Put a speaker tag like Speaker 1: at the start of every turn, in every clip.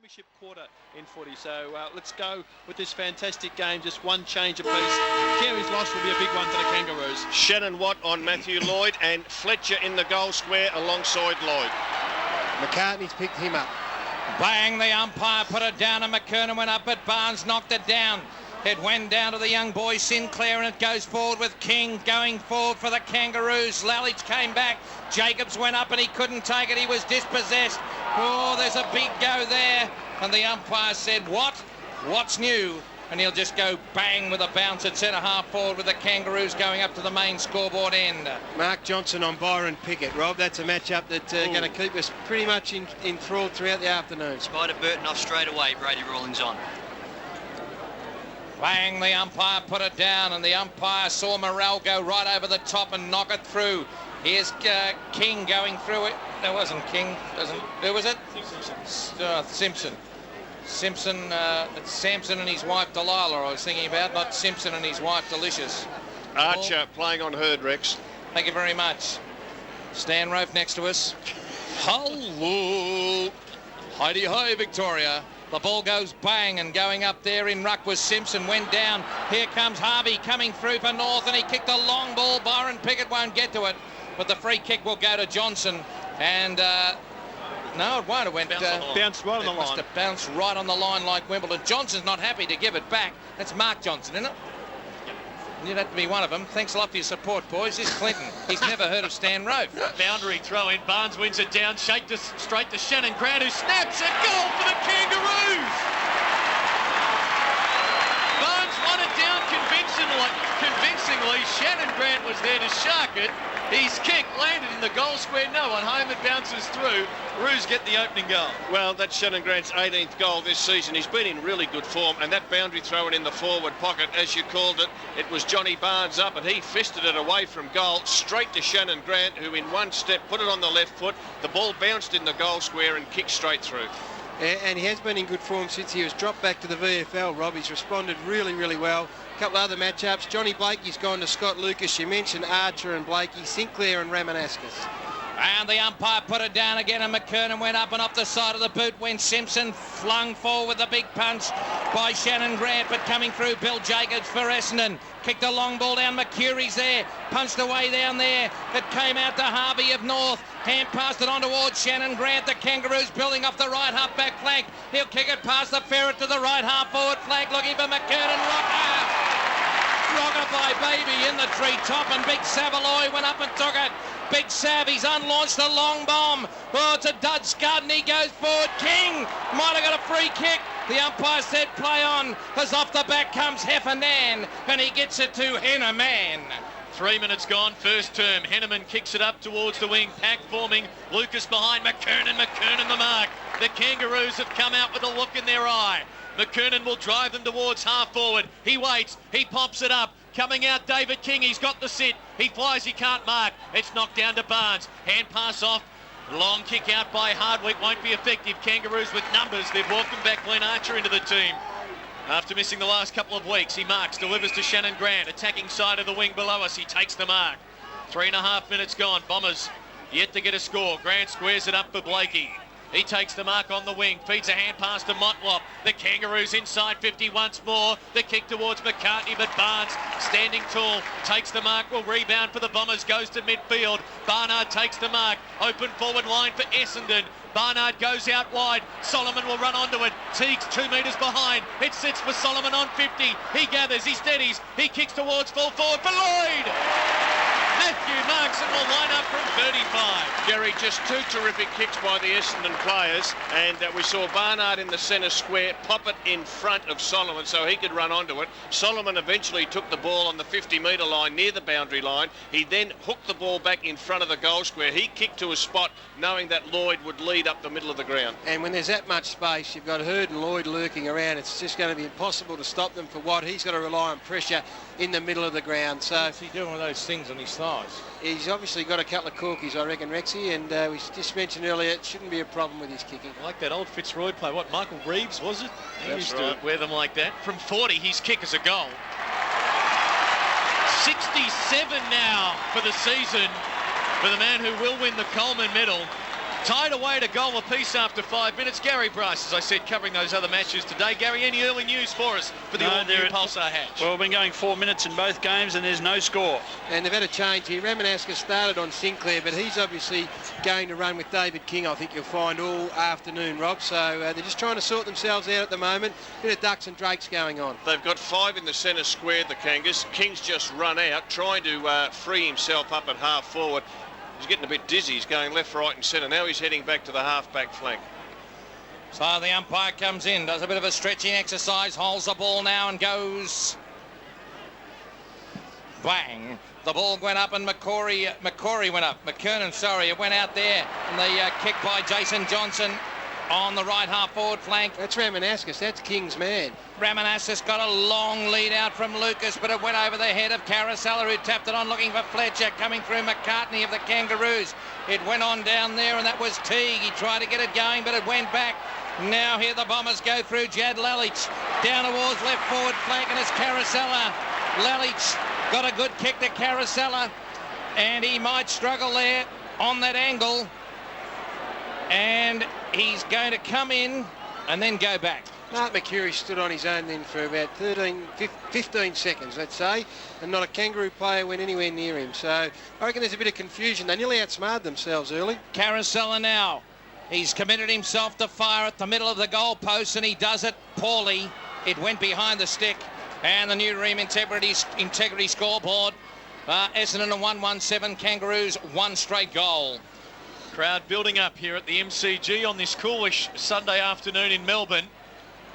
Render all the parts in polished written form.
Speaker 1: premiership quarter in footy. So let's go with this fantastic game. Just one change apiece. Carey's loss will be a big one for the Kangaroos.
Speaker 2: Shannon Watt on Matthew Lloyd and Fletcher in the goal square alongside Lloyd.
Speaker 3: McCartney's picked him up.
Speaker 4: Bang, the umpire put it down and McKernan went up, but Barnes knocked it down. It went down to the young boy Sinclair, and it goes forward with King going forward for the Kangaroos. Lalich came back. Jacobs went up and he couldn't take it. He was dispossessed. Oh, there's a big go there. And the umpire said, what? What's new? And he'll just go bang with a bounce at centre half forward with the Kangaroos going up to the main scoreboard end.
Speaker 3: Mark Johnson on Byron Pickett. Rob, that's a matchup that's going to keep us pretty much enthralled throughout the afternoon.
Speaker 5: Spider Burton off straight away. Brady Rawlings on.
Speaker 4: Bang, the umpire put it down, and the umpire saw Morrell go right over the top and knock it through. Here's King going through it. No, it wasn't King. Who was it? Simpson. Simpson, it's Sampson and his wife Delilah I was thinking about, not Simpson and his wife Delicious.
Speaker 2: Archer playing on Herd, Rex.
Speaker 4: Thank you very much. Stan Rope next to us. Hello. Heidi-ho, Victoria. The ball goes bang, and going up there in ruck was Simpson. Went down. Here comes Harvey coming through for North, and he kicked a long ball. Byron Pickett won't get to it, but the free kick will go to Johnson. And no, it won't. It went
Speaker 1: bounced right on the line.
Speaker 4: Must have bounced right on the line like Wimbledon. Johnson's not happy to give it back. That's Mark Johnson, isn't it? You'd have to be one of them. Thanks a lot for your support, boys. This is Clinton. He's never heard of Stan Rope.
Speaker 6: Boundary throw in. Barnes wins it down. Straight to Shannon Grant, who snaps a goal for the Kangaroos. Barnes won it down convincingly. Shannon Grant was there to shark it. His kick landed in the goal square. No one home. It bounces through. Roos get the opening goal.
Speaker 2: Well, that's Shannon Grant's 18th goal this season. He's been in really good form, and that boundary throw in the forward pocket, as you called it, it was Johnny Barnes up, and he fisted it away from goal straight to Shannon Grant, who in one step put it on the left foot. The ball bounced in the goal square and kicked straight through.
Speaker 3: And he has been in good form since he was dropped back to the VFL, Rob. He's responded really, really well. A couple other matchups. Johnny Blakey's gone to Scott Lucas. You mentioned Archer and Blakey, Sinclair and Ramanaskas.
Speaker 4: And the umpire put it down again, and McKernan went up and off the side of the boot when Simpson flung forward with a big punch by Shannon Grant, but coming through Bill Jacobs for Essendon. Kicked a long ball down, McCurry's there, punched away down there. It came out to Harvey of North. Hand passed it on towards Shannon Grant. The Kangaroos building off the right half-back flank. He'll kick it past the ferret to the right half-forward flank, looking for McKernan. Rocker by Baby in the treetop, and Big Savaloy went up and took it. Big Sav, he's unlaunched a long bomb. Oh, it's a dud scud, and he goes forward. King might have got a free kick. The umpire said play on, as off the back comes Heffernan, and he gets it to Henneman.
Speaker 6: 3 minutes gone, first term. Henneman kicks it up towards the wing. Pack forming. Lucas behind McKernan the mark. The Kangaroos have come out with a look in their eye. McKernan will drive them towards half forward. He waits. He pops it up. Coming out, David King. He's got the sit. He flies. He can't mark. It's knocked down to Barnes. Hand pass off. Long kick out by Hardwick. Won't be effective. Kangaroos with numbers. They've welcomed back Glenn Archer into the team. After missing the last couple of weeks, he marks, delivers to Shannon Grant. Attacking side of the wing below us. He takes the mark. 3.5 minutes gone. Bombers yet to get a score. Grant squares it up for Blakey. He takes the mark on the wing, feeds a hand pass to Motlop. The Kangaroos inside 50 once more. The kick towards McCartney, but Barnes, standing tall, takes the mark, will rebound for the Bombers, goes to midfield. Barnard takes the mark, open forward line for Essendon. Barnard goes out wide. Solomon will run onto it. Teague's 2 metres behind. It sits for Solomon on 50. He gathers, he steadies, he kicks towards full forward for Lloyd. Matthew Markson will line up from 35.
Speaker 2: Jerry, just two terrific kicks by the Essendon players, and we saw Barnard in the centre square pop it in front of Solomon so he could run onto it. Solomon eventually took the ball on the 50-metre line near the boundary line. He then hooked the ball back in front of the goal square. He kicked to a spot knowing that Lloyd would lead up the middle of the ground.
Speaker 3: And when there's that much space, you've got Hurd and Lloyd lurking around. It's just going to be impossible to stop them for what he's got to rely on pressure in the middle of the ground. So
Speaker 4: what's he doing with those things on his thighs?
Speaker 3: He's obviously got a couple of corkies, I reckon, Rexy, and we just mentioned earlier it shouldn't be a problem with his kicking.
Speaker 6: Like that old Fitzroy play. What, Michael Reeves, was it? He used
Speaker 2: right.
Speaker 6: to wear them like that. From 40, his kick is a goal. 67 now for the season for the man who will win the Coleman medal. Tied away to goal apiece after 5 minutes. Gary Bryce, as I said, covering those other matches today. Gary, any early news for us for the all-new Pulsar Hatch?
Speaker 7: Well, we've been going 4 minutes in both games and there's no score.
Speaker 3: And they've had a change here. Ramanaska started on Sinclair, but he's obviously going to run with David King, I think you'll find, all afternoon, Rob. So they're just trying to sort themselves out at the moment. Bit of ducks and drakes going on.
Speaker 2: They've got 5 in the centre square, the Kangas. King's just run out, trying to free himself up at half forward. He's getting a bit dizzy. He's going left, right and centre. Now he's heading back to the half-back flank.
Speaker 4: So the umpire comes in, does a bit of a stretching exercise, holds the ball now and goes... Bang! The ball went up and McCrory went up. McKernan, sorry, it went out there. And the kick by Jason Johnson on the right half forward flank.
Speaker 3: That's Ramanauskas. That's King's man.
Speaker 4: Ramanauskas got a long lead out from Lucas, but it went over the head of Carousella, who tapped it on looking for Fletcher, coming through McCartney of the Kangaroos. It went on down there, and that was Teague. He tried to get it going, but it went back. Now here the Bombers go through Jad Lalich down towards left forward flank, and it's Carousella. Lalich got a good kick to Carousella, and he might struggle there on that angle. And he's going to come in and then go back.
Speaker 3: Mark McCurry stood on his own then for about 15 seconds, let's say, and not a Kangaroo player went anywhere near him. So I reckon there's a bit of confusion. They nearly outsmarted themselves early.
Speaker 4: Carousella now. He's committed himself to fire at the middle of the goalpost, and he does it poorly. It went behind the stick. And the new Ream Integrity scoreboard. Essendon 117, Kangaroos 1 straight goal.
Speaker 6: Crowd building up here at the MCG on this coolish Sunday afternoon in Melbourne.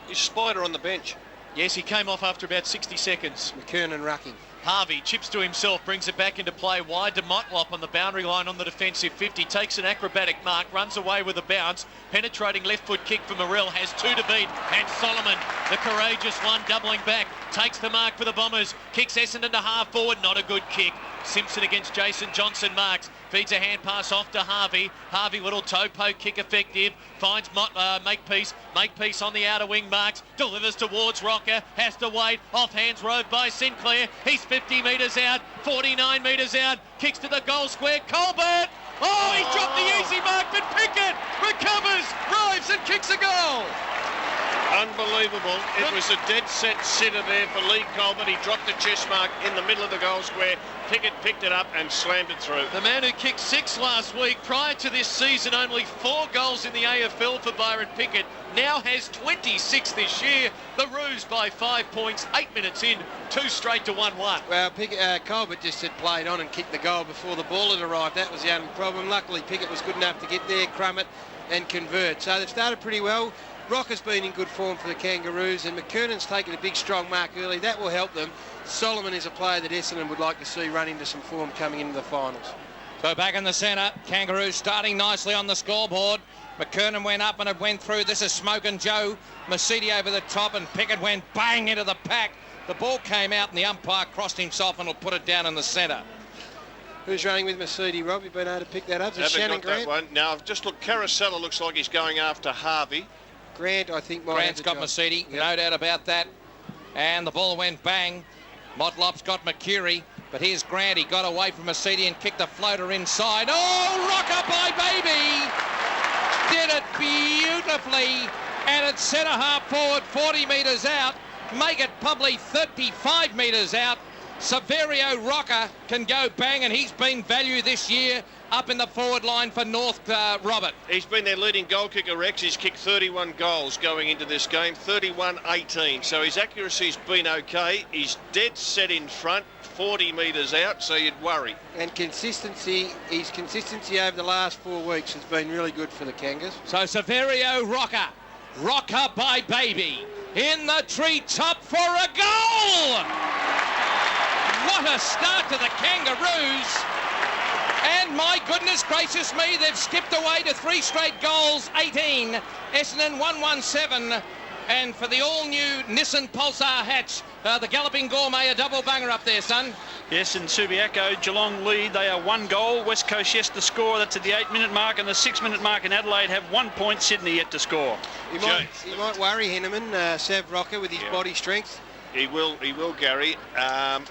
Speaker 2: Is Spider on the bench?
Speaker 6: Yes, he came off after about 60 seconds.
Speaker 3: McKernan rucking.
Speaker 6: Harvey chips to himself, brings it back into play wide to Motlop on the boundary line on the defensive 50, takes an acrobatic mark, runs away with a bounce, penetrating left foot kick for Morrell, has 2 to beat, and Solomon, the courageous one, doubling back, takes the mark for the Bombers, kicks Essendon to half forward, not a good kick. Simpson against Jason Johnson marks, feeds a hand pass off to Harvey. Harvey, little toe poke kick effective, finds Makepeace on the outer wing marks, delivers towards Rocker, has to wait, off hands roved by Sinclair, he's 50 metres out, 49 metres out, kicks to the goal square, Colbert! Oh, he dropped the easy mark, but Pickett recovers, rives and kicks a goal!
Speaker 2: Unbelievable. It was a dead set sitter there for Lee Colbert. He dropped the chest mark in the middle of the goal square. Pickett picked it up and slammed it through.
Speaker 6: The man who kicked 6 last week, prior to this season, only 4 goals in the AFL for Byron Pickett, now has 26 this year. The Roos by 5 points, 8 minutes in, 2 straight to 1-1.
Speaker 3: Well, Colbert just had played on and kicked the goal before the ball had arrived. That was the only problem. Luckily, Pickett was good enough to get there, crumb it and convert. So they've started pretty well. Rocker's been in good form for the Kangaroos, and McKernan's taken a big strong mark early. That will help them. Solomon is a player that Essendon would like to see run into some form coming into the finals.
Speaker 4: So back in the centre, Kangaroos starting nicely on the scoreboard. McKernan went up and it went through. This is Smokin' Joe. Mercedes over the top, and Pickett went bang into the pack. The ball came out and the umpire crossed himself and will put it down in the centre.
Speaker 3: Who's running with Mercedes, Rob? You've been able to pick that up.
Speaker 2: Haven't
Speaker 3: Shannon
Speaker 2: got
Speaker 3: Grant?
Speaker 2: that one. Now, I've just looked. Carousella looks like he's going after Harvey.
Speaker 3: Grant, I think, might
Speaker 4: Grant's
Speaker 3: have
Speaker 4: got
Speaker 3: the job.
Speaker 4: Mercedes,
Speaker 3: Yep.
Speaker 4: no doubt about that. And the ball went bang. Motlop's got McCurry, but here's Grant. He got away from Mercedes and kicked the floater inside. Oh, rocker by baby! Did it beautifully. And it's centre half forward, 40 metres out. Make it probably 35 metres out. Severio Rocker can go bang, and he's been value this year up in the forward line for North, Robert.
Speaker 2: He's been their leading goal kicker, Rex. He's kicked 31 goals going into this game, 31-18. So his accuracy's been okay. He's dead set in front, 40 metres out, so you'd worry.
Speaker 3: And consistency, his consistency over the last 4 weeks has been really good for the Kangas.
Speaker 4: So Severio Rocker by baby, in the treetop for a goal! What a start to the Kangaroos. And my goodness gracious me, they've skipped away to 3 straight goals, 18. Essendon 117. And for the all-new Nissan Pulsar Hatch, the Galloping Gourmet, a double banger up there, son.
Speaker 7: Yes, in Subiaco, Geelong lead. They are 1 goal. West Coast yet to score. That's at the 8-minute mark, and the 6-minute mark in Adelaide have 1 point. Sydney yet to score.
Speaker 3: He might worry Henneman, Sav Rocker, with his body strength.
Speaker 2: He will, Gary.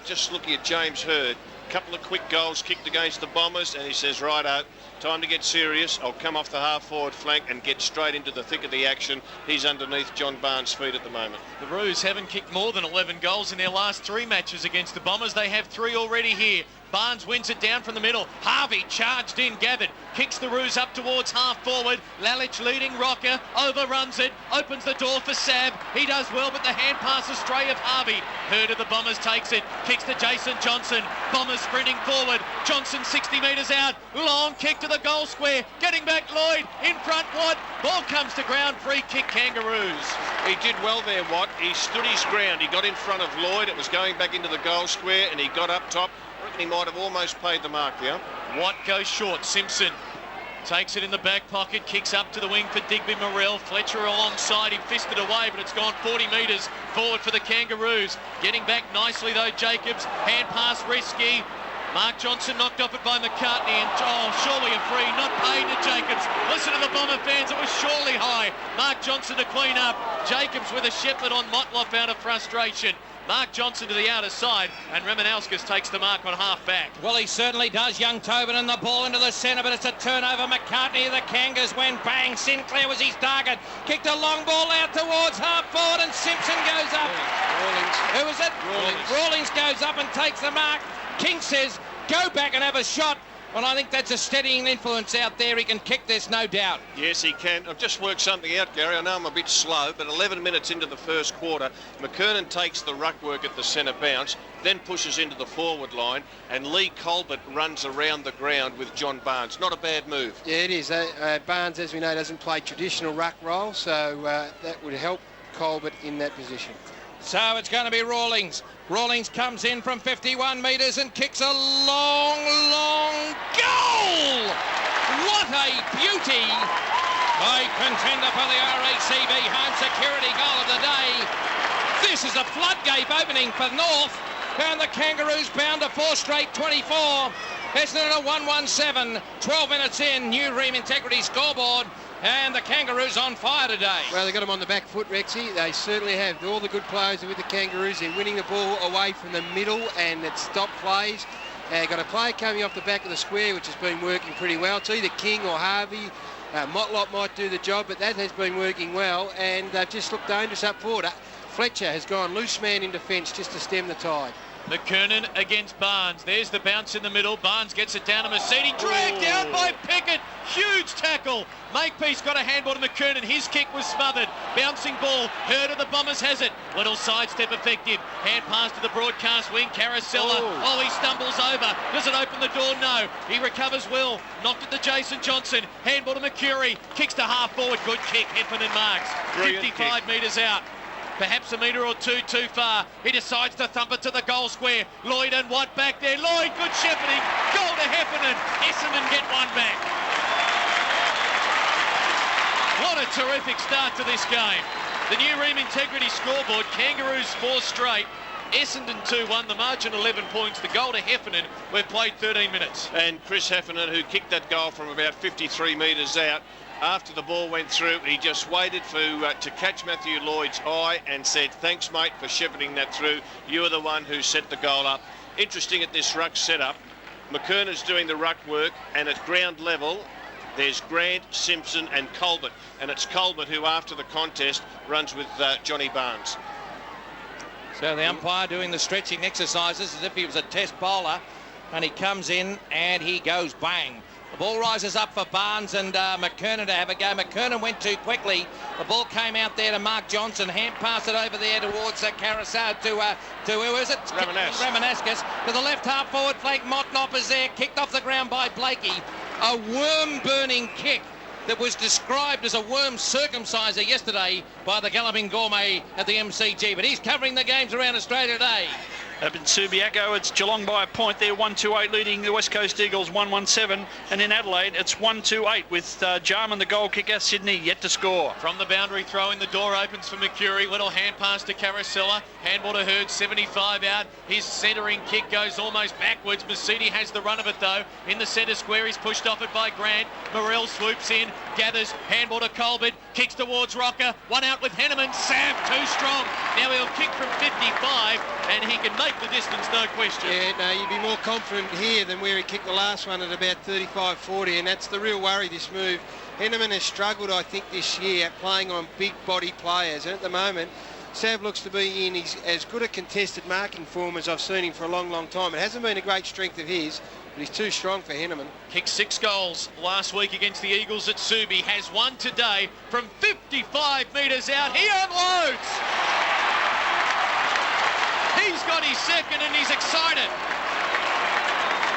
Speaker 2: Just looking at James Hird, Couple of quick goals kicked against the Bombers, and he says, righto, time to get serious. I'll come off the half-forward flank and get straight into the thick of the action. He's underneath John Barnes' feet at the moment.
Speaker 6: The Roos haven't kicked more than 11 goals in their last 3 matches against the Bombers. They have 3 already here. Barnes wins it down from the middle. Harvey charged in, gathered, kicks the Roos up towards half forward. Lalich leading Rocker, overruns it, opens the door for Sab. He does well, but the hand pass astray of Harvey. Herd of the Bombers takes it, kicks to Jason Johnson. Bombers sprinting forward. Johnson 60 metres out. Long kick to the goal square. Getting back Lloyd, in front Watt. Ball comes to ground, free kick Kangaroos.
Speaker 2: He did well there, Watt. He stood his ground. He got in front of Lloyd. It was going back into the goal square, and he got up top. I reckon he might have almost paid the mark there.
Speaker 6: Watt goes short. Simpson takes it in the back pocket, kicks up to the wing for Digby Morrell. Fletcher alongside him, fisted away, but it's gone 40 metres forward for the Kangaroos. Getting back nicely though, Jacobs. Hand pass risky. Mark Johnson knocked off it by McCartney, and surely a free, not paid to Jacobs. Listen to the Bomber fans, it was surely high. Mark Johnson to clean up. Jacobs with a shepherd on Motloff out of frustration. Mark Johnson to the outer side, and Ramanauskas takes the mark on half back.
Speaker 4: Well, he certainly does, young Tobin, and the ball into the centre, but it's a turnover. McCartney, the Kangas went bang. Sinclair was his target. Kicked a long ball out towards half forward, and Simpson goes up.
Speaker 3: Rawlings.
Speaker 4: Who is it? Rawlings goes up and takes the mark. King says, go back and have a shot. Well, I think that's a steadying influence out there. He can kick this, no doubt.
Speaker 2: Yes, he can. I've just worked something out, Gary. I know I'm a bit slow, but 11 minutes into the first quarter, McKernan takes the ruck work at the centre bounce, then pushes into the forward line, and Lee Colbert runs around the ground with John Barnes. Not a bad move.
Speaker 3: Yeah, it is. Barnes, as we know, doesn't play traditional ruck role, so that would help Colbert in that position.
Speaker 4: So it's going to be Rawlings. Rawlings comes in from 51 metres and kicks a long, long goal! What a beauty! A contender for the RACB home security goal of the day. This is a floodgate opening for North, and the Kangaroos bound to 4 straight 24. Essendon at 1-1-7, 12 minutes in, new Ream Integrity scoreboard. And the Kangaroos on fire today.
Speaker 3: Well, they got them on the back foot, Rexy. They certainly have. All the good players are with the Kangaroos. They're winning the ball away from the middle, and it's stop plays. Got a player coming off the back of the square, which has been working pretty well. It's either King or Harvey. Motlop might do the job, but that has been working well, and they've just looked dangerous up forward. Fletcher has gone loose man in defence just to stem the tide.
Speaker 6: McKernan against Barnes. There's the bounce in the middle. Barnes gets it down to Mercedes. Dragged down by Pickett. Huge tackle. Makepeace got a handball to McKernan. His kick was smothered. Bouncing ball. Herd of the Bombers has it. Little sidestep effective. Hand pass to the broadcast wing. Carousella. Oh, he stumbles over. Does it open the door? No. He recovers well. Knocked it to Jason Johnson. Handball to Mercury. Kicks to half forward. Good kick. Heffernan marks. 55 metres out. Perhaps a metre or two too far. He decides to thump it to the goal square. Lloyd and Watt back there. Lloyd, good shepherding. Goal to Heffernan. Essendon get one back. What a terrific start to this game. The new Ream Integrity scoreboard. Kangaroos 4 straight. Essendon 2-1. The margin 11 points. The goal to Heffernan. We've played 13 minutes.
Speaker 2: And Chris Heffernan, who kicked that goal from about 53 metres out, after the ball went through, he just waited for to catch Matthew Lloyd's eye and said, thanks, mate, for shepherding that through. You are the one who set the goal up. Interesting at this ruck setup, McKernan's doing the ruck work, and at ground level, there's Grant, Simpson and Colbert. And it's Colbert who, after the contest, runs with Johnny Barnes.
Speaker 4: So the umpire doing the stretching exercises as if he was a test bowler, and he comes in and he goes bang. The ball rises up for Barnes and McKernan to have a go. McKernan went too quickly. The ball came out there to Mark Johnson. Hand passed it over there towards Carousel to who is it? Ramanauskas. To the left half forward flank. Motlop is there. Kicked off the ground by Blakey. A worm-burning kick that was described as a worm circumciser yesterday by the Galloping Gourmet at the MCG. But he's covering the games around Australia today.
Speaker 7: Up in Subiaco, it's Geelong by a point there, 1-2-8, leading the West Coast Eagles 1-1-7. And in Adelaide, it's 1-2-8 with Jarman, the goal kicker. Sydney yet to score.
Speaker 6: From the boundary throw in, the door opens for Mercury. Little hand pass to Carousella. Handball to Hurd, 75 out. His centering kick goes almost backwards. Mercedes has the run of it though. In the centre square, he's pushed off it by Grant. Morrell swoops in, gathers. Handball to Colbert. Kicks towards Rocker. One out with Henneman. Sam too strong. Now he'll kick from 55 and he can make take the distance, no question.
Speaker 3: Yeah, no, you'd be more confident here than where he kicked the last one at about 35-40, and that's the real worry, this move. Henneman has struggled, I think, this year at playing on big body players, and at the moment, Sav looks to be in as good a contested marking form as I've seen him for a long, long time. It hasn't been a great strength of his, but he's too strong for Henneman.
Speaker 6: Kicked 6 goals last week against the Eagles at Subi. Has one today from 55 metres out. He unloads! He's got his second and he's excited.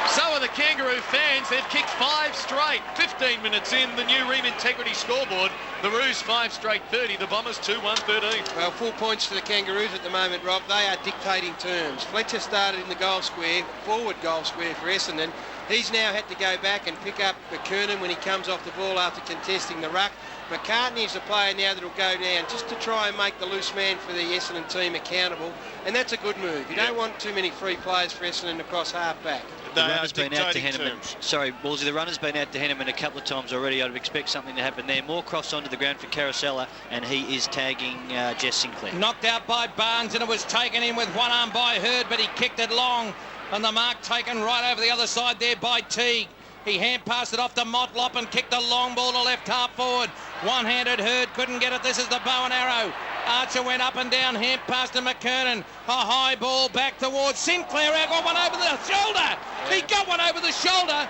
Speaker 6: So are the Kangaroo fans. They've kicked 5 straight. 15 minutes in, the new Ream Integrity scoreboard. The Roos 5 straight 30. The Bombers 2-1-13.
Speaker 3: Well, 4 points to the Kangaroos at the moment, Rob. They are dictating terms. Fletcher started in the goal square, forward goal square for Essendon. He's now had to go back and pick up McKernan when he comes off the ball after contesting the ruck. McCartney is a player now that will go down just to try and make the loose man for the Essendon team accountable, and that's a good move. You don't want too many free players for Essendon across half-back.
Speaker 8: The runner's been out to Henneman. Sorry, Ballsy, the runner's been out to Henneman a couple of times already. I'd expect something to happen there. More cross onto the ground for Carousella, and he is tagging Jess Sinclair.
Speaker 4: Knocked out by Barnes, and it was taken in with one arm by Hurd, but he kicked it long, and the mark taken right over the other side there by Teague. He hand passed it off to Motlop and kicked a long ball to left half forward. One-handed Hurd couldn't get it. This is the bow and arrow. Archer went up and down, hand pass to McKernan. A high ball back towards Sinclair. Got one over the shoulder. He got one over the shoulder.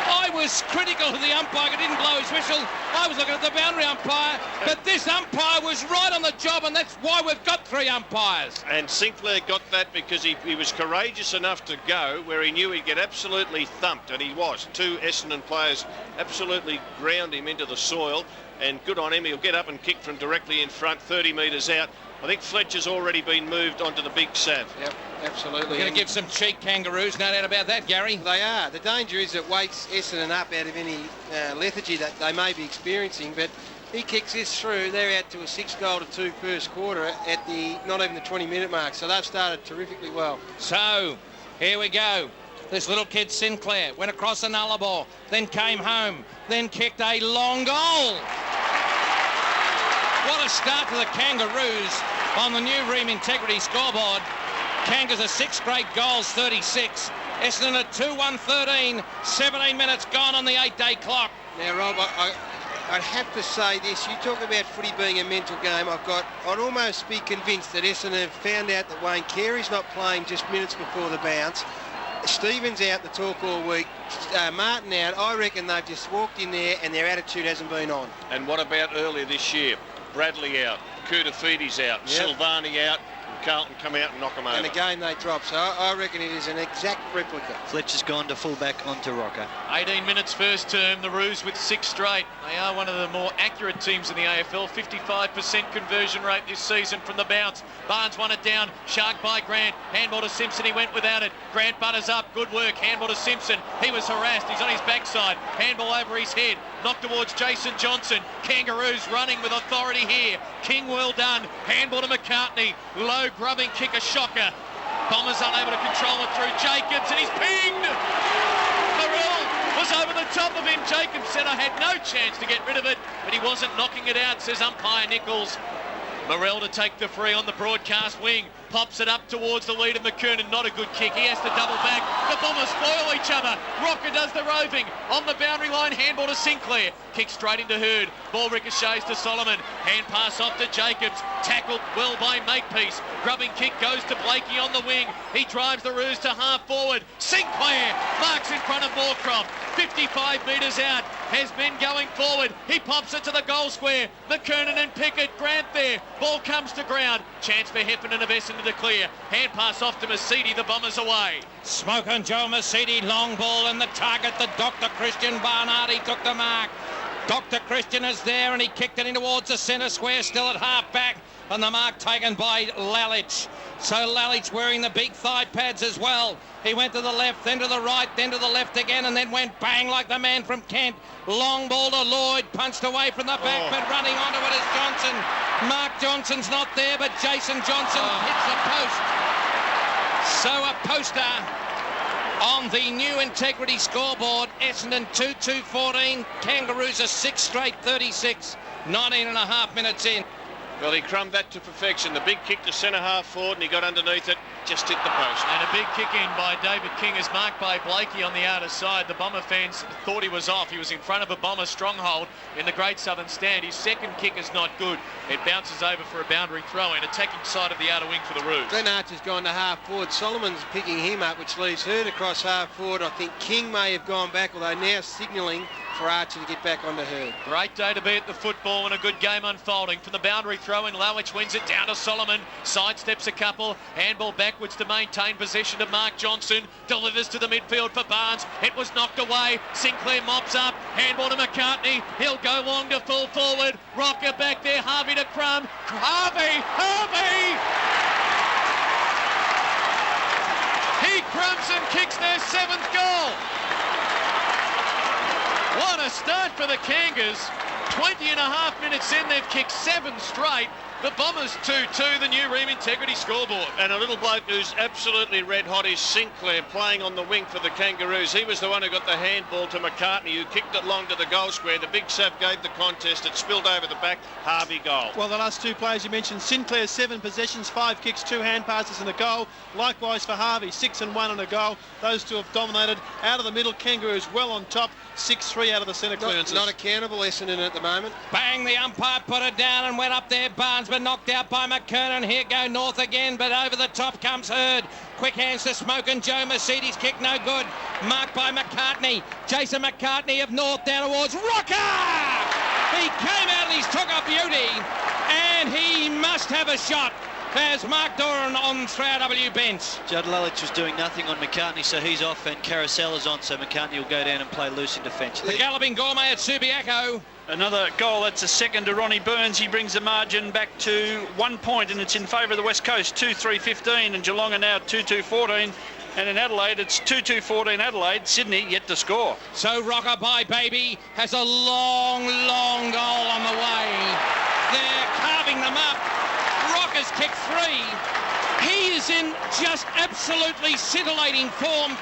Speaker 4: I was critical of the umpire. He didn't blow his whistle. I was looking at the boundary umpire, but this umpire was right on the job, and that's why we've got 3 umpires.
Speaker 2: And Sinclair got that because he was courageous enough to go where he knew he'd get absolutely thumped, and he was. 2 Essendon players absolutely ground him into the soil, and good on him. He'll get up and kick from directly in front, 30 metres out. I think Fletcher's already been moved onto the big Sav.
Speaker 3: Yep, absolutely.
Speaker 4: We're going to give some cheek Kangaroos, no doubt about that, Gary.
Speaker 3: They are. The danger is it wakes Essendon up out of any lethargy that they may be experiencing, but he kicks this through. They're out to a 6-2 first quarter at the not even the 20-minute mark, so they've started terrifically well.
Speaker 4: So, here we go. This little kid Sinclair went across the Nullarbor, then came home, then kicked a long goal. What a start to the Kangaroos on the new Ream Integrity scoreboard. Kangas are 6 straight goals, 36. Essendon at 2-1-13, 17 minutes gone on the 8-day clock.
Speaker 3: Now, Rob, I'd have to say this. You talk about footy being a mental game. I'd almost be convinced that Essendon have found out that Wayne Carey's not playing just minutes before the bounce. Stephen's out the talk all week. Martin out. I reckon they've just walked in there and their attitude hasn't been on.
Speaker 2: And what about earlier this year? Bradley out, Kutafides out, Silvani out, and Carlton come out and knock them over.
Speaker 3: And again they drop, so I reckon it is an exact replica.
Speaker 8: Fletcher's gone to fullback onto Rocker.
Speaker 6: 18 minutes first term, the Roos with 6 straight. They are one of the more accurate teams in the AFL. 55% conversion rate this season from the bounce. Barnes won it down, shark by Grant. Handball to Simpson, he went without it. Grant butters up, good work. Handball to Simpson, he was harassed, he's on his backside. Handball over his head, knocked towards Jason Johnson. Kangaroos running with authority here. King well done. Handball to McCartney. Low grubbing kick, a shocker. Bombers unable to control it through Jacobs, and he's pinged. Morrell was over the top of him. Jacobs said, I had no chance to get rid of it, but he wasn't knocking it out, says umpire Nichols. Morrell to take the free on the broadcast wing. Pops it up towards the lead of McKernan. Not a good kick. He has to double back. The Bombers spoil each other. Rocker does the roving. On the boundary line, handball to Sinclair. Kick straight into Hurd. Ball ricochets to Solomon. Hand pass off to Jacobs. Tackled well by Makepeace. Grubbing kick goes to Blakey on the wing. He drives the Roos to half forward. Sinclair marks in front of Moorcroft. 55 metres out. Has been going forward. He pops it to the goal square. McKernan and Pickett. Grant there. Ball comes to ground. Chance for Heffernan of Essendon to clear. Hand pass off to Mercedes. The Bombers away.
Speaker 4: Smoke and Joe Mercedes, long ball, and the target, the Dr. Christian Barnard. He took the mark. Dr. Christian is there, and he kicked it in towards the centre square, still at half back, and the mark taken by Lalich. So Lalich wearing the big thigh pads as well. He went to the left, then to the right, then to the left again, and then went bang like the man from Kent. Long ball to Lloyd, punched away from the back, but running onto it is Johnson. Mark Johnson's not there, but Jason Johnson hits the post. So a poster on the new Integrity scoreboard. Essendon 2-2-14. Kangaroos are 6 straight 36. 19 and a half minutes in.
Speaker 2: Well, he crumbed that to perfection. The big kick to centre half forward, and he got underneath it, just hit the post.
Speaker 6: And a big kick in by David King is marked by Blakey on the outer side. The Bomber fans thought he was off. He was in front of a Bomber stronghold in the Great Southern Stand. His second kick is not good. It bounces over for a boundary throw in, attacking side of the outer wing for the Roos.
Speaker 3: Glenn Archer's gone to half forward. Solomon's picking him up, which leaves Hurd across half forward. I think King may have gone back, although now signalling for Archer to get back onto Hurd.
Speaker 6: Great day to be at the football and a good game unfolding. From the boundary throw in, Lowich wins it down to Solomon. Sidesteps a couple. Handball backwards to maintain possession to Mark Johnson. Delivers to the midfield for Barnes. It was knocked away. Sinclair mops up. Handball to McCartney. He'll go long to full forward. Rocker back there. Harvey to Crum. Harvey! He crumbs and kicks their 7th goal. What a start for the Kangas. 20 and a half minutes in, they've kicked 7 straight. The Bombers 2-2, the new Ream Integrity scoreboard.
Speaker 2: And a little bloke who's absolutely red hot is Sinclair, playing on the wing for the Kangaroos. He was the one who got the handball to McCartney, who kicked it long to the goal square. The big Sav gave the contest. It spilled over the back. Harvey goal.
Speaker 1: Well, the last two players you mentioned, Sinclair 7 possessions, 5 kicks, 2 hand passes and a goal. Likewise for Harvey, 6 and 1 and a goal. Those two have dominated. Out of the middle, Kangaroos well on top. 6-3 out of the centre clearances.
Speaker 3: Not accountable, Essendon at the moment.
Speaker 4: Bang, the umpire put it down and went up there. Barnes, but knocked out by McKernan. Here go North again, but over the top comes Hurd. Quick hands to Smoke and Joe Mercedes. Kick no good. Marked by McCartney. Jason McCartney of North down towards Rocker! He came out and he's took a beauty, and he must have a shot. As Mark Doran on 3RW bench.
Speaker 8: Judd Lalich was doing nothing on McCartney, so he's off, and Carousella's on, so McCartney will go down and play loose in defence.
Speaker 4: The Galloping Gourmet at Subiaco.
Speaker 7: Another goal, that's a second to Ronnie Burns. He brings the margin back to 1 point, and it's in favour of the West Coast. 2-3-15, and Geelong are now 2-2-14. And in Adelaide, it's 2-2-14 Adelaide. Sydney yet to score.
Speaker 4: So Rocker by Baby has a long, long goal on the way. They're carving them up. Rocker's kicked 3. He is in just absolutely scintillating form,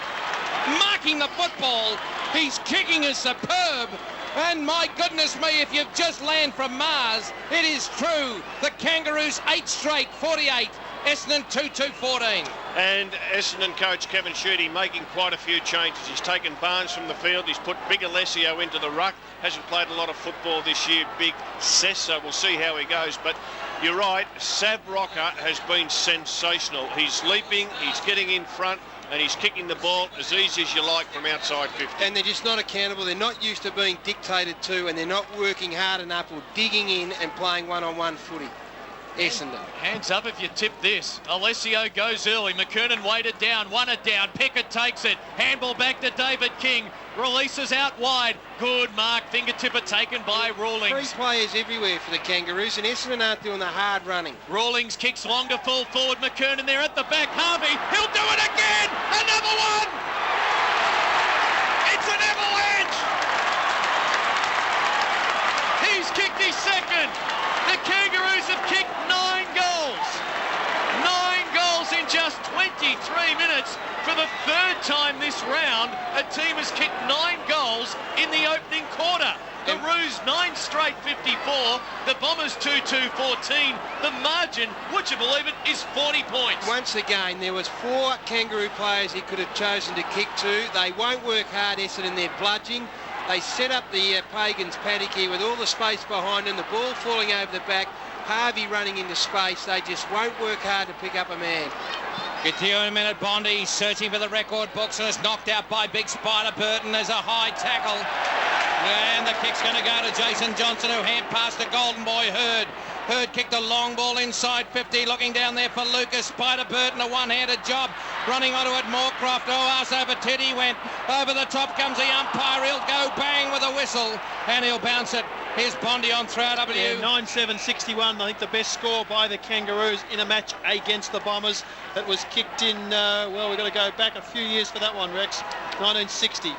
Speaker 4: marking the football. His kicking is superb. And my goodness me, if you've just landed from Mars, it is true. The Kangaroos 8 straight, 48. Essendon 2-2-14.
Speaker 2: And Essendon coach Kevin Sheedy making quite a few changes. He's taken Barnes from the field. He's put Big Alessio into the ruck. Hasn't played a lot of football this year, Big Sess, so we'll see how he goes. But you're right, Sav Rocker has been sensational. He's leaping, he's getting in front, and he's kicking the ball as easy as you like from outside 50.
Speaker 3: And they're just not accountable. They're not used to being dictated to, and they're not working hard enough or digging in and playing one-on-one footy. Essendon.
Speaker 6: Hands up if you tip this. Alessio goes early. McKernan weighted down, won it down. Pickett takes it. Handball back to David King. Releases out wide. Good mark. Fingertipper taken by Rawlings.
Speaker 3: 3 players everywhere for the Kangaroos, and Essendon aren't doing the hard running.
Speaker 6: Rawlings kicks long to full forward. McKernan there at the back. Harvey, he'll do it again. Another one. It's an avalanche. He's kicked his second. The Kangaroos have kicked 9 goals. 9 goals in just 23 minutes. For the 3rd time this round, a team has kicked 9 goals in the opening quarter. The Roos 9 straight 54. The Bombers 2-2-14. The margin, would you believe it, is 40 points.
Speaker 3: Once again, there was 4 Kangaroo players he could have chosen to kick to. They won't work hard, Essendon. They're bludging. They set up the Pagans paddock here with all the space behind them, the ball falling over the back, Harvey running into space. They just won't work hard to pick up a man.
Speaker 4: Get to you in a minute, Bondi, searching for the record books, and it's knocked out by Big Spider Burton. There's a high tackle. And the kick's going to go to Jason Johnson, who hand passed to Golden Boy Hurd. Hurd kicked a long ball inside 50, looking down there for Lucas. Spider Burton, a one-handed job. Running onto it, Moorcroft. Oh, arse over Teddy went. Over the top comes the umpire. He'll go bang with a whistle, and he'll bounce it. Here's Bondi on 3RW.
Speaker 1: Yeah, 9-7-61, I think the best score by the Kangaroos in a match against the Bombers. That was kicked in, well, we've got to go back a few years for that one, Rex. 1960.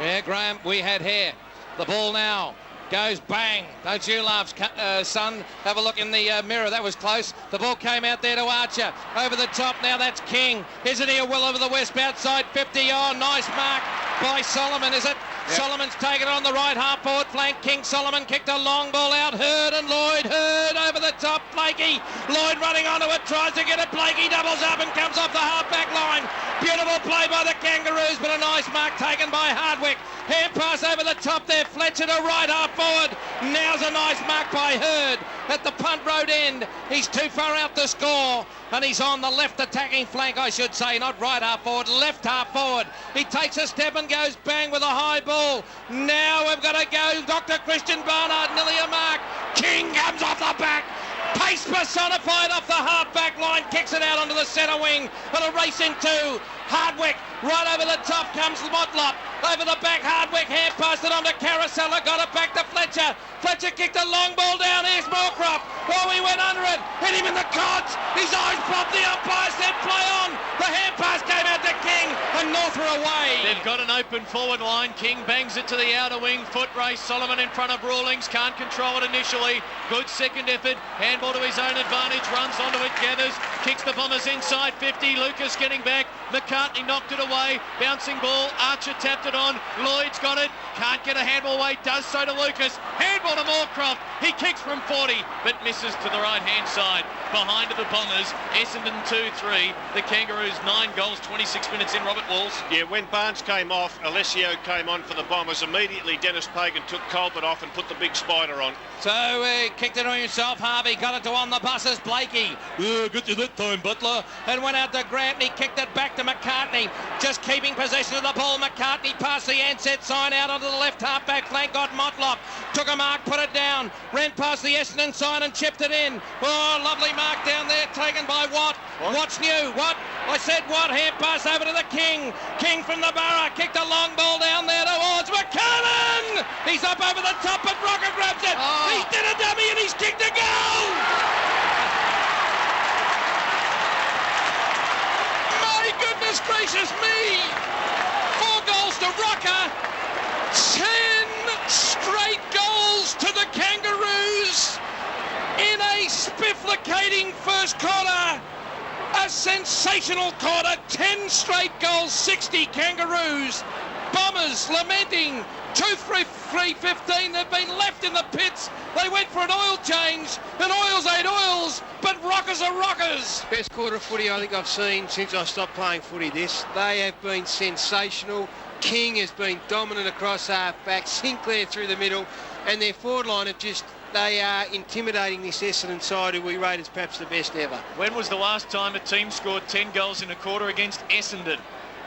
Speaker 4: Yeah, Graham, we had hair. The ball now goes bang. Don't you laugh, son. Have a look in the mirror. That was close. The ball came out there to Archer. Over the top now, that's King. Isn't he a will over the west outside 50? Oh, nice mark by Solomon, is it? Yep. Solomon's taken it on the right half forward flank. King Solomon kicked a long ball out. Hurd and Lloyd. Hurd over the the top. Blakey. Lloyd running onto it, tries to get it. Blakey doubles up and comes off the half-back line. Beautiful play by the Kangaroos, but a nice mark taken by Hardwick. Hand pass over the top there. Fletcher to right half forward. Now's a nice mark by Hurd at the punt road end. He's too far out to score, and he's on the left attacking flank, I should say, not right half forward, left half forward. He takes a step and goes bang with a high ball. Now we've got to go. Dr. Christian Barnard, nearly a mark. King comes off the back. Pace personified off the half-back line, kicks it out onto the centre wing, and a race into Hardwick. Right over the top comes Motlop. Over the back, Hardwick hand passed it on to Carousella, got it back to Fletcher. Fletcher kicked a long ball down. Here's Moorcroft. Oh, he went under it. Hit him in the cods. His eyes popped. The umpire said play on. The hand pass came out to King, and North were away.
Speaker 6: They've got an open forward line. King bangs it to the outer wing. Foot race. Solomon in front of Rawlings. Can't control it initially. Good second effort. Handball to his own advantage. Runs onto it. Gathers. Kicks the Bombers inside 50. Lucas getting back. McCartney knocked it away. Bouncing ball. Archer tapped it on. Lloyd's got it. Can't get a handball away. Does so to Lucas. Handball to Moorcroft. He kicks from 40, but misses to the right-hand side. Behind of the Bombers. Essendon 2-3. The Kangaroos 9 goals, 26 minutes in. Robert Walls.
Speaker 2: Yeah, when Barnes came off, Alessio came on for the Bombers. Immediately, Dennis Pagan took Colbert off and put the big spider on.
Speaker 4: So he kicked it on himself. Harvey got it to on the buses. Blakey. Good to that time, Butler. And went out to Grant, and he kicked it back to McCartney. Just keeping possession of the ball. McCartney passed the Ansett sign out onto the left half-back flank. Got Motlop. Took a mark, put it down. Ran past the Essendon sign and chipped it in. Oh, lovely mark down there taken by Watt. Watt's new. Watt. I said Watt. Hand pass over to the King. King from the Borough. Kicked a long ball down there towards McCannon. He's up over the top, but Rocker grabs it.
Speaker 6: Oh.
Speaker 4: He's did a dummy and he's kicked a goal. My goodness gracious me. 4 goals to Rocker. 10 straight goals to the Kangaroos in a spifflicating first quarter. A sensational quarter. 10 straight goals, 60 Kangaroos. Bombers lamenting 2-3-15. They've been left in the pits. They went for an oil change, and oils ain't oils, but rockers are rockers.
Speaker 3: Best quarter of footy I think I've seen since I stopped playing footy this. They have been sensational. King has been dominant across half-back, Sinclair through the middle, and their forward line have just, they are intimidating this Essendon side, who we rate as perhaps the best ever.
Speaker 6: When was the last time a team scored 10 goals in a quarter against Essendon?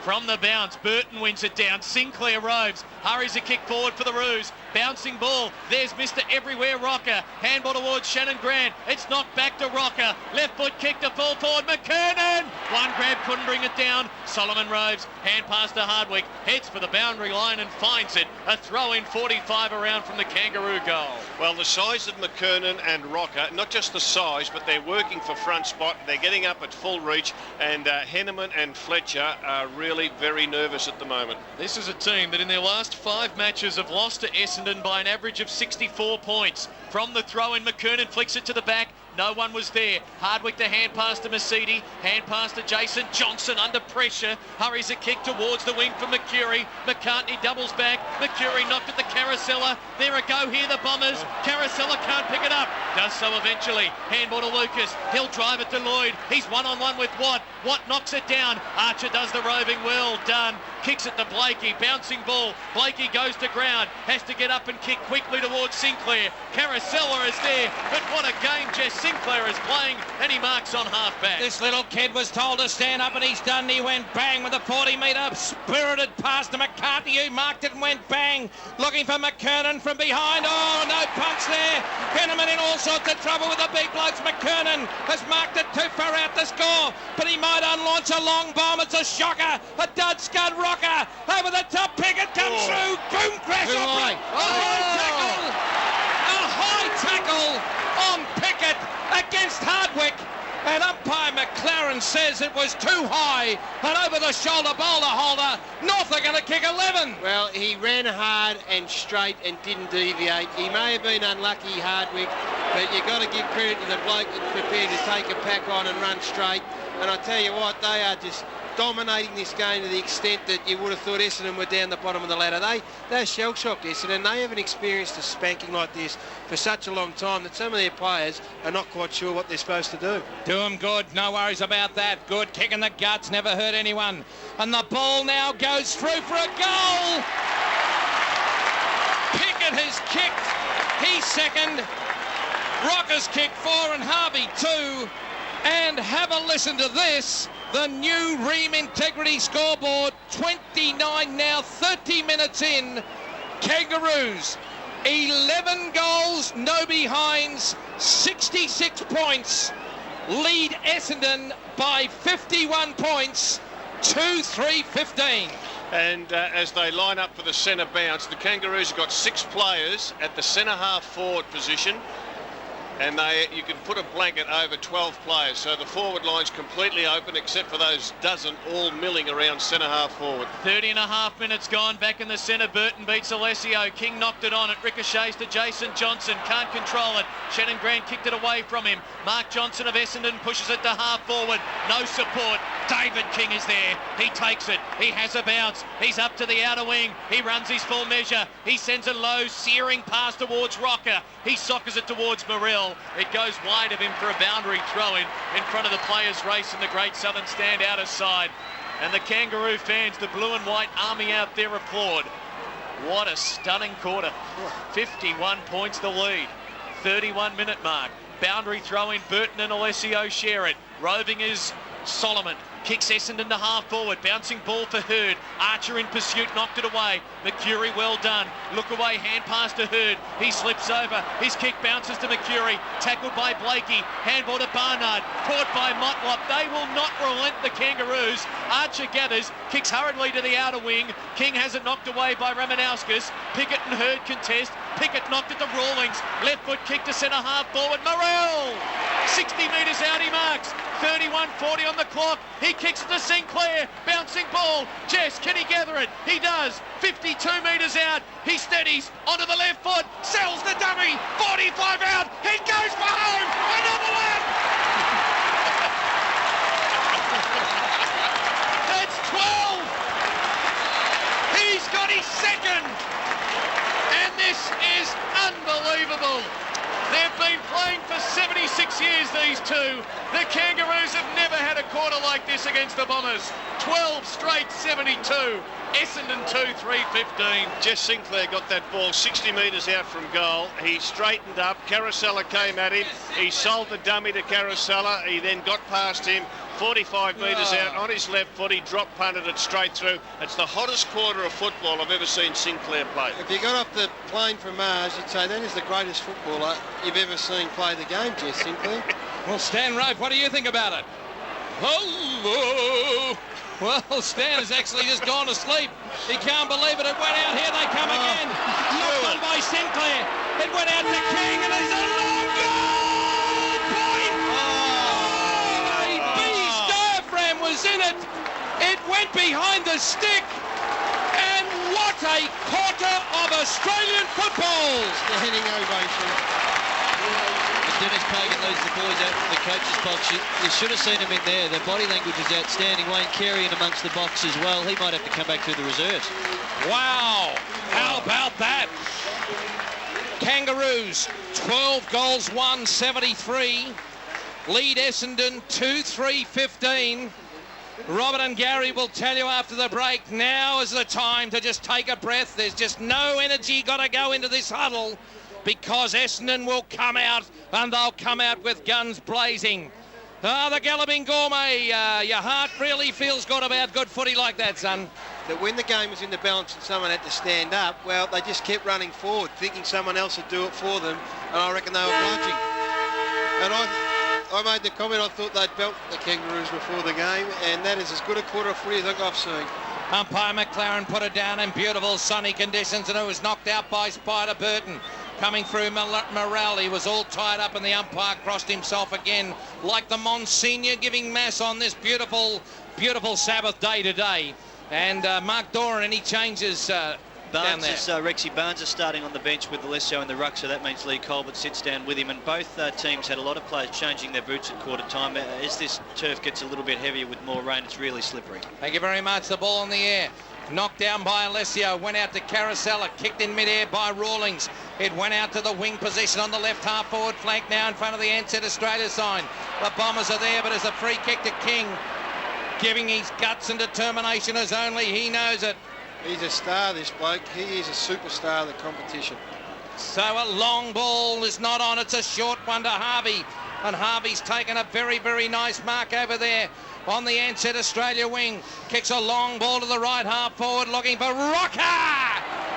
Speaker 6: From the bounce, Burton wins it down. Sinclair roves, hurries a kick forward for the Roos. Bouncing ball, there's Mr. Everywhere Rocker. Handball towards Shannon Grant. It's knocked back to Rocker. Left foot kick to full forward. McKernan! One grab, couldn't bring it down. Solomon roves, hand pass to Hardwick. Heads for the boundary line and finds it. A throw in 45 around from the Kangaroo goal.
Speaker 2: Well, the size of McKernan and Rocker, not just the size, but they're working for front spot. They're getting up at full reach, and Henneman and Fletcher are really very nervous at the moment.
Speaker 6: This is a team that in their last 5 matches have lost to Essendon by an average of 64 points. From the throw in, McKernan flicks it to the back. No one was there. Hardwick the hand pass to Mercedes. Hand pass to Jason Johnson under pressure. Hurries a kick towards the wing for McCurry. McCartney doubles back. McCurry knocked at the Carousella. There a go here, the Bombers. Carousella can't pick it up. Does so eventually. Handball to Lucas. He'll drive it to Lloyd. He's one-on-one with Watt. Watt knocks it down. Archer does the roving. Well done. Kicks it to Blakey. Bouncing ball. Blakey goes to ground. Has to get up and kick quickly towards Sinclair. Carousella is there. But what a game Jess Sinclair is playing, and he marks on half-back.
Speaker 4: This little kid was told to stand up, and he's done. He went bang with a 40-metre spirited pass to McCartney, who marked it and went bang. Looking for McKernan from behind. Oh, no punch there. Henneman in all sorts of trouble with the big blokes. McKernan has marked it too far out to score, but he might unlaunch a long bomb. It's a shocker. A dud scud Rocker. Over the top, Pickett comes through. Boom, crash. A high tackle on Pickett against Hardwick, and umpire McLaren says it was too high, and over the shoulder boulder holder. North are going to kick 11.
Speaker 3: Well, he ran hard and straight and didn't deviate. He may have been unlucky, Hardwick, but you've got to give credit to the bloke that's prepared to take a pack on and run straight. And I tell you what, they are just dominating this game to the extent that you would have thought Essendon were down the bottom of the ladder. They're shell-shocked, Essendon. They haven't experienced a spanking like this for such a long time that some of their players are not quite sure what they're supposed to do.
Speaker 4: Do them good, no worries about that. Good kick in the guts, never hurt anyone. And the ball now goes through for a goal. Pickett has kicked, he's second. Rocker's kicked 4 and Harvey 2. And have a listen to this. The new Ream Integrity scoreboard, 29 now, 30 minutes in. Kangaroos, 11 goals, no behinds, 66 points. Lead Essendon by 51 points, 2-3-15.
Speaker 2: And as they line up for the centre bounce, the Kangaroos have got 6 players at the centre half forward position. And you can put a blanket over 12 players. So the forward line's completely open except for those dozen all milling around centre half forward.
Speaker 6: 30 and a half minutes gone. Back in the centre. Burton beats Alessio. King knocked it on. It ricochets to Jason Johnson. Can't control it. Shannon Grant kicked it away from him. Mark Johnson of Essendon pushes it to half forward. No support. David King is there. He takes it. He has a bounce. He's up to the outer wing. He runs his full measure. He sends a low, searing pass towards Rocker. He soccers it towards Morrell. It goes wide of him for a boundary throw-in front of the players' race in the Great Southern Stand outer side. And the Kangaroo fans, the blue and white army out there, applaud. What a stunning quarter. 51 points the lead. 31-minute mark. Boundary throw-in, Burton and Alessio share it. Roving is Solomon. Kicks Essendon to half forward. Bouncing ball for Hurd. Archer in pursuit, knocked it away. McCurry well done. Look away, hand pass to Hurd. He slips over. His kick bounces to McCurry. Tackled by Blakey. Handball to Barnard. Caught by Motlop. They will not relent, the Kangaroos. Archer gathers. Kicks hurriedly to the outer wing. King has it knocked away by Ramanauskas. Pickett and Hurd contest. Pickett knocked it to Rawlings. Left foot kick to centre half forward. Morrell! 60 metres out he marks. 31:40 on the clock. He kicks it to Sinclair. Bouncing ball. Jess, can he gather it? He does. 52 metres out. He steadies onto the left foot. Sells the dummy. 45 out. He goes for home. Another one. That's 12. He's got his second. And this is unbelievable. They've been playing for 76 years, these two. The Kangaroos have never had a quarter like this against the Bombers. 12 straight 72. Essendon 2-3-15.
Speaker 2: Jess Sinclair got that ball 60 metres out from goal. He straightened up. Carosella came at him. He sold the dummy to Carosella. He then got past him. 45 metres out on his left foot. He drop punted it straight through. It's the hottest quarter of football I've ever seen Sinclair play.
Speaker 3: If you got off the plane from Mars, you'd say that is the greatest footballer you've ever seen play the game, Jess Sinclair.
Speaker 4: Well, Stan Rope, what do you think about it? Hello! Well, Stan has actually just gone to sleep. He can't believe it. It went out. Here they come again. Knocked on by Sinclair. It went out to King, and it's a long goal! Point! Oh, a bee's diaphragm was in it. It went behind the stick. And what a quarter of Australian football!
Speaker 3: Standing ovation.
Speaker 8: Dennis Pagan leads the boys out from the coach's box. You should have seen him in there. The body language is outstanding. Wayne Carey in amongst the box as well. He might have to come back through the reserves.
Speaker 4: Wow. How about that? Kangaroos, 12 goals, 173. Lead Essendon, 2-3-15. Robert and Gary will tell you after the break, now is the time to just take a breath. There's just no energy got to go into this huddle, because Essendon will come out, and they'll come out with guns blazing. The Galloping Gourmet, your heart really feels good about good footy like that, son.
Speaker 3: That when the game was in the balance and someone had to stand up, well, they just kept running forward, thinking someone else would do it for them, and I reckon they were blushing. And I made the comment, I thought they'd belt the Kangaroos before the game, and that is as good a quarter of footy as I think I've seen.
Speaker 4: Umpire McLaren put it down in beautiful sunny conditions, and it was knocked out by Spider Burton. Coming through Morrell, he was all tied up, and the umpire crossed himself again, like the Monsignor giving mass on this beautiful, beautiful Sabbath day today. And Mark Doran, any changes
Speaker 8: Rexy Barnes is starting on the bench with Alessio in the ruck, so that means Lee Colbert sits down with him. And both teams had a lot of players changing their boots at quarter time. As this turf gets a little bit heavier with more rain, it's really slippery.
Speaker 4: Thank you very much. The ball in the air. Knocked down by Alessio, went out to Carousella, kicked in midair by Rawlings. It went out to the wing position on the left half forward flank now in front of the Ansett Australia sign. The Bombers are there, but it's a free kick to King, giving his guts and determination as only he knows it.
Speaker 3: He's a star, this bloke. He is a superstar of the competition.
Speaker 4: So a long ball is not on. It's a short one to Harvey. And Harvey's taken a very, very nice mark over there on the Ansett Australia wing. Kicks a long ball to the right half forward, looking for Rocker.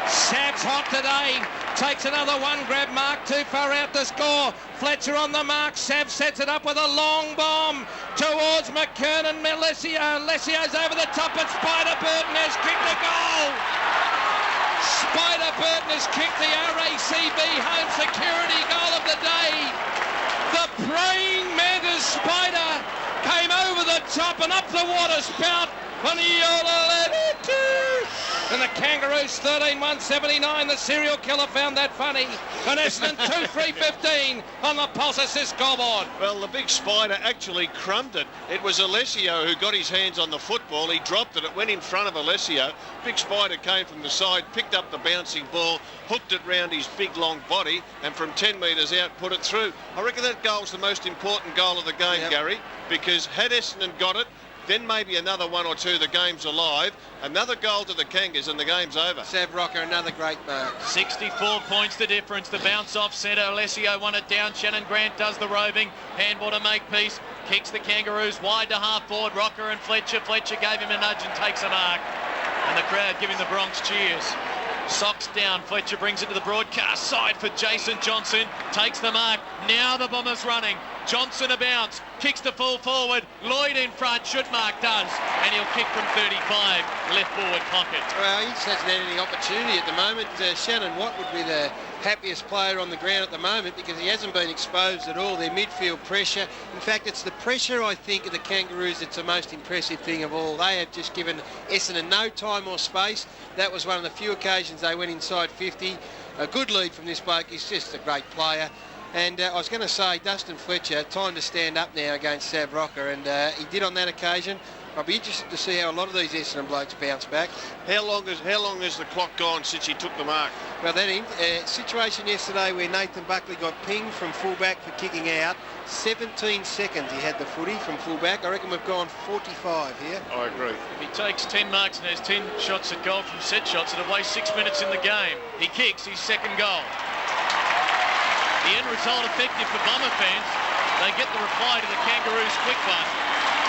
Speaker 4: Sav's hot today. Takes another one grab mark, too far out to score. Fletcher on the mark. Sav sets it up with a long bomb towards McKernan. Lesio's over the top, but Spider Burton has kicked a goal. Spider Burton has kicked the RACB home security goal of the day. The praying mantis Spider came over the top and up the water spout. And the Kangaroos 13-179. The serial killer found that funny. And Essendon 2-3-15 on the Pulse Assist scoreboard.
Speaker 2: Well, the big Spider actually crumbed it. It was Alessio who got his hands on the football. He dropped it. It went in front of Alessio. Big Spider came from the side, picked up the bouncing ball, hooked it round his big long body, and from 10 metres out put it through. I reckon that goal's the most important goal of the game, Gary, because had Essendon got it, then maybe another one or two, the game's alive. Another goal to the Kangas and the game's over.
Speaker 3: Sav Rocker, another great mark.
Speaker 6: 64 points the difference. The bounce off centre. Alessio won it down. Shannon Grant does the roving. Handball to Makepeace. Kicks the Kangaroos wide to half forward. Rocker and Fletcher. Fletcher gave him a nudge and takes a mark. And the crowd giving the Bronx cheers. Socks down. Fletcher brings it to the broadcast side for Jason Johnson. Takes the mark. Now the Bombers running. Johnson a bounce. Kicks to full forward. Lloyd in front. Shootmark does. And he'll kick from 35. Left forward pocket.
Speaker 3: Well, he just hasn't had any opportunity at the moment. Shannon Watt would be the happiest player on the ground at the moment because he hasn't been exposed at all. Their midfield pressure. In fact, it's the pressure, I think, of the Kangaroos that's the most impressive thing of all. They have just given Essendon no time or space. That was one of the few occasions they went inside 50. A good lead from this bloke. He's just a great player. And I was going to say, Dustin Fletcher, time to stand up now against Sav Rocker, and he did on that occasion. I'll be interested to see how a lot of these Essendon blokes bounce back.
Speaker 2: How long has the clock gone since he took the mark?
Speaker 3: Well, that situation yesterday where Nathan Buckley got pinged from fullback for kicking out. 17 seconds he had the footy from fullback. I reckon we've gone 45 here.
Speaker 2: I agree.
Speaker 6: If he takes 10 marks and has 10 shots at goal from set shots, it'll waste 6 minutes in the game. He kicks his second goal. The end result effective for Bomber fans. They get the reply to the Kangaroos quick one.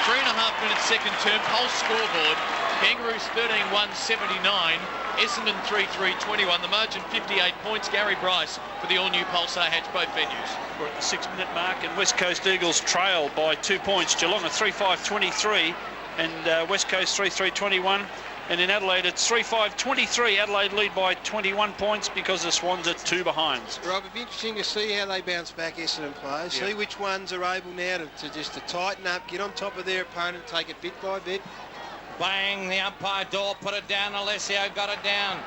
Speaker 6: 3.5 minutes second term. Pulse scoreboard. Kangaroos 13-179. Essendon 3-3-21. The margin 58 points. Gary Bryce for the all-new Pulsar Hatch, both venues.
Speaker 7: We're at the 6-minute mark and West Coast Eagles trail by 2 points. Geelong at 3-5-23 and West Coast 3-3-21. And in Adelaide, it's 3-5-23. Adelaide lead by 21 points because the Swans are 2 behind.
Speaker 3: Rob, it'd be interesting to see how they bounce back, Essendon players. See which ones are able now to tighten up, get on top of their opponent, take it bit by bit.
Speaker 4: Bang, the umpire door, put it down. Alessio got it down.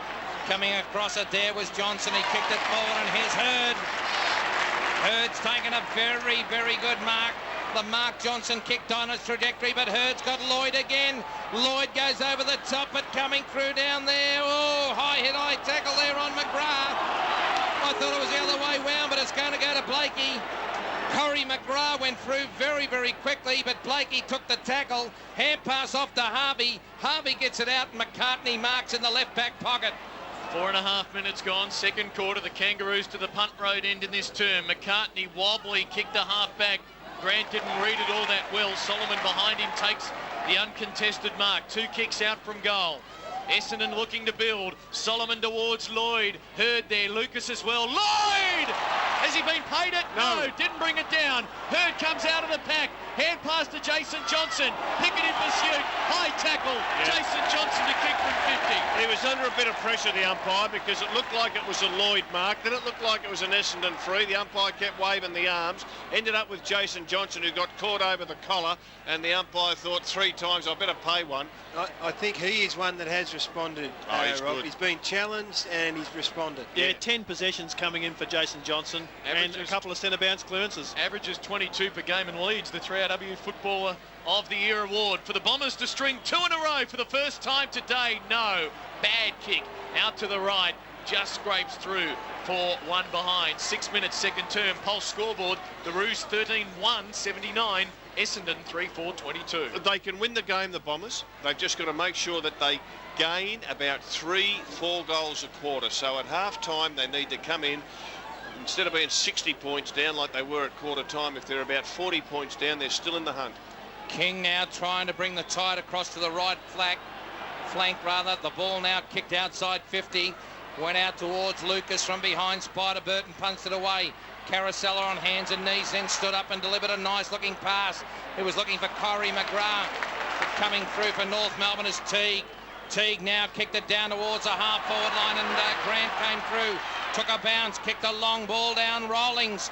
Speaker 4: Coming across it there was Johnson. He kicked it forward, and here's Hurd. Hurd's taken a very, very good mark. The Mark Johnson kicked on its trajectory, but Hurd's got Lloyd again. Lloyd goes over the top, but coming through down there. Oh, high hit, high tackle there on McGrath. I thought it was the other way round, but it's going to go to Blakey. Corey McGrath went through very, very quickly, but Blakey took the tackle. Hand pass off to Harvey. Harvey gets it out, and McCartney marks in the left back pocket.
Speaker 6: 4.5 minutes gone, second quarter. The Kangaroos to the punt road end in this term. McCartney wobbly, kicked a half back. Grant didn't read it all that well. Solomon behind him takes the uncontested mark. 2 kicks out from goal. Essendon looking to build. Solomon towards Lloyd. Hurd there. Lucas as well. Lloyd! Has he been paid made it?
Speaker 1: No.
Speaker 6: Didn't bring it down. Hurd comes out of the pack. Hand pass to Jason Johnson. Pickett in pursuit. High tackle. Jason Johnson to kick from 50.
Speaker 2: He was under a bit of pressure, the umpire, because it looked like it was a Lloyd mark. Then it looked like it was an Essendon free. The umpire kept waving the arms. Ended up with Jason Johnson, who got caught over the collar, and the umpire thought 3 times, I better pay one.
Speaker 3: I think he is one that has responded,
Speaker 2: He's
Speaker 3: Rob.
Speaker 2: good.
Speaker 3: He's been challenged and he's responded.
Speaker 1: Yeah, 10 possessions coming in for Jason Johnson and a couple of centre bounce clearances.
Speaker 6: Averages 22 per game and leads the 3RW Footballer of the Year award. For the Bombers to string 2 in a row for the first time today, no. Bad kick out to the right, just scrapes through for 1 behind. 6 minutes second term. Pulse scoreboard, the Roos 13-1, 79. Essendon 3-4-22.
Speaker 2: They can win the game, the Bombers. They've just got to make sure that they gain about 3-4 goals a quarter. So at half-time, they need to come in. Instead of being 60 points down like they were at quarter time, if they're about 40 points down, they're still in the hunt.
Speaker 4: King now trying to bring the tide across to the right flank. The ball now kicked outside 50. Went out towards Lucas from behind. Spider Burton punched it away. Carousella on hands and knees, then stood up and delivered a nice-looking pass. He was looking for Corey McGrath. Coming through for North Melbourne is Teague. Teague now kicked it down towards the half-forward line, and Grant came through. Took a bounce, kicked a long ball down. Rawlings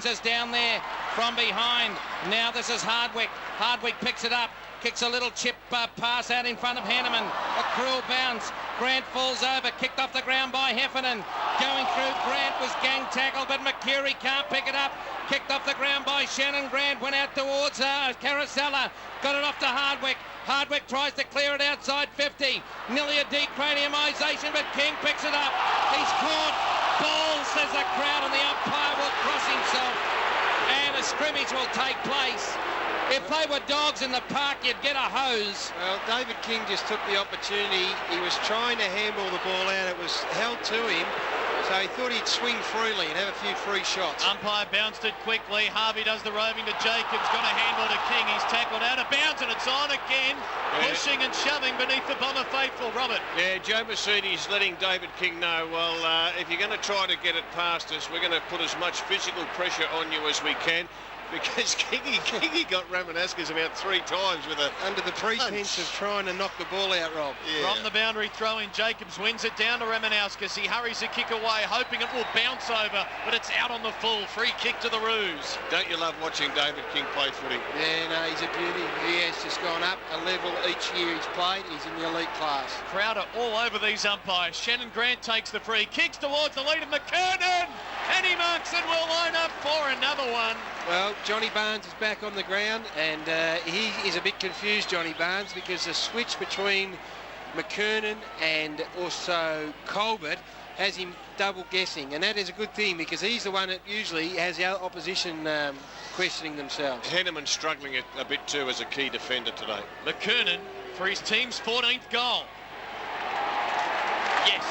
Speaker 4: is down there from behind. Now this is Hardwick. Hardwick picks it up. Kicks a little chip pass out in front of Hanneman. A cruel bounce. Grant falls over. Kicked off the ground by Heffernan. Going through, Grant was gang tackled, but McCurry can't pick it up. Kicked off the ground by Shannon. Grant went out towards Carousella. Got it off to Hardwick. Hardwick tries to clear it outside 50. Nearly a decraniumisation, but King picks it up. He's caught. Ball, says the crowd, and the umpire will cross himself. And a scrimmage will take place. If they were dogs in the park, you'd get a hose.
Speaker 3: Well, David King just took the opportunity. He was trying to handball the ball out. It was held to him. So he thought he'd swing freely and have a few free shots.
Speaker 6: Umpire bounced it quickly. Harvey does the roving to Jacobs. Got a handball to King. He's tackled out of bounds, and it's on again. Pushing and shoving beneath the Bomber faithful, Robert.
Speaker 2: Yeah, Joe Mercedes letting David King know, well, if you're going to try to get it past us, we're going to put as much physical pressure on you as we can. Because Kingy got Ramanauskas about 3 times with a...
Speaker 3: Under the pretense of trying to knock the ball out, Rob.
Speaker 6: Yeah. From the boundary throw in, Jacobs wins it down to Ramanauskas. He hurries the kick away, hoping it will bounce over, but it's out on the full. Free kick to the Roos.
Speaker 2: Don't you love watching David King play footy?
Speaker 3: Yeah, no, he's a beauty. He has just gone up a level each year he's played. He's in the elite class.
Speaker 6: Crowd are all over these umpires. Shannon Grant takes the free, kicks towards the lead of McKernan, and he marks it. We'll line up for another one.
Speaker 3: Well, Johnny Barnes is back on the ground, and he is a bit confused, Johnny Barnes, because the switch between McKernan and also Colbert has him double guessing, and that is a good thing because he's the one that usually has the opposition questioning themselves.
Speaker 2: Henneman struggling a bit too as a key defender today.
Speaker 6: McKernan for his team's 14th goal. Yes.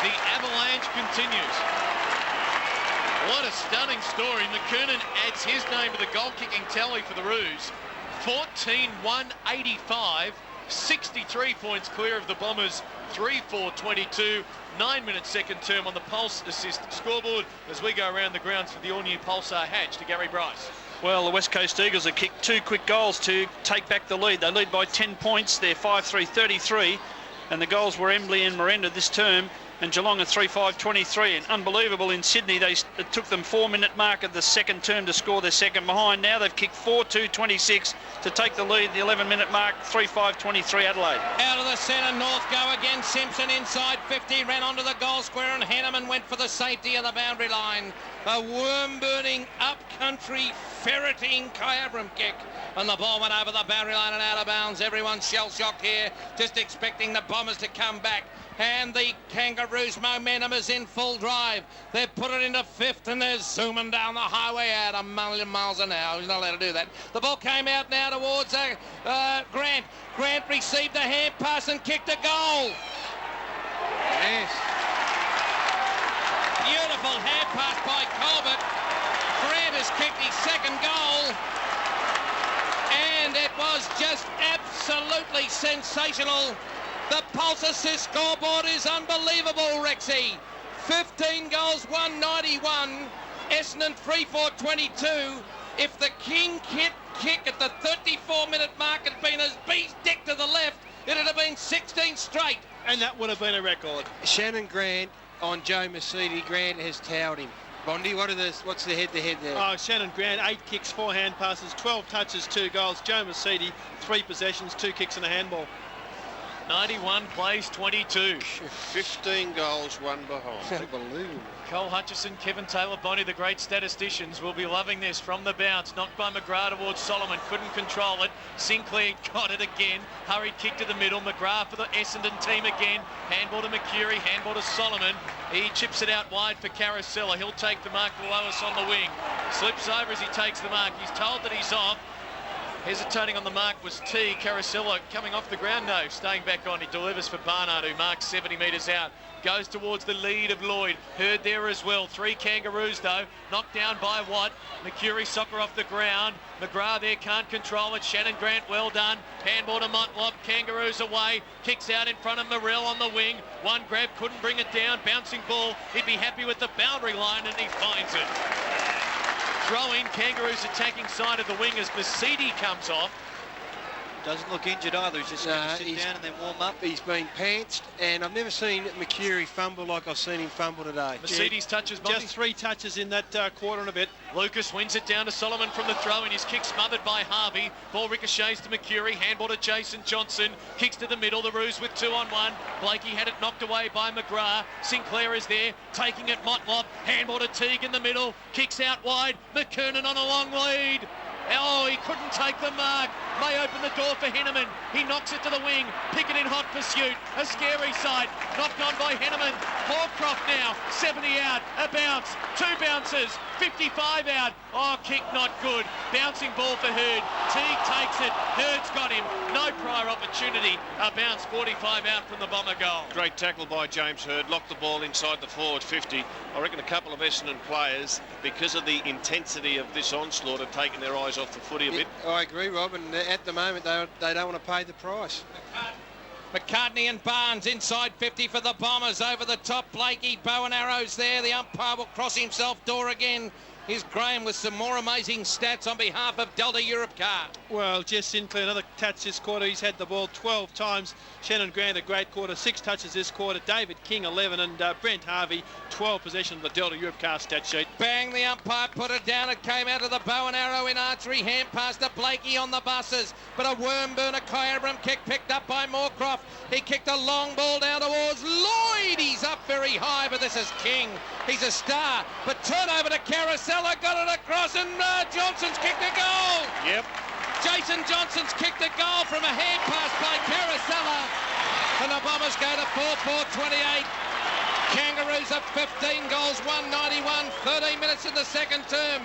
Speaker 6: The avalanche continues. What a stunning story. McKernan adds his name to the goal-kicking tally for the Roos. 14-1-85, 63 points clear of the Bombers, 3-4-22, 9 minutes second term on the Pulse assist scoreboard as we go around the grounds for the all-new Pulsar hatch to Gary Bryce.
Speaker 7: Well, the West Coast Eagles have kicked 2 quick goals to take back the lead. They lead by 10 points. They're 5-3-33, and the goals were Embley and Miranda this term. And Geelong at 3-5-23, and unbelievable in Sydney. It took them 4-minute mark of the second term to score their second behind. Now they've kicked 4-2-26 to take the lead. The 11-minute mark, 3-5-23 Adelaide.
Speaker 4: Out of the centre, North go again. Simpson inside 50, ran onto the goal square, and Hanneman went for the safety of the boundary line. A worm-burning, up-country, ferreting Kyabram kick. And the ball went over the boundary line and out of bounds. Everyone's shell-shocked here, just expecting the Bombers to come back. And the Kangaroos' momentum is in full drive. They've put it into 5th, and they're zooming down the highway at a million miles an hour. He's not allowed to do that. The ball came out now towards Grant. Grant received the hand pass and kicked a goal.
Speaker 3: Yes.
Speaker 4: Beautiful hand pass by Colbert. Grant has kicked his second goal. And it was just absolutely sensational. The Pulse Assist scoreboard is unbelievable, Rexy. 15 goals, 191. Essendon 3-4-22. If the King kick at the 34-minute mark had been as bee's dick to the left, it'd have been 16 straight.
Speaker 1: And that would have been a record.
Speaker 3: Shannon Grant on Joe Mercedes. Grant has towed him. Bondi, what's the head-to-head there?
Speaker 1: Oh, Shannon Grant, 8 kicks, 4 hand passes, 12 touches, 2 goals. Joe Mercedes, 3 possessions, 2 kicks and a handball.
Speaker 6: 91 plays 22.
Speaker 2: 15 goals, 1 behind.
Speaker 3: Unbelievable.
Speaker 6: Cole Hutchison, Kevin Taylor, Bonnie, the great statisticians, will be loving this from the bounce. Knocked by McGrath towards Solomon, couldn't control it. Sinclair got it again. Hurried kick to the middle. McGrath for the Essendon team again. Handball to Mercury, handball to Solomon. He chips it out wide for Carosella. He'll take the mark below us on the wing. Slips over as he takes the mark. He's told that he's off. Hesitating on the mark was T. Carosella coming off the ground. No, staying back on. He delivers for Barnard, who marks 70 metres out. Goes towards the lead of Lloyd. Hurd there as well. 3 Kangaroos, though. Knocked down by Watt. Mercury soccer off the ground. McGrath there can't control it. Shannon Grant, well done. Handball to Montlop. Kangaroos away. Kicks out in front of Morrell on the wing. One grab, couldn't bring it down. Bouncing ball. He'd be happy with the boundary line, and he finds it. Throw-in, Kangaroos attacking side of the wing as Mercedes comes off.
Speaker 8: Doesn't look injured either. He's just going to sit down and then warm up.
Speaker 3: He's been pantsed, and I've never seen Mercury fumble like I've seen him fumble today.
Speaker 6: Mercedes touches, Bobby.
Speaker 1: Just 3 touches in that quarter and a bit.
Speaker 6: Lucas wins it down to Solomon from the throw, and his kick smothered by Harvey. Ball ricochets to Mercury, handball to Jason Johnson. Kicks to the middle, the Roos with 2-on-1. Blakey had it knocked away by McGrath. Sinclair is there, taking it Motlop. Handball to Teague in the middle. Kicks out wide. McKernan on a long lead. Oh, he couldn't take the mark. May open the door for Henneman. He knocks it to the wing. Pickett in hot pursuit. A scary sight. Knocked on by Henneman. Moorcroft now. 70 out. A bounce. 2 bounces. 55 out. Oh, kick not good. Bouncing ball for Hurd. Teague takes it. Hurd's got him. No prior opportunity. A bounce. 45 out from the Bomber goal.
Speaker 2: Great tackle by James Hurd. Locked the ball inside the forward 50. I reckon a couple of Essendon players, because of the intensity of this onslaught, have taken their eyes off the footy a bit.
Speaker 3: I agree, Rob, and at the moment they don't want to pay the price.
Speaker 4: McCartney and Barnes inside 50 for the Bombers. Over the top, Blakey, bow and arrows there. The umpire will cross himself door again. Here's Graham with some more amazing stats on behalf of Delta Europcar.
Speaker 1: Well, Jess Sinclair, another touch this quarter. He's had the ball 12 times. Shannon Grant, a great quarter. 6 touches this quarter. David King, 11. And Brent Harvey, 12 possession of the Delta Europcar stat sheet.
Speaker 4: Bang, the umpire put it down. It came out of the bow and arrow in archery. Hand pass to Blakey on the buses. But a worm burner Kyabram kick picked up by Moorcroft. He kicked a long ball down towards Lloyd. He's up very high, but this is King. He's a star. But turn over to Carosella, got it across, and Johnson's kicked a goal.
Speaker 2: Yep.
Speaker 4: Jason Johnson's kicked a goal from a hand pass by Carosella. And the Bombers go to 4-4-28. Kangaroos have 15 goals, 191, 13 minutes in the second term.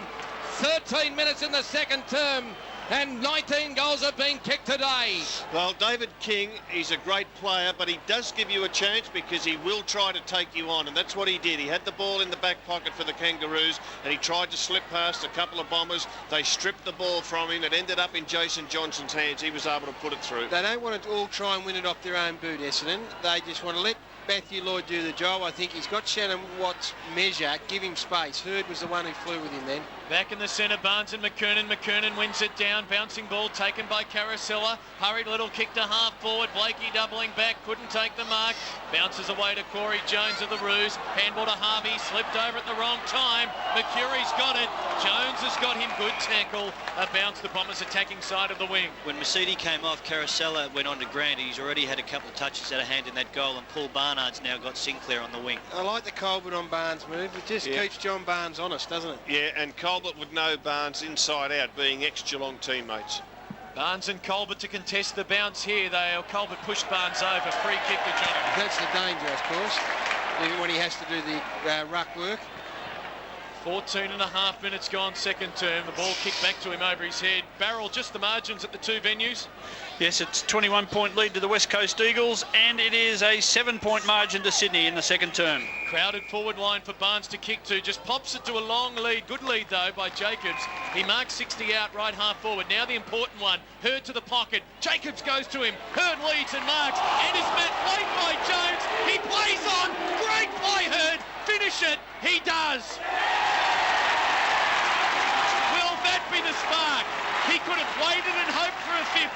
Speaker 4: 13 minutes in the second term. And 19 goals have been kicked today.
Speaker 2: Well, David King, he's a great player, but he does give you a chance because he will try to take you on, and that's what he did. He had the ball in the back pocket for the Kangaroos, and he tried to slip past a couple of Bombers. They stripped the ball from him. It ended up in Jason Johnson's hands. He was able to put it through.
Speaker 3: They don't want to all try and win it off their own boot, Essendon. They just want to let Matthew Lloyd do the job. I think he's got Shannon Watt's measure. Give him space. Hurd was the one who flew with him then.
Speaker 6: Back in the centre, Barnes and McKernan. McKernan wins it down. Bouncing ball taken by Carosella. Hurried little kick to half forward. Blakey doubling back. Couldn't take the mark. Bounces away to Corey Jones of the Roos. Handball to Harvey. Slipped over at the wrong time. Mercury's got it. Jones has got him. Good tackle. A bounce to Bombers attacking side of the wing.
Speaker 8: When Mercedes came off, Carosella went on to Grant. He's already had a couple of touches out of hand in that goal, and Paul Barnard's now got Sinclair on the wing.
Speaker 3: I like the Colbert on Barnes move. It just keeps John Barnes honest, doesn't it?
Speaker 2: Yeah, and Colbert would know Barnes inside out, being ex-Geelong teammates.
Speaker 6: Barnes and Colbert to contest the bounce here. Colbert pushed Barnes over. Free kick to Johnny.
Speaker 3: That's the danger, of course, when he has to do the ruck work.
Speaker 6: 14 and a half minutes gone second term. The ball kicked back to him over his head. Barrel, just the margins at the 2 venues.
Speaker 7: Yes, it's 21-point lead to the West Coast Eagles, and it is a 7-point margin to Sydney in the second term.
Speaker 6: Crowded forward line for Barnes to kick to. Just pops it to a long lead. Good lead, though, by Jacobs. He marks 60 out right half forward. Now the important one. Hurd to the pocket. Jacobs goes to him. Hurd leads and marks. And is met late by Jones. He plays on. Great play, Hurd. finish it? He does. Will that be the spark? He could have waited and hoped for a 50,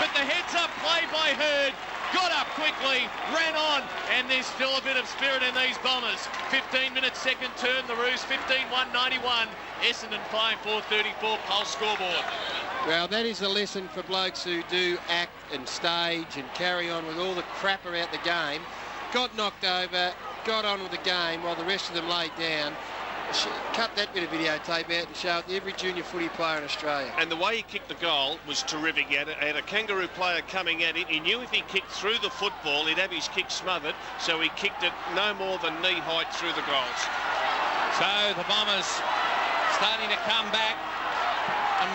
Speaker 6: but the heads-up play by Hurd got up quickly, ran on, and there's still a bit of spirit in these Bombers. 15 minutes second term, the Roos 15-1-91. Essendon 5-4-34 Pulse scoreboard.
Speaker 3: Well, that is a lesson for blokes who do act and stage and carry on with all the crap about the game. Got knocked over, got on with the game while the rest of them laid down. Cut that bit of videotape out and show it to every junior footy player in Australia.
Speaker 2: And the way he kicked the goal was terrific. He had a Kangaroo player coming at it. He knew if he kicked through the football, he'd have his kick smothered, so he kicked it no more than knee height through the goals.
Speaker 4: So the Bombers starting to come back.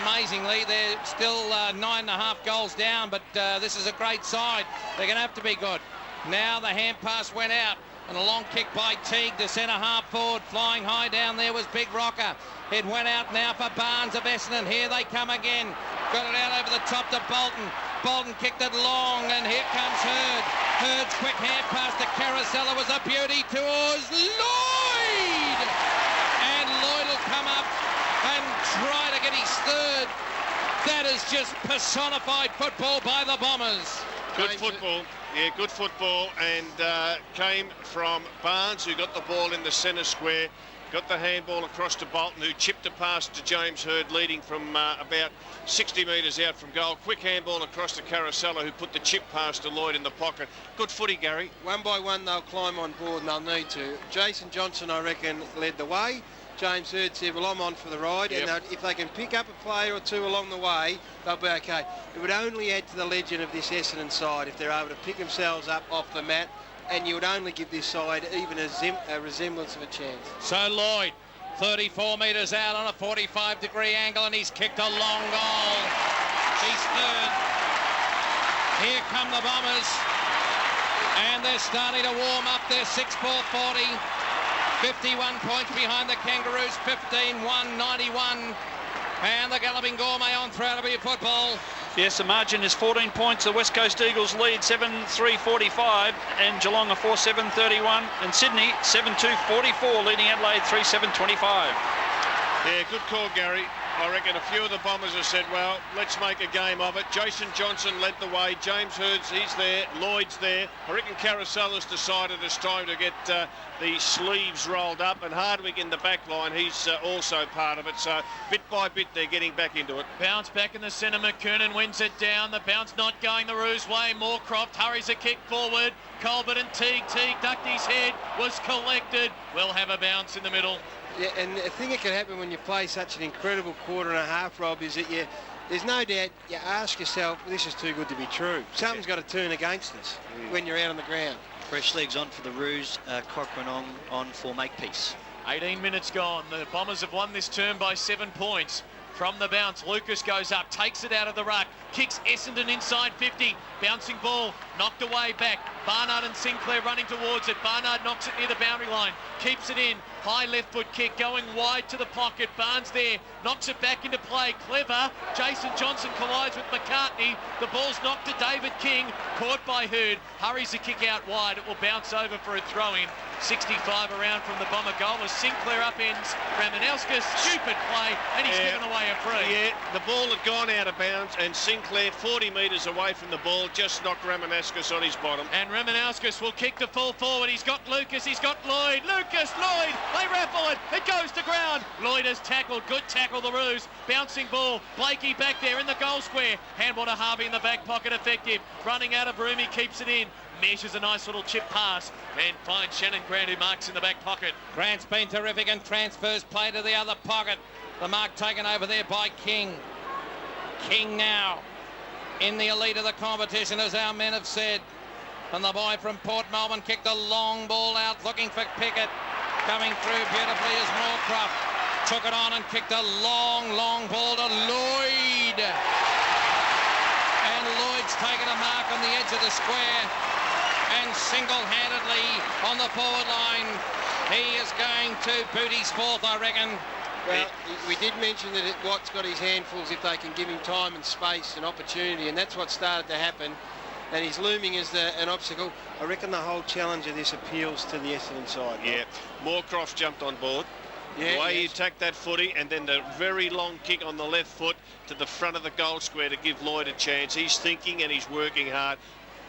Speaker 4: Amazingly, they're still 9.5 goals down, but this is a great side. They're going to have to be good. Now the hand pass went out. And a long kick by Teague to centre half forward. Flying high down there was Big Rocker. It went out now for Barnes of Essendon. Here they come again. Got it out over the top to Bolton. Bolton kicked it long, and here comes Hurd. Hurd's quick hand pass to Carosella was a beauty towards Lloyd. And Lloyd will come up and try to get his third. That is just personified football by the Bombers.
Speaker 2: Good football. Yeah, good football, and came from Barnes, who got the ball in the centre square, got the handball across to Bolton, who chipped a pass to James Hurd, leading from about 60 metres out from goal. Quick handball across to Carosella, who put the chip pass to Lloyd in the pocket. Good footy, Gary. One by one, they'll climb on board, and they'll need to. Jason Johnson, I reckon, led the way. James Hurd said, well, I'm on for the ride, and if they can pick up a player or two along the way, they'll be okay. It would only add to the legend of this Essendon side if they're able to pick themselves up off the mat, and you would only give this side even a resemblance of a chance.
Speaker 4: So Lloyd, 34 metres out on a 45-degree angle, and he's kicked a long goal. He's third. Here come the Bombers, and they're starting to warm up their 6-ball 40. 51 points behind the Kangaroos, 15-1-91. And the Galloping Gourmet on throughout to be football.
Speaker 7: Yes, the margin is 14 points. The West Coast Eagles lead 7-3-45, and Geelong are 4-7-31, and Sydney 7-2-44, leading Adelaide 3-7-25.
Speaker 2: Yeah, good call, Gary. I reckon a few of the Bombers have said, well, let's make a game of it. Jason Johnson led the way. James Hurd's, he's there. Lloyd's there. I reckon Carosella's decided it's time to get the sleeves rolled up, and Hardwick in the back line, he's also part of it. So bit by bit, they're getting back into it.
Speaker 6: Bounce back in the centre. McKernan wins it down. The bounce not going the Roos way. Moorcroft hurries a kick forward. Colbert and Teague. Teague ducked his head. Was collected. We'll have a bounce in the middle.
Speaker 3: Yeah, and the thing that can happen when you play such an incredible quarter and a half, Rob, is that there's no doubt you ask yourself, this is too good to be true. Something's got to turn against us when you're out on the ground.
Speaker 8: Fresh legs on for the Roos. Cochrane on for Makepeace.
Speaker 6: 18 minutes gone. The Bombers have won this term by 7 points. From the bounce, Lucas goes up, takes it out of the ruck, kicks Essendon inside 50, bouncing ball, knocked away back. Barnard and Sinclair running towards it. Barnard knocks it near the boundary line, keeps it in. High left foot kick going wide to the pocket. Barnes there, knocks it back into play. Clever. Jason Johnson collides with McCartney. The ball's knocked to David King, caught by Hurd. Hurries the kick out wide. It will bounce over for a throw-in. 65 around from the Bomber goal as Sinclair upends Ramanowskis. Stupid play, and he's given away a free.
Speaker 2: Yeah, the ball had gone out of bounds, and Sinclair, 40 metres away from the ball, just knocked Ramanowskis on his bottom.
Speaker 6: And Ramanowskis will kick to full forward. He's got Lucas, he's got Lloyd. Lucas, Lloyd, they raffle it. It goes to ground. Lloyd has tackled. Good tackle, the Roos. Bouncing ball. Blakey back there in the goal square. Handball to Harvey in the back pocket, effective. Running out of room, he keeps it in. Measures a nice little chip pass and finds Shannon Grant, who marks in the back pocket.
Speaker 4: Grant's been terrific and transfers play to the other pocket. The mark taken over there by King. King now in the elite of the competition, as our men have said. And the boy from Port Melbourne kicked a long ball out, looking for Pickett. Coming through beautifully is Moorcroft. Took it on and kicked a long ball to Lloyd. And Lloyd's taken a mark on the edge of the square. And single-handedly on the forward line, he is going to boot his fourth, I reckon.
Speaker 3: Well, we did mention that Watt's got his handfuls if they can give him time and space and opportunity, and that's what started to happen. and he's looming as an obstacle. I reckon the whole challenge of this appeals to the Essendon side.
Speaker 2: Yeah, Moorcroft jumped on board.
Speaker 3: Yeah,
Speaker 2: the way he attacked that footy, and then the very long kick on the left foot to the front of the goal square to give Lloyd a chance. He's thinking and he's working hard.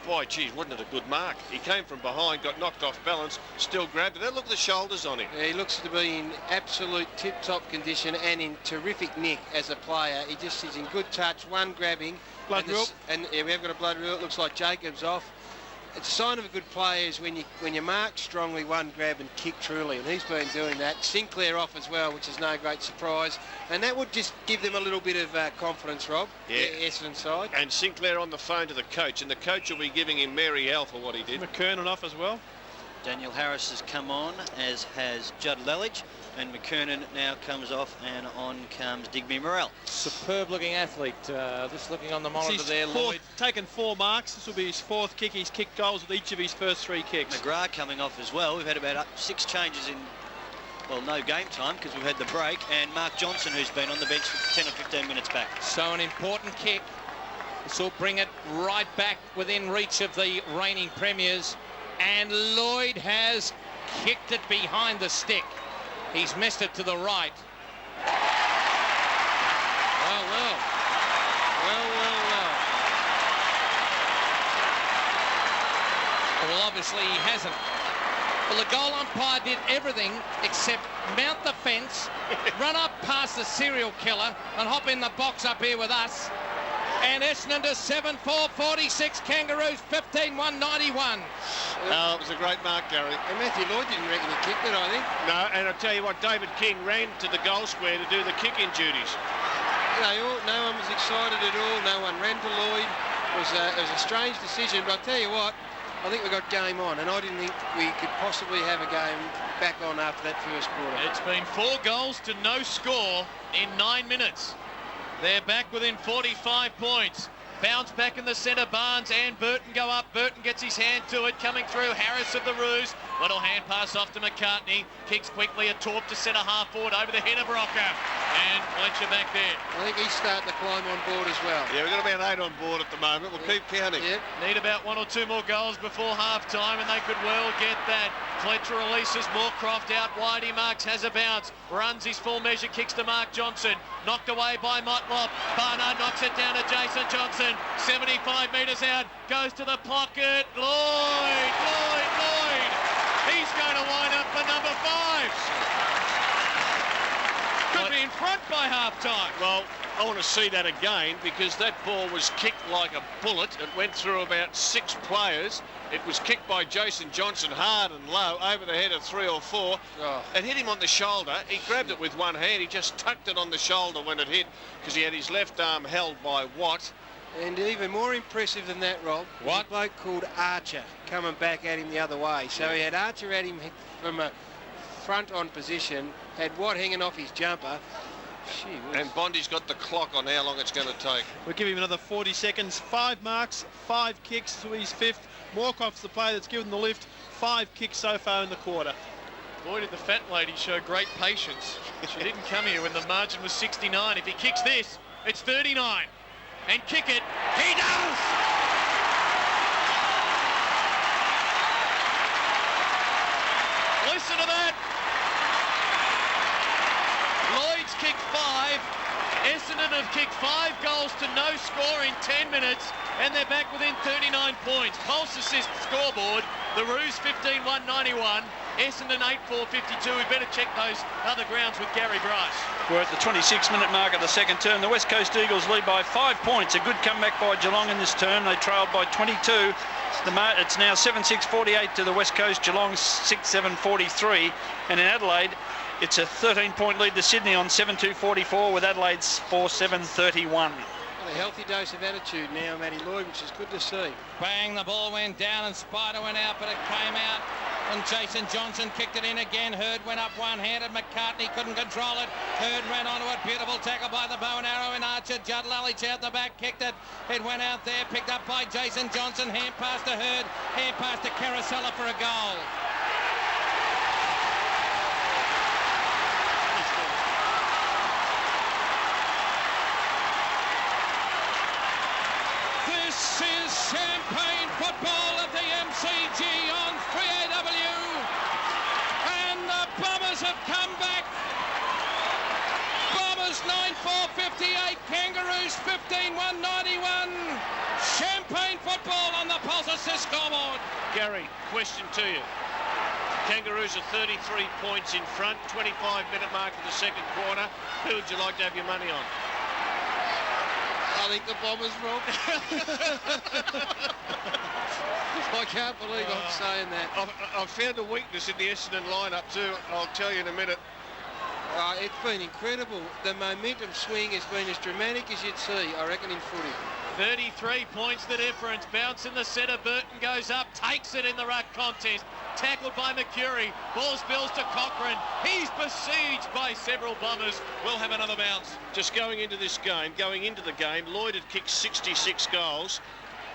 Speaker 2: Boy, geez, wasn't it a good mark? He came from behind, got knocked off balance, still grabbed it. Look at the shoulders on him.
Speaker 3: Yeah, he looks to be in absolute tip-top condition and in terrific nick as a player. He just is in good touch, one grabbing.
Speaker 1: Blood rule.
Speaker 3: And yeah, we have got a blood rule. It looks like Jacob's off. It's a sign of a good player is when you mark strongly, one grab and kick truly, and he's been doing that. Sinclair off as well, which is no great surprise, and that would just give them a little bit of confidence, Rob.
Speaker 2: Yeah.
Speaker 3: The Essendon side.
Speaker 2: And Sinclair on the phone to the coach, and the coach will be giving him Mary L for what he did.
Speaker 1: McKernan off as well.
Speaker 8: Daniel Harris has come on, as has Judd Lalage, and McKernan now comes off, and on comes Digby Morrell.
Speaker 4: Superb looking athlete. Just looking on the monitor there, Lloyd.
Speaker 1: Taken 4 marks. This will be his 4th kick. He's kicked goals with each of his first 3 kicks.
Speaker 8: McGrath coming off as well. We've had about 6 changes in, well, no game time because we've had the break, and Mark Johnson, who's been on the bench for 10 or 15 minutes back.
Speaker 4: So an important kick. This will bring it right back within reach of the reigning premiers. And Lloyd has kicked it behind the stick. He's missed it to the right. Well. Well, obviously he hasn't. Well, the goal umpire did everything except mount the fence, run up past the serial killer and hop in the box up here with us. And Essendon to 7-4, 46, Kangaroos 15-1-91.
Speaker 2: Oh, it was a great mark, Gary.
Speaker 3: And Matthew Lloyd didn't reckon he kicked it, I think.
Speaker 2: No, and I'll tell you what, David King ran to the goal square to do the kick-in duties.
Speaker 3: No one was excited at all. No one ran to Lloyd. It was a strange decision, but I'll tell you what, I think we got game on, and I didn't think we could possibly have a game back on after that first quarter.
Speaker 6: It's been 4 goals to no score in 9 minutes. They're back within 45 points. Bounce back in the centre, Barnes and Burton go up. Burton gets his hand to it, coming through Harris of the Roos. Little hand pass off to McCartney. Kicks quickly, a torp to centre half forward over the head of Rocker. And Fletcher back there.
Speaker 3: I think he's starting to climb on board as well.
Speaker 2: Yeah, we've got about 8 on board at the moment. We'll keep counting.
Speaker 3: Yep.
Speaker 6: Need about 1 or 2 more goals before half-time, and they could well get that. Fletcher releases Moorcroft out wide. He marks, has a bounce. Runs his full measure, kicks to Mark Johnson. Knocked away by Motlop. Barnard knocks it down to Jason Johnson. 75 metres out. Goes to the pocket. Lloyd. He's going to wind up for number 5. Could be in front by half-time.
Speaker 2: Well, I want to see that again because that ball was kicked like a bullet. It went through about 6 players. It was kicked by Jason Johnson hard and low over the head of 3 or 4.
Speaker 3: Oh.
Speaker 2: It hit him on the shoulder. He grabbed it with one hand. He just tucked it on the shoulder when it hit because he had his left arm held by Watt.
Speaker 3: And even more impressive than that, Rob, was a bloke called Archer coming back at him the other way. So he had Archer at him from a front-on position, had Watt hanging off his jumper.
Speaker 2: And Bondi's got the clock on how long it's going to take.
Speaker 1: We'll give him another 40 seconds. 5 marks, 5 kicks to his 5th. Moorcroft's the player that's given the lift. 5 kicks so far in the quarter.
Speaker 6: Boy, did the fat lady show great patience. She didn't come here when the margin was 69. If he kicks this, it's 39. And kick it, he does! Listen to that. Lloyd's kicked 5. Essendon have kicked 5 goals to no score in 10 minutes, and they're back within 39 points. Pulse assist scoreboard, the Roos 15-1-91, Essendon 8-4-52. We better check those other grounds with Gary Bryce.
Speaker 7: We're at the 26-minute mark of the second term. The West Coast Eagles lead by 5 points. A good comeback by Geelong in this term. They trailed by 22. It's now 7-6-48 to the West Coast. Geelong 6-7-43. And in Adelaide, it's a 13-point lead to Sydney on 7-2-44 with Adelaide's 4-7-31.
Speaker 3: A healthy dose of attitude now, Matty Lloyd, which is good to see.
Speaker 4: Bang, the ball went down and Spider went out, but it came out. And Jason Johnson kicked it in again. Hurd went up one-handed. McCartney couldn't control it. Hurd ran onto it. Beautiful tackle by the bow and arrow in Archer. Judd Lalage out the back, kicked it. It went out there, picked up by Jason Johnson. Hand pass to Hurd. Hand pass to Carousella for a goal. This is champagne 15-1-91. Champagne football on the Pulsar scoreboard.
Speaker 2: Gary, question to you. Kangaroos are 33 points in front, 25-minute mark of the second quarter. Who would you like to have your money on?
Speaker 3: I think the Bombers, Rob. I can't believe I'm saying that.
Speaker 2: I've found a weakness in the Essendon lineup too. I'll tell you in a minute.
Speaker 3: It's been incredible. The momentum swing has been as dramatic as you'd see, I reckon, in footy.
Speaker 6: 33 points the difference. Bounce in the centre. Burton goes up, takes it in the ruck contest. Tackled by Mercury. Ball spills to Cochrane. He's besieged by several Bombers. We'll have another bounce.
Speaker 2: Just going into the game, Lloyd had kicked 66 goals.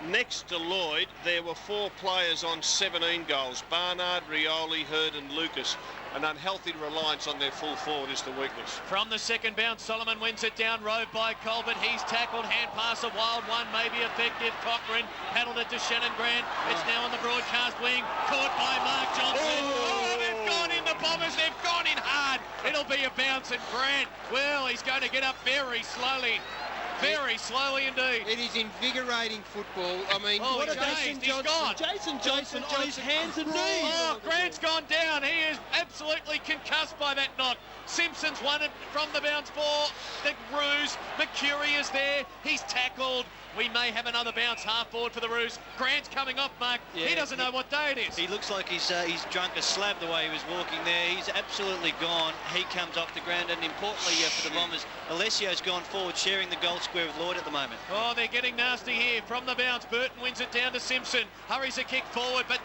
Speaker 2: Next to Lloyd, there were 4 players on 17 goals. Barnard, Rioli, Hurd and Lucas. An unhealthy reliance on their full forward is the weakness.
Speaker 6: From the second bounce, Solomon wins it down, rove by Colbert. He's tackled, hand pass, a wild one, maybe effective. Cochrane paddled it to Shannon Grant. It's now on the broadcast wing, caught by Mark Johnson. Oh, they've gone in, the Bombers, they've gone in hard. It'll be a bounce, and Grant, well, he's going to get up very slowly. Very slowly indeed.
Speaker 3: It is invigorating football. I mean,
Speaker 6: what
Speaker 3: a
Speaker 6: Jason Johnson.
Speaker 1: Jason Johnson on his hands and knees.
Speaker 6: Oh, Grant's gone down. He is absolutely concussed by that knock. Simpson's won it from the bounce for the Roos. Mercury is there. He's tackled. We may have another bounce half forward for the Roos. Grant's coming off, Mark.
Speaker 8: Yeah,
Speaker 6: he doesn't know what day it is.
Speaker 8: He looks like he's drunk a slab the way he was walking there. He's absolutely gone. He comes off the ground, and importantly for the Bombers, Alessio's gone forward, sharing the goal square with Lloyd at the moment.
Speaker 6: Oh, they're getting nasty here from the bounce. Burton wins it down to Simpson. Hurries a kick forward, but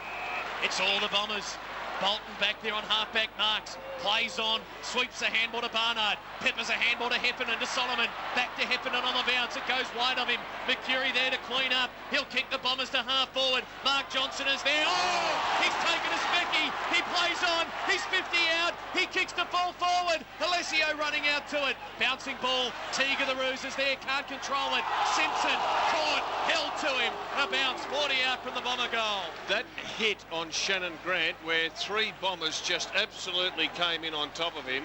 Speaker 6: it's all the Bombers. Bolton back there on half-back marks. Plays on, sweeps a handball to Barnard. Peppers a handball to Heffernan to Solomon. Back to Heffernan on the bounce. It goes wide of him. Mercury there to clean up. He'll kick the Bombers to half forward. Mark Johnson is there. Oh, he's taken a specky. He plays on. He's 50 out. He kicks the ball forward. Alessio running out to it. Bouncing ball. Teague of the Roos is there. Can't control it. Simpson caught. Held to him. A bounce. 40 out from the Bomber goal.
Speaker 2: That hit on Shannon Grant, where 3 Bombers just absolutely came in on top of him,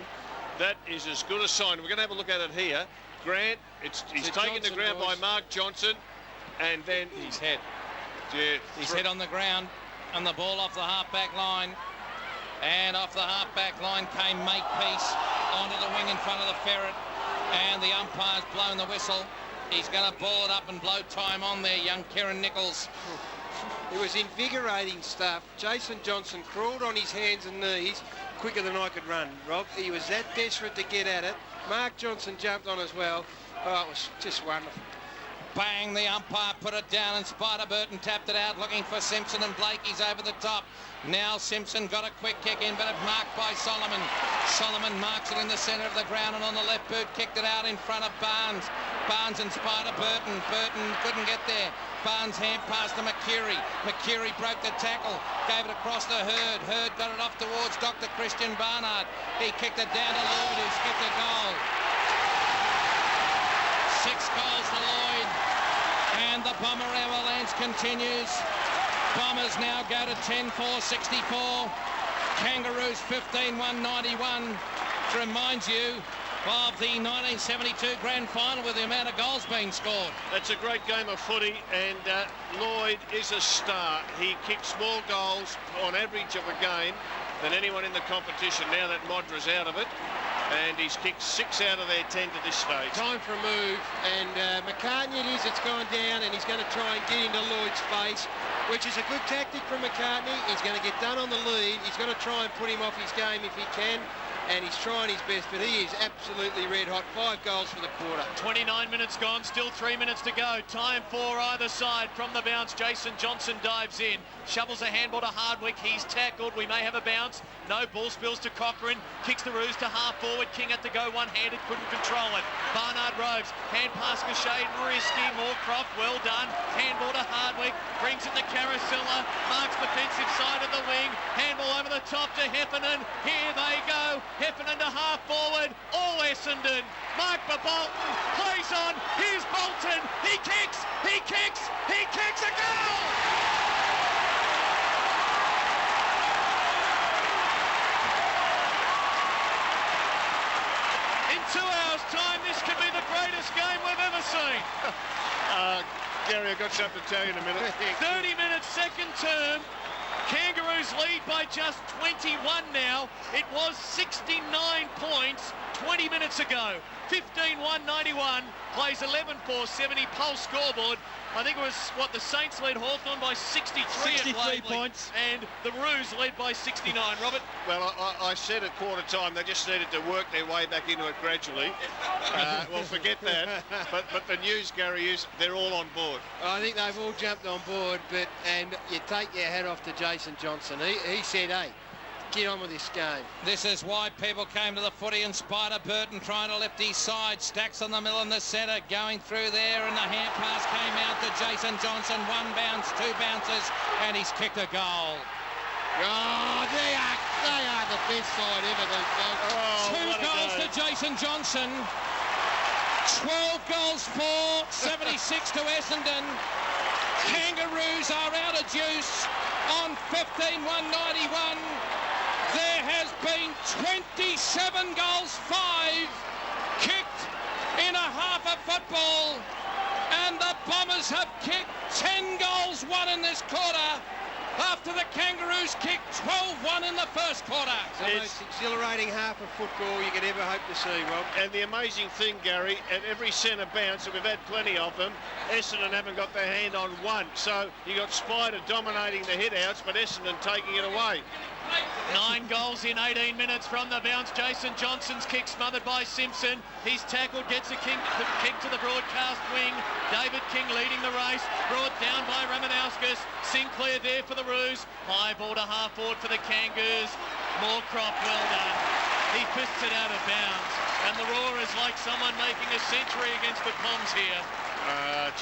Speaker 2: that is as good a sign. We're going to have a look at it here. Grant, he's taken to ground by Mark Johnson, and then
Speaker 4: his head.
Speaker 2: Yeah,
Speaker 4: his head on the ground, and the ball off the half-back line. And off the half-back line came Makepeace onto the wing in front of the ferret, and the umpire's blown the whistle. He's going to ball it up and blow time on there, young Kieran Nichols.
Speaker 3: It was invigorating stuff. Jason Johnson crawled on his hands and knees quicker than I could run, Rob. He was that desperate to get at it. Mark Johnson jumped on as well. Oh, it was just wonderful.
Speaker 4: Bang, the umpire put it down, and Spider Burton tapped it out, looking for Simpson, and Blakey's over the top. Now Simpson got a quick kick in, but it's marked by Solomon. Solomon marks it in the centre of the ground, and on the left boot kicked it out in front of Barnes. Barnes and Spider Burton. Burton couldn't get there. Barnes hand pass to Mercury. Mercury broke the tackle, gave it across to Hurd. Hurd got it off towards Dr. Christian Barnard. He kicked it down to Lloyd, who skipped a goal. 6 goals for Lloyd, and the Bomber avalanche continues. Bombers now go to 10-4-64. Kangaroos 15-1-91. Reminds you of the 1972 grand final with the amount of goals being scored.
Speaker 2: It's a great game of footy, and Lloyd is a star. He kicks more goals on average of a game than anyone in the competition now that Modra's out of it. And he's kicked 6 out of their 10 to this stage.
Speaker 3: Time for a move, and McCartney it's gone down, and he's going to try and get into Lloyd's face, which is a good tactic from McCartney. He's going to get done on the lead. He's going to try and put him off his game if he can, and he's trying his best, but he is absolutely red hot. 5 goals for the quarter.
Speaker 6: 29 minutes gone, still 3 minutes to go. Time for either side. From the bounce, Jason Johnson dives in, shovels a handball to Hardwick. He's tackled. We may have a bounce. No, ball spills to Cochrane. Kicks the Roos to half forward. King had to go one-handed, couldn't control it. Barnard roves. Hand pass Gashade, risky. Moorcroft, well done. Handball to Hardwick. Brings it to Carousella. Marks defensive side of the wing. Handball over the top to Heffernan. Here they go. Heffernan to half forward. All Essendon. Mark for Bolton. Plays on. Here's Bolton. He kicks. He kicks. He kicks a goal. In 2 hours' time, this could be the greatest game we've ever seen.
Speaker 2: Gary, I've got something to tell you in a minute.
Speaker 6: 30 minutes, second term. Kangaroos lead by just 21 now. It was 69 points 20 minutes ago. 15-1-91, plays 11-4-70, Pulse scoreboard. I think it was, the Saints led Hawthorn by 63
Speaker 1: 63 points.
Speaker 6: And the Roos led by 69. Robert?
Speaker 2: Well, I said at quarter time they just needed to work their way back into it gradually. Well, forget that. But the news, Gary, is they're all on board.
Speaker 3: I think they've all jumped on board, and you take your hat off to Jason Johnson. He said, hey, get on with this game.
Speaker 4: This is why people came to the footy in spite of Burton trying to lift his side. Stacks on the middle in the centre, going through there, and the hand pass came out to Jason Johnson. 1 bounce, 2 bounces, and he's kicked a goal.
Speaker 3: Oh, they are the best side ever, those folks.
Speaker 4: 2 goals to Jason Johnson. 12 goals for, 76 to Essendon. Kangaroos are out of juice on 15-1-91. There has been 27 goals, 5 kicked in a half of football, and the Bombers have kicked 10 goals, 1 in this quarter, after the Kangaroos kicked 12-1 in the first quarter.
Speaker 3: It's the most exhilarating half of football you could ever hope to see, Rob.
Speaker 2: And the amazing thing, Gary, at every centre bounce, and we've had plenty of them, Essendon haven't got their hand on one. So you got Spider dominating the hit-outs, but Essendon taking it away.
Speaker 6: 9 goals in 18 minutes from the bounce. Jason Johnson's kick smothered by Simpson. He's tackled, gets a kick to the broadcast wing. David King leading the race. Brought down by Ramanauskas. Sinclair there for the Roos. High ball to half forward for the Kangaroos. Moorcroft, well done. He fists it out of bounds. And the roar is like someone making a century against the Poms here.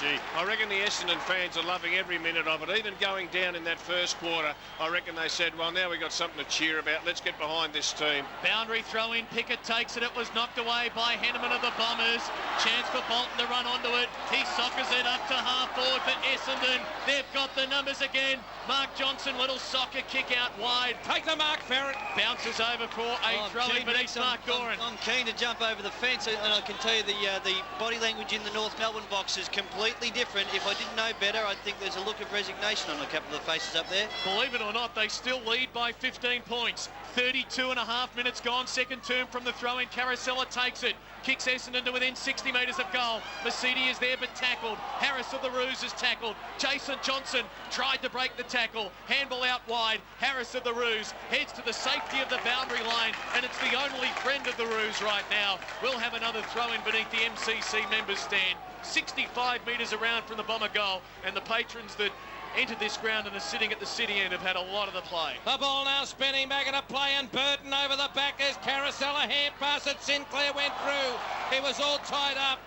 Speaker 2: Gee, I reckon the Essendon fans are loving every minute of it. Even going down in that first quarter, I reckon they said, well, now we've got something to cheer about. Let's get behind this team.
Speaker 6: Boundary throw in, Pickett takes it. It was knocked away by Henneman of the Bombers. Chance for Bolton to run onto it. He soccers it up to half forward for Essendon. They've got the numbers again. Mark Johnson, little soccer kick out wide.
Speaker 4: Take the mark, Ferret.
Speaker 6: Bounces over for a throw-in, but it's Mark Doran.
Speaker 8: I'm keen to jump over the fence, and I can tell you the body language in the North Melbourne box is completely different. If I didn't know better, I'd think there's a look of resignation on a couple of the faces up there.
Speaker 6: Believe it or not, they still lead by 15 points. 32 and a half minutes gone. Second term from the throw-in. Caracella takes it. Kicks Essendon to within 60 metres of goal. Mercedes is there but tackled. Harris of the Roos is tackled. Jason Johnson tried to break the tackle. Handball out wide. Harris of the Roos heads to the safety of the boundary line, and it's the only friend of the Roos right now. We'll have another throw-in beneath the MCC members stand. 65 metres around from the Bomber goal, and the patrons that entered this ground and are sitting at the city end have had a lot of the play.
Speaker 4: The ball now spinning back into play, and Burton over the back as Caracella hand pass it. Sinclair went through. He was all tied up,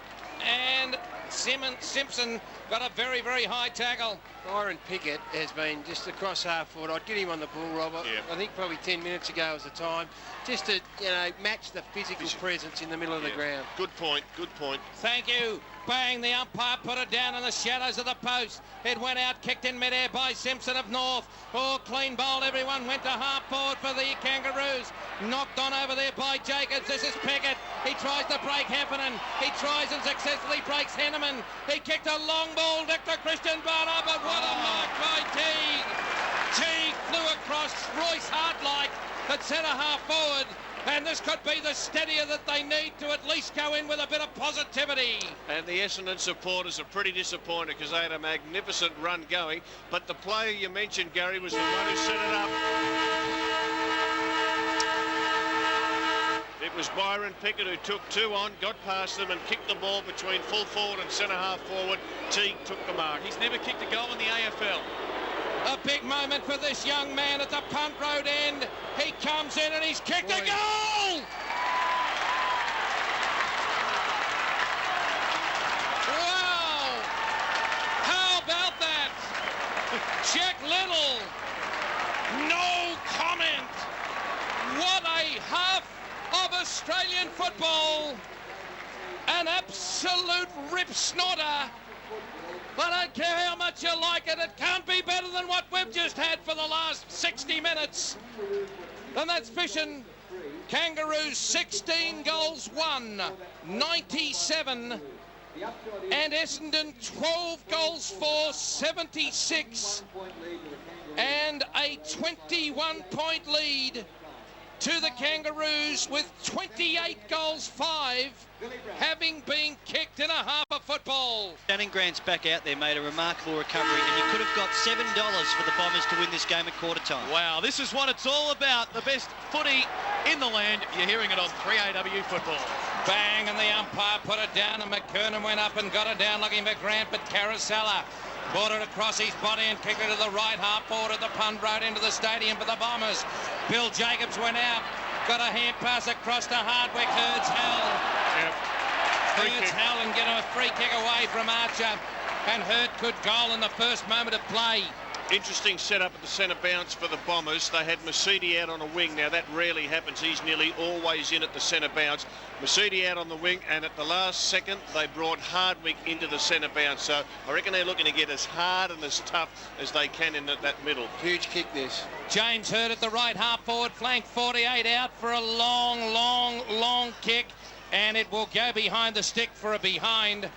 Speaker 4: and Simpson got a very, very high tackle.
Speaker 3: Byron Pickett has been just across half forward. I'd get him on the ball, Robert.
Speaker 2: Yep.
Speaker 3: I think probably 10 minutes ago was the time, just to match the physical presence in the middle of the ground.
Speaker 2: Good point, good point.
Speaker 4: Thank you. Bang, the umpire put it down in the shadows of the post. It went out, kicked in midair by Simpson of North. Oh, clean bowl. Everyone went to half forward for the Kangaroos. Knocked on over there by Jacobs. This is Pickett. He tries to break Heffernan. He tries and successfully breaks Henneman. He kicked a long ball to Christian Barner, but what a mark by Teague. Teague flew across Royce Hart-like at centre half forward. And this could be the steadier that they need to at least go in with a bit of positivity.
Speaker 2: And the Essendon supporters are pretty disappointed because they had a magnificent run going. But the player you mentioned, Gary, was the one who set it up. It was Byron Pickett who took 2 on, got past them and kicked the ball between full forward and centre half forward. Teague took the mark.
Speaker 6: He's never kicked a goal in the AFL.
Speaker 4: A big moment for this young man at the punt road end. He comes in and he's kicked a goal! Wow! How about that? Jack Little. No comment. What a half of Australian football. An absolute rip snorter. I don't care how much you like it, it can't be better than what we've just had for the last 60 minutes. And that's fishing Kangaroos 16 goals won, 97. And Essendon 12 goals for, 76. And a 21-point lead to the Kangaroos with 28 goals 5 having been kicked in a half of football.
Speaker 8: Danning Grant's back out there, made a remarkable recovery, and you could have got $7 for the Bombers to win this game at quarter time.
Speaker 6: Wow, this is what it's all about. The best footy in the land. You're hearing it on 3AW Football.
Speaker 4: Bang, and the umpire put it down, and McKernan went up and got it down looking for Grant, but Carousella brought it across his body and kicked it to the right half forward of the Pund Road into the stadium for the Bombers. Bill Jacobs went out, got a hand pass across to Hardwick. Hurds held.
Speaker 2: Yep.
Speaker 4: Hurds held and get him a free kick away from Archer, and Hurt could goal in the first moment of play.
Speaker 2: Interesting setup at the centre bounce for the Bombers. They had Mercedes out on a wing. Now, that rarely happens. He's nearly always in at the centre bounce. Mercedes out on the wing, and at the last second, they brought Hardwick into the centre bounce. So I reckon they're looking to get as hard and as tough as they can in that middle.
Speaker 3: Huge kick this.
Speaker 4: James Hurd at the right half forward flank, 48 out for a long kick, and it will go behind the stick for a behind.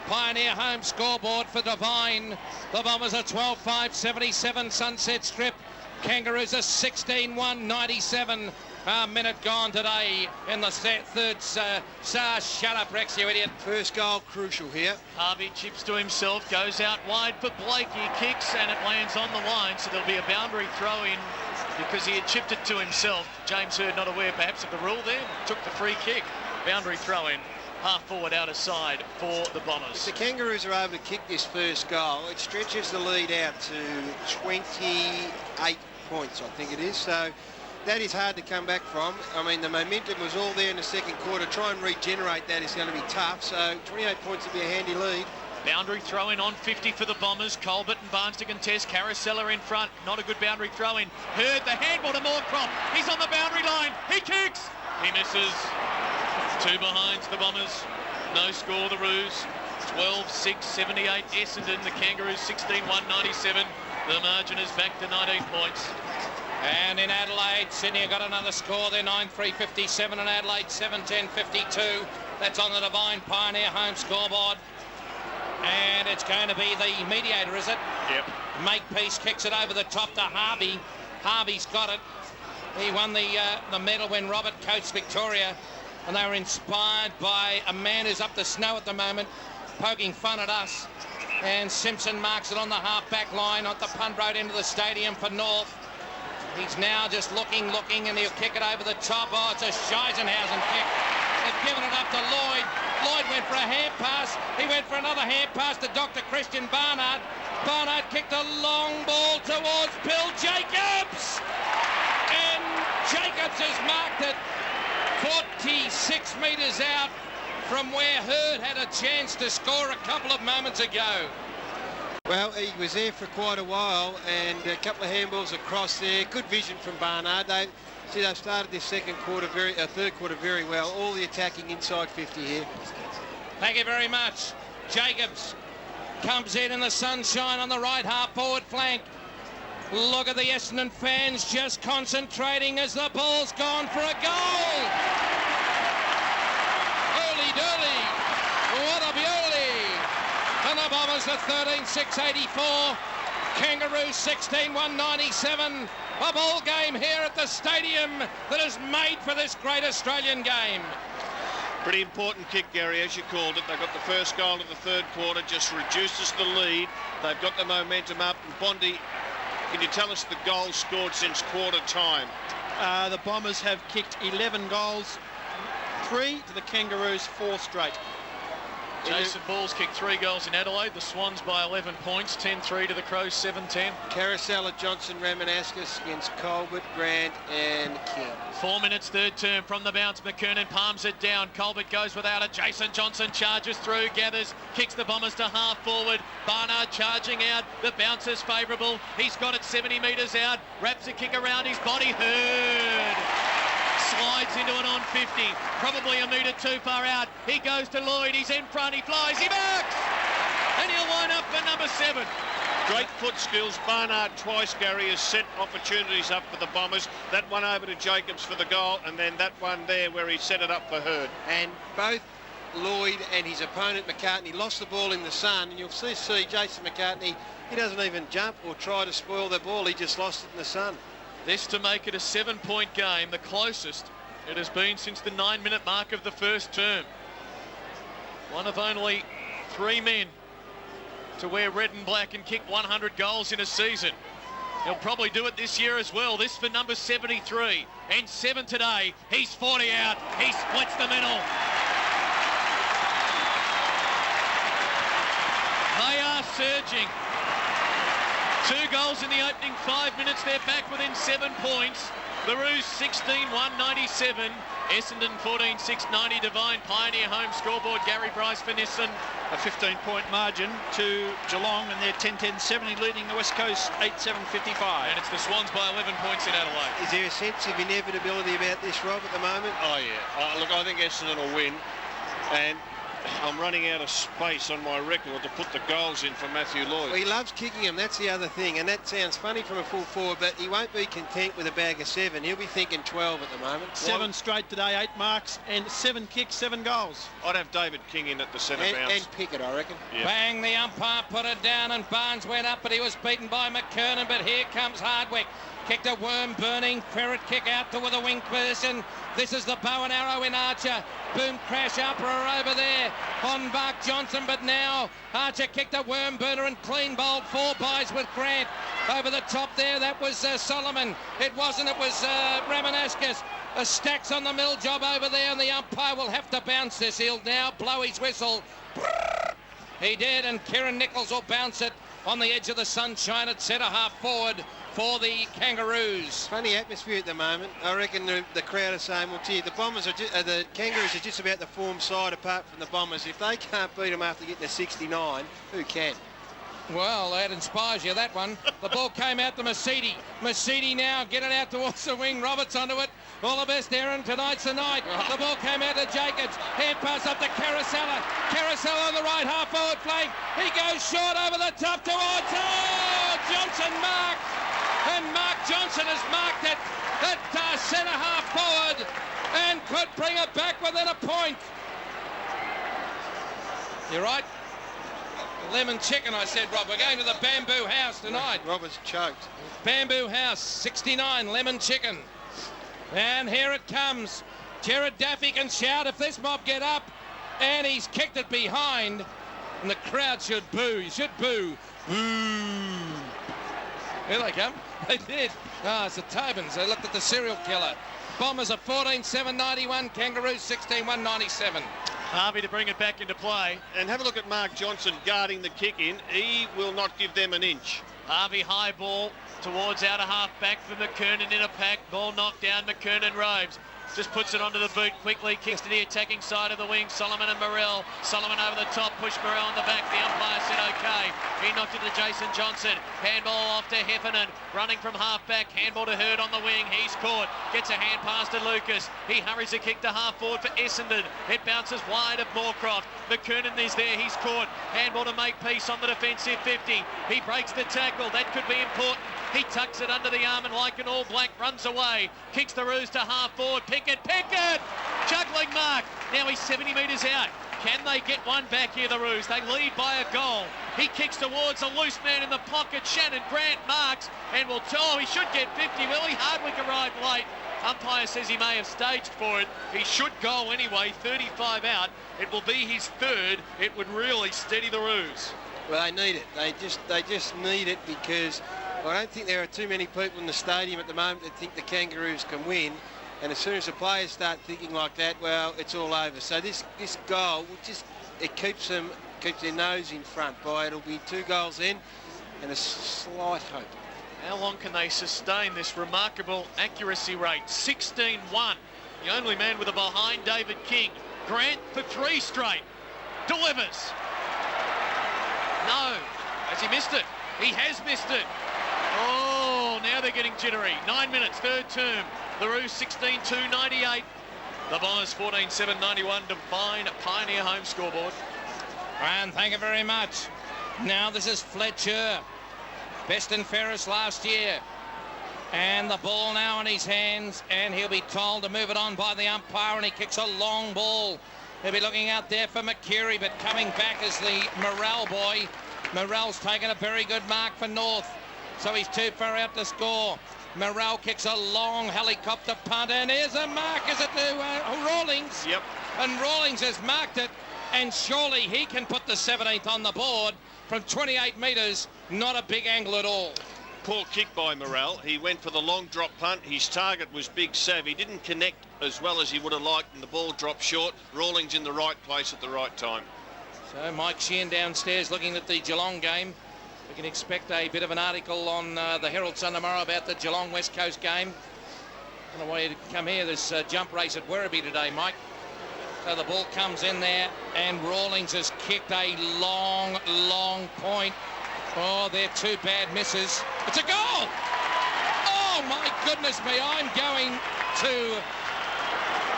Speaker 4: Pioneer home scoreboard for Devine. The Bombers are 12-5, 77 Sunset Strip. Kangaroos are 16-1, 97. A minute gone today in the third. Shut up, Rex, you idiot.
Speaker 3: First goal crucial here.
Speaker 6: Harvey chips to himself, goes out wide for Blake. He kicks and it lands on the line, so there'll be a boundary throw in because he had chipped it to himself. James Hurd not aware perhaps of the rule there, took the free kick. Boundary throw in. Half forward, out of side for the Bombers.
Speaker 3: If the Kangaroos are able to kick this first goal, it stretches the lead out to 28 points, I think it is. So that is hard to come back from. I mean, the momentum was all there in the second quarter. Try and regenerate that is going to be tough. So 28 points would be a handy lead.
Speaker 6: Boundary throw in on 50 for the Bombers. Colbert and Barnes to contest. Carousella in front. Not a good boundary throw in. Hurd the handball to Moorcroft. He's on the boundary line. He kicks. He misses. Two behind the Bombers. No score, the Roos. 12-6, 78 Essendon. The Kangaroos 16-1, 97. The margin is back to 19 points.
Speaker 4: And in Adelaide, Sydney got another score there, 9-3, 57, and Adelaide 7-10, 52. That's on the Devine Pioneer home scoreboard. And it's going to be the mediator, is it?
Speaker 2: Yep.
Speaker 4: Makepeace kicks it over the top to Harvey. Harvey's got it. He won the medal when Robert coached Victoria, and they were inspired by a man who's up the snow at the moment, poking fun at us. And Simpson marks it on the half-back line at the Pund Road into the stadium for North. He's now just looking, and he'll kick it over the top. Oh, it's a Scheisenhausen kick. They've given it up to Lloyd. Lloyd went for a hand pass. He went for another hand pass to Dr. Christian Barnard. Barnard kicked a long ball towards Bill Jacobs. And Jacobs has marked it 46 metres out from where Hurd had a chance to score a couple of moments ago.
Speaker 3: Well, he was there for quite a while, and a couple of handballs across there. Good vision from Barnard. They've started this third quarter very well. All the attacking inside 50 here.
Speaker 4: Thank you very much. Jacobs comes in the sunshine on the right half forward flank. Look at the Essendon fans just concentrating as the ball's gone for a goal. Holy dolly, what a beauty. And the Bombers are 13-6-84. Kangaroos 16-1-97. A ball game here at the stadium that is made for this great Australian game.
Speaker 2: Pretty important kick, Gary, as you called it. They got the first goal of the third quarter, just reduces the lead. They've got the momentum up. And Bondi, can you tell us the goals scored since quarter time?
Speaker 1: The Bombers have kicked 11 goals, 3 to the Kangaroos, 4 straight.
Speaker 6: Jason Balls kicked 3 goals in Adelaide. The Swans by 11 points, 10-3 to the Crows, 7-10.
Speaker 3: Carousella, Johnson, Ramanauskas against Colbert, Grant and King.
Speaker 6: 4 minutes, third term from the bounce. McKernan palms it down. Colbert goes without it. Jason Johnson charges through, gathers, kicks the Bombers to half forward. Barnard charging out. The bounce is favourable. He's got it 70 metres out. Wraps a kick around his body. Hurd slides into it on 50. Probably a metre too far out. He goes to Lloyd. He's in front. He flies. He marks. And he'll line up for number 7.
Speaker 2: Great foot skills. Barnard twice, Gary, has set opportunities up for the Bombers. That one over to Jacobs for the goal, and then that one there where he set it up for Hurd.
Speaker 3: And both Lloyd and his opponent McCartney lost the ball in the sun, and you'll see Jason McCartney, he doesn't even jump or try to spoil the ball, he just lost it in the sun.
Speaker 6: This to make it a 7-point game, the closest it has been since the 9-minute mark of the first term. One of only 3 men to wear red and black and kick 100 goals in a season. He'll probably do it this year as well. This for number 73 and 7 today. He's 40 out. He splits the middle. They are surging. 2 goals in the opening 5 minutes. They're back within 7 points. The Roos 16-197. Essendon 14-6-90. Divine Pioneer home scoreboard. Gary Bryce for Nissan.
Speaker 7: A 15-point margin to Geelong, and they're 10-10-70 leading the West Coast 8-7-55.
Speaker 6: And it's the Swans by 11 points in Adelaide.
Speaker 3: Is there a sense of inevitability about this, Rob, at the moment?
Speaker 2: Oh, yeah. Look, I think Essendon will win. And I'm running out of space on my record to put the goals in for Matthew Lloyd.
Speaker 3: Well, he loves kicking them, that's the other thing, and that sounds funny from a full forward, but he won't be content with a bag of 7. He'll be thinking 12 at the moment.
Speaker 1: 7 straight today, 8 marks, and 7 kicks, 7 goals.
Speaker 2: I'd have David King in at the centre bounce.
Speaker 3: And Pickett, I reckon.
Speaker 2: Yeah.
Speaker 4: Bang, the umpire put it down, and Barnes went up, but he was beaten by McKernan. But here comes Hardwick. Kicked a worm-burning ferret kick out to with a wing position. This is the bow and arrow in Archer. Boom, crash, uproar over there on Mark Johnson. But now Archer kicked a worm burner and clean bowled 4 byes with Grant. Over the top there, that was Solomon. It wasn't, it was Ramanauskas. Stacks on the middle job over there, and the umpire will have to bounce this. He'll now blow his whistle. He did, and Kieran Nichols will bounce it on the edge of the sunshine at centre half forward for the Kangaroos.
Speaker 3: Funny atmosphere at the moment. I reckon the crowd are saying, well, gee, the Bombers are the Kangaroos are just about the form side apart from the Bombers. If they can't beat them after getting to 69, who can?
Speaker 4: Well, that inspires you, that one. The ball came out to Masidi. Masidi now get it out towards the wing. Roberts onto it. All the best, Aaron. Tonight's the night. The ball came out to Jacobs. Hand pass up to Carousella. Carousella on the right half forward flank. He goes short over the top towards. Oh, Johnson marked. And Mark Johnson has marked it at centre half forward and could bring it back within a point. You're right. Lemon chicken, I said, Rob. We're going to the Bamboo House tonight.
Speaker 3: Robert's choked.
Speaker 4: Bamboo House, 69, lemon chicken. And here it comes. Jared Daffy can shout if this mob get up. And he's kicked it behind. And the crowd should boo. He should boo. Boo. Here they come. They did. Ah, it's the Tobins. They looked at the serial killer. Bombers are 14-7-91. Kangaroos 16-1-97.
Speaker 6: Harvey to bring it back into play.
Speaker 2: And have a look at Mark Johnson guarding the kick in. He will not give them an inch.
Speaker 6: Harvey high ball towards outer half back for McKernan in a pack. Ball knocked down. McKernan robes. Just puts it onto the boot quickly. Kicks to the attacking side of the wing. Solomon and Morrell. Solomon over the top. Push Morrell on the back. The umpire said okay. He knocked it to Jason Johnson. Handball off to Heffernan. Running from half back. Handball to Hurd on the wing. He's caught. Gets a hand pass to Lucas. He hurries a kick to half forward for Essendon. It bounces wide of Moorcroft. McKernan is there. He's caught. Handball to Makepeace on the defensive 50. He breaks the tackle. That could be important. He tucks it under the arm and like an All Black runs away. Kicks the Roos to half forward. Pickett. Juggling mark. Now he's 70 metres out. Can they get one back here, the Roos? They lead by a goal. He kicks towards a loose man in the pocket. Shannon Grant marks and will tell. He should get 50. Will he? Hardwick arrived late. Umpire says he may have staged for it. He should go anyway. 35 out. It will be his third. It would really steady the Roos.
Speaker 3: Well, they need it. They just need it because I don't think there are too many people in the stadium at the moment that think the Kangaroos can win. And as soon as the players start thinking like that, well, it's all over. So this goal will it keeps their nose in front by it'll be 2 goals in and a slight hope.
Speaker 6: How long can they sustain this remarkable accuracy rate? 16-1. The only man with a behind David King. Grant for 3 straight. Delivers. No. Has he missed it? He has missed it. Oh, now they're getting jittery. 9 minutes, third term. The Roos 16-2-98. The Bombers 14-7-91. Divine Pioneer home scoreboard.
Speaker 4: And thank you very much. Now this is Fletcher. Best and fairest last year. And the ball now in his hands, and he'll be told to move it on by the umpire, and he kicks a long ball. He'll be looking out there for McCurry, but coming back is the Morrell boy. Morrell's taken a very good mark for North, so he's too far out to score. Morrell kicks a long helicopter punt, and here's a mark, is it to Rawlings?
Speaker 2: Yep.
Speaker 4: And Rawlings has marked it, and surely he can put the 17th on the board from 28 metres. Not a big angle at all.
Speaker 2: Poor kick by Morrell. He went for the long drop punt. His target was Big Sav. He didn't connect as well as he would have liked, and the ball dropped short. Rawlings in the right place at the right time.
Speaker 4: So Mike Sheehan downstairs looking at the Geelong game. We can expect a bit of an article on the Herald Sun tomorrow about the Geelong West Coast game. I don't know why you come here. There's a jump race at Werribee today, Mike. So the ball comes in there, and Rawlings has kicked a long, long point. Oh, they're two bad misses. It's a goal! Oh, my goodness me. I'm going to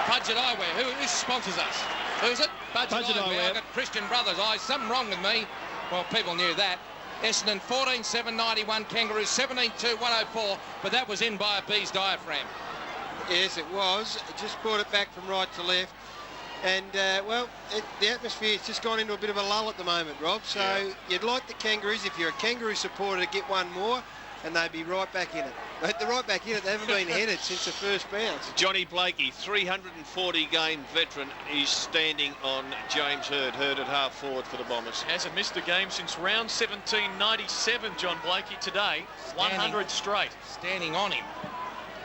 Speaker 4: Budget Eyewear. Who sponsors us? Who's it? Budget Eyewear. I've got Christian Brothers eyes. Something wrong with me. Well, people knew that. Essendon 14-7-91, Kangaroos 17-2-104, but that was in by a bee's diaphragm.
Speaker 3: Yes, it was. It just brought it back from right to left. And, well, the atmosphere's just gone into a bit of a lull at the moment, Rob. So you'd like the Kangaroos, if you're a Kangaroo supporter, to get one more, and they'd be right back in it. But they're right back in it. They haven't been headed since the first bounce.
Speaker 2: Johnny Blakey, 340-game veteran, is standing on James Hird. Hird at half forward for the Bombers.
Speaker 6: Hasn't missed a game since round 1797, John Blakey today. 100 straight.
Speaker 4: Standing on him.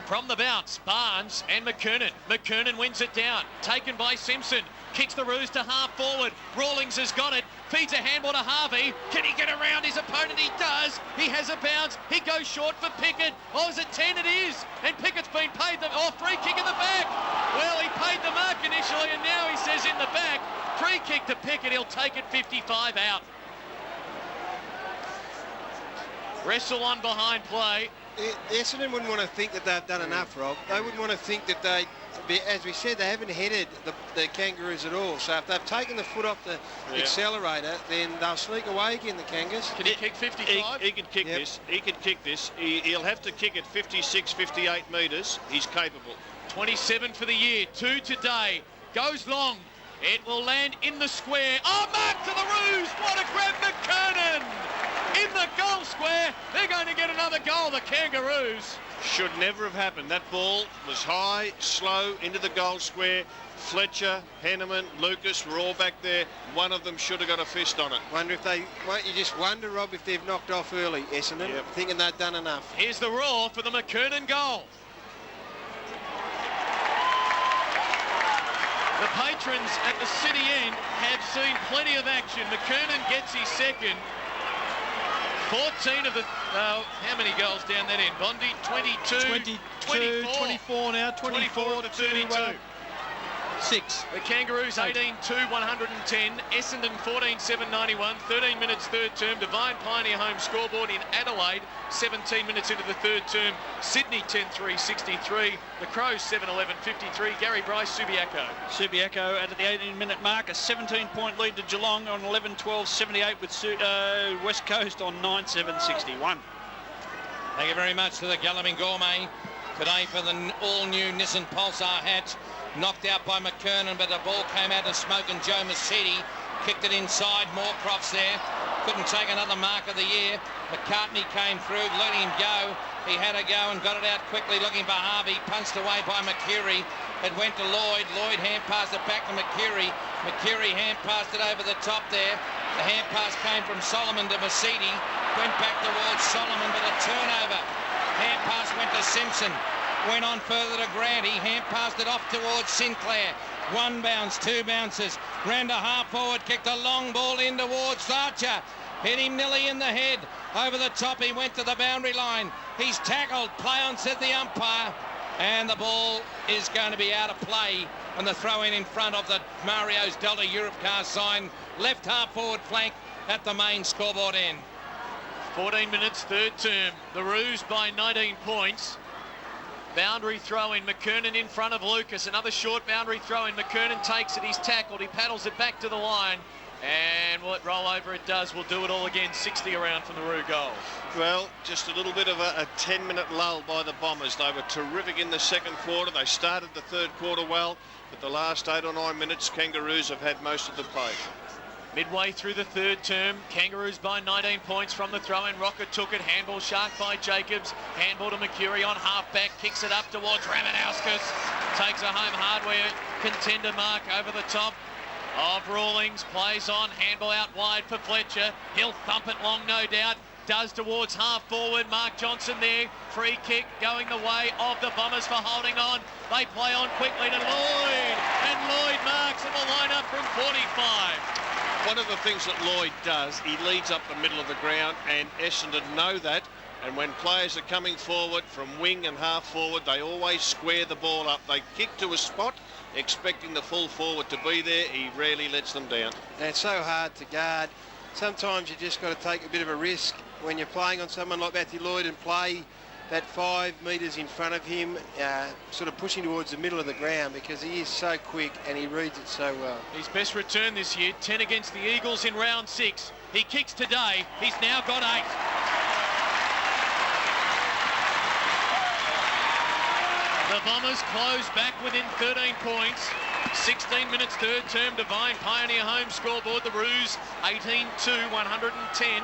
Speaker 6: From the bounce, Barnes and McKernan. McKernan wins it down. Taken by Simpson. Kicks the Roos to half forward. Rawlings has got it. Feeds a handball to Harvey. Can he get around his opponent? He does. He has a bounce. He goes short for Pickett. Oh, is it 10? It is. And Pickett's been paid the... Oh, free kick in the back. Well, he paid the mark initially, and now he says in the back. Free kick to Pickett. He'll take it 55 out. Wrestle on behind play.
Speaker 3: Essendon wouldn't want to think that they've done enough, Rob. They wouldn't want to think that they, as we said, they haven't headed the Kangaroos at all. So if they've taken the foot off the accelerator, then they'll sneak away again, the Kangas.
Speaker 6: Can he kick 55?
Speaker 2: He could kick this. He could kick this. He'll have to kick it 56, 58 metres. He's capable.
Speaker 6: 27 for the year. 2 today. Goes long. It will land in the square. Oh, mark to the Roos. What a grab, McKernan. In the goal square. They're going to get another goal, the Kangaroos.
Speaker 2: Should never have happened. That ball was high, slow, into the goal square. Fletcher, Henneman, Lucas were all back there. One of them should have got a fist on it.
Speaker 3: Wonder if they... You just wonder, Rob, if they've knocked off early, Essendon, thinking they've done enough.
Speaker 6: Here's the roar for the McKernan goal. The patrons at the city end have seen plenty of action. McKernan gets his second. 14 of the... how many goals down that end? Bondi, 22,
Speaker 1: 24 now,
Speaker 6: 24 to 32.
Speaker 1: 6.
Speaker 6: The Kangaroos 18-2, 110. Essendon 14-7-91. 13 minutes third term. Divine Pioneer home scoreboard in Adelaide. 17 minutes into the third term. Sydney 10-3, 63. The Crows 7-11, 53. Gary Bryce, Subiaco.
Speaker 7: Subiaco at the 18-minute mark. A 17-point lead to Geelong on 11-12, 78 with West Coast on 9-7, 61.
Speaker 4: Thank you very much to the Guillemin Gourmet today for the all-new Nissan Pulsar hats. Knocked out by McKernan, but the ball came out of Smoke, and Joe Masidi kicked it inside. Moorcroft's there. Couldn't take another mark of the year. McCartney came through, letting him go. He had a go and got it out quickly, looking for Harvey. Punched away by McCurry. It went to Lloyd. Lloyd hand passed it back to McCurry. McCurry hand passed it over the top there. The hand pass came from Solomon to Masidi. Went back towards Solomon, but a turnover. Hand pass went to Simpson. Went on further to Grant. He hand passed it off towards Sinclair. One bounce, two bounces. Ran to half forward, kicked a long ball in towards Archer. Hit him nearly in the head. Over the top, he went to the boundary line. He's tackled. Play on, said the umpire. And the ball is going to be out of play. And the throw in front of the Mario's Delta Europcar sign. Left half forward flank at the main scoreboard end.
Speaker 6: 14 minutes, third term. The Roos by 19 points. Boundary throw in, McKernan in front of Lucas. Another short boundary throw in. McKernan takes it, he's tackled. He paddles it back to the line. And will it roll over? It does. We'll do it all again. 60 around from the Roo goal.
Speaker 2: Well, just a little bit of a 10-minute lull by the Bombers. They were terrific in the second quarter. They started the third quarter well, but the last 8 or 9 minutes, Kangaroos have had most of the play.
Speaker 6: Midway through the third term, Kangaroos by 19 points from the throw-in. Rocket took it. Handball shark by Jacobs. Handball to Mercury on half-back. Kicks it up towards Ramanauskas. Takes a home hardware contender mark over the top of Rawlings. Plays on. Handball out wide for Fletcher. He'll thump it long, no doubt. Does towards half forward. Mark Johnson there. Free kick going the way of the Bombers for holding on. They play on quickly to Lloyd. And Lloyd marks and will line up from 45.
Speaker 2: One of the things that Lloyd does, he leads up the middle of the ground, and Essendon know that. And when players are coming forward from wing and half forward, they always square the ball up. They kick to a spot, expecting the full forward to be there. He rarely lets them down.
Speaker 3: And it's so hard to guard. Sometimes you just got to take a bit of a risk when you're playing on someone like Matthew Lloyd and play that 5 metres in front of him, sort of pushing towards the middle of the ground, because he is so quick and he reads it so well.
Speaker 6: His best return this year, 10 against the Eagles in round 6. He kicks today. He's now got 8. The Bombers close back within 13 points. 16 minutes third term, Devine Pioneer home scoreboard. The Roos 18-2, 110.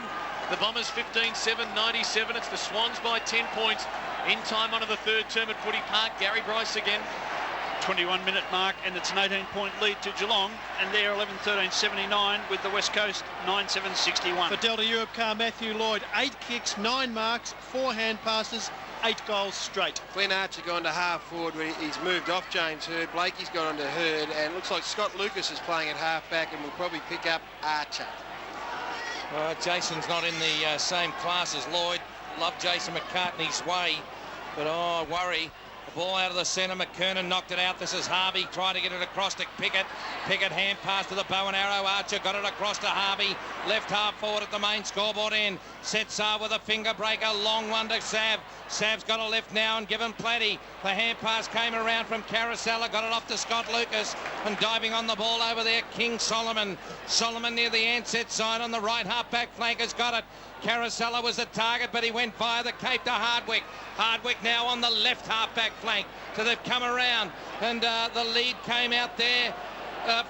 Speaker 6: The Bombers 15-7, 97. It's the Swans by 10 points. In time under the third term at Footy Park. Gary Bryce again.
Speaker 7: 21-minute mark, and it's an 18-point lead to Geelong, and they're 11-13-79 with the West Coast 9-7-61.
Speaker 1: For Delta Europcar, Matthew Lloyd, 8 kicks, 9 marks, 4 hand passes, 8 goals straight.
Speaker 3: Glenn Archer gone to half forward where he's moved off James Hird. Blakey's gone on to Hird, and it looks like Scott Lucas is playing at half back and will probably pick up Archer.
Speaker 4: Jason's not in the same class as Lloyd. Love Jason McCartney's way, but I worry. The ball out of the centre. McKernan knocked it out. This is Harvey trying to get it across to Pickett. Pickett hand pass to the bow and arrow. Archer got it across to Harvey. Left half forward at the main scoreboard end. Sets with a finger breaker. Long one to Sav. Sav's got a lift now and given plenty. The hand pass came around from Carousella. Got it off to Scott Lucas. And diving on the ball over there, King Solomon. Solomon near the Ansett side on the right half back flank has got it. Carousella was the target, but he went via the Cape to Hardwick. Hardwick now on the left half-back flank. So they've come around, and the lead came out there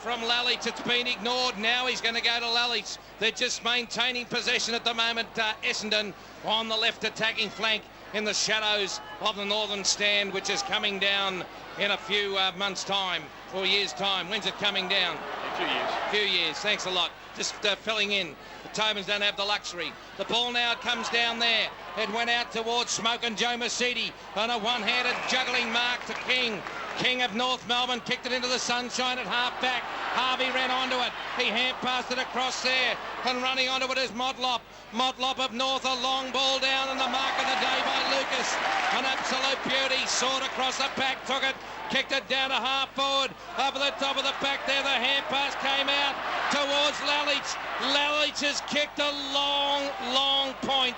Speaker 4: from Lallich. It's been ignored. Now he's going to go to Lallich. They're just maintaining possession at the moment. Essendon on the left attacking flank in the shadows of the northern stand, which is coming down in a few months' time, or years' time. When's it coming down?
Speaker 6: A few years.
Speaker 4: A few years. Thanks a lot. Just filling in. The Tomans don't have the luxury. The ball now comes down there. It went out towards Smoke and Joe Mercedes on a one-handed juggling mark to King. King of North Melbourne kicked it into the sunshine at half-back. Harvey ran onto it. He hand-passed it across there. And running onto it is Modlop. Modlop of North, a long ball down, and the mark of the day by Lucas. An absolute beauty. Sawed across the back, took it, kicked it down to half-forward. Over the top of the back there, the hand-pass came out towards Lallich. Lallich has kicked a long point.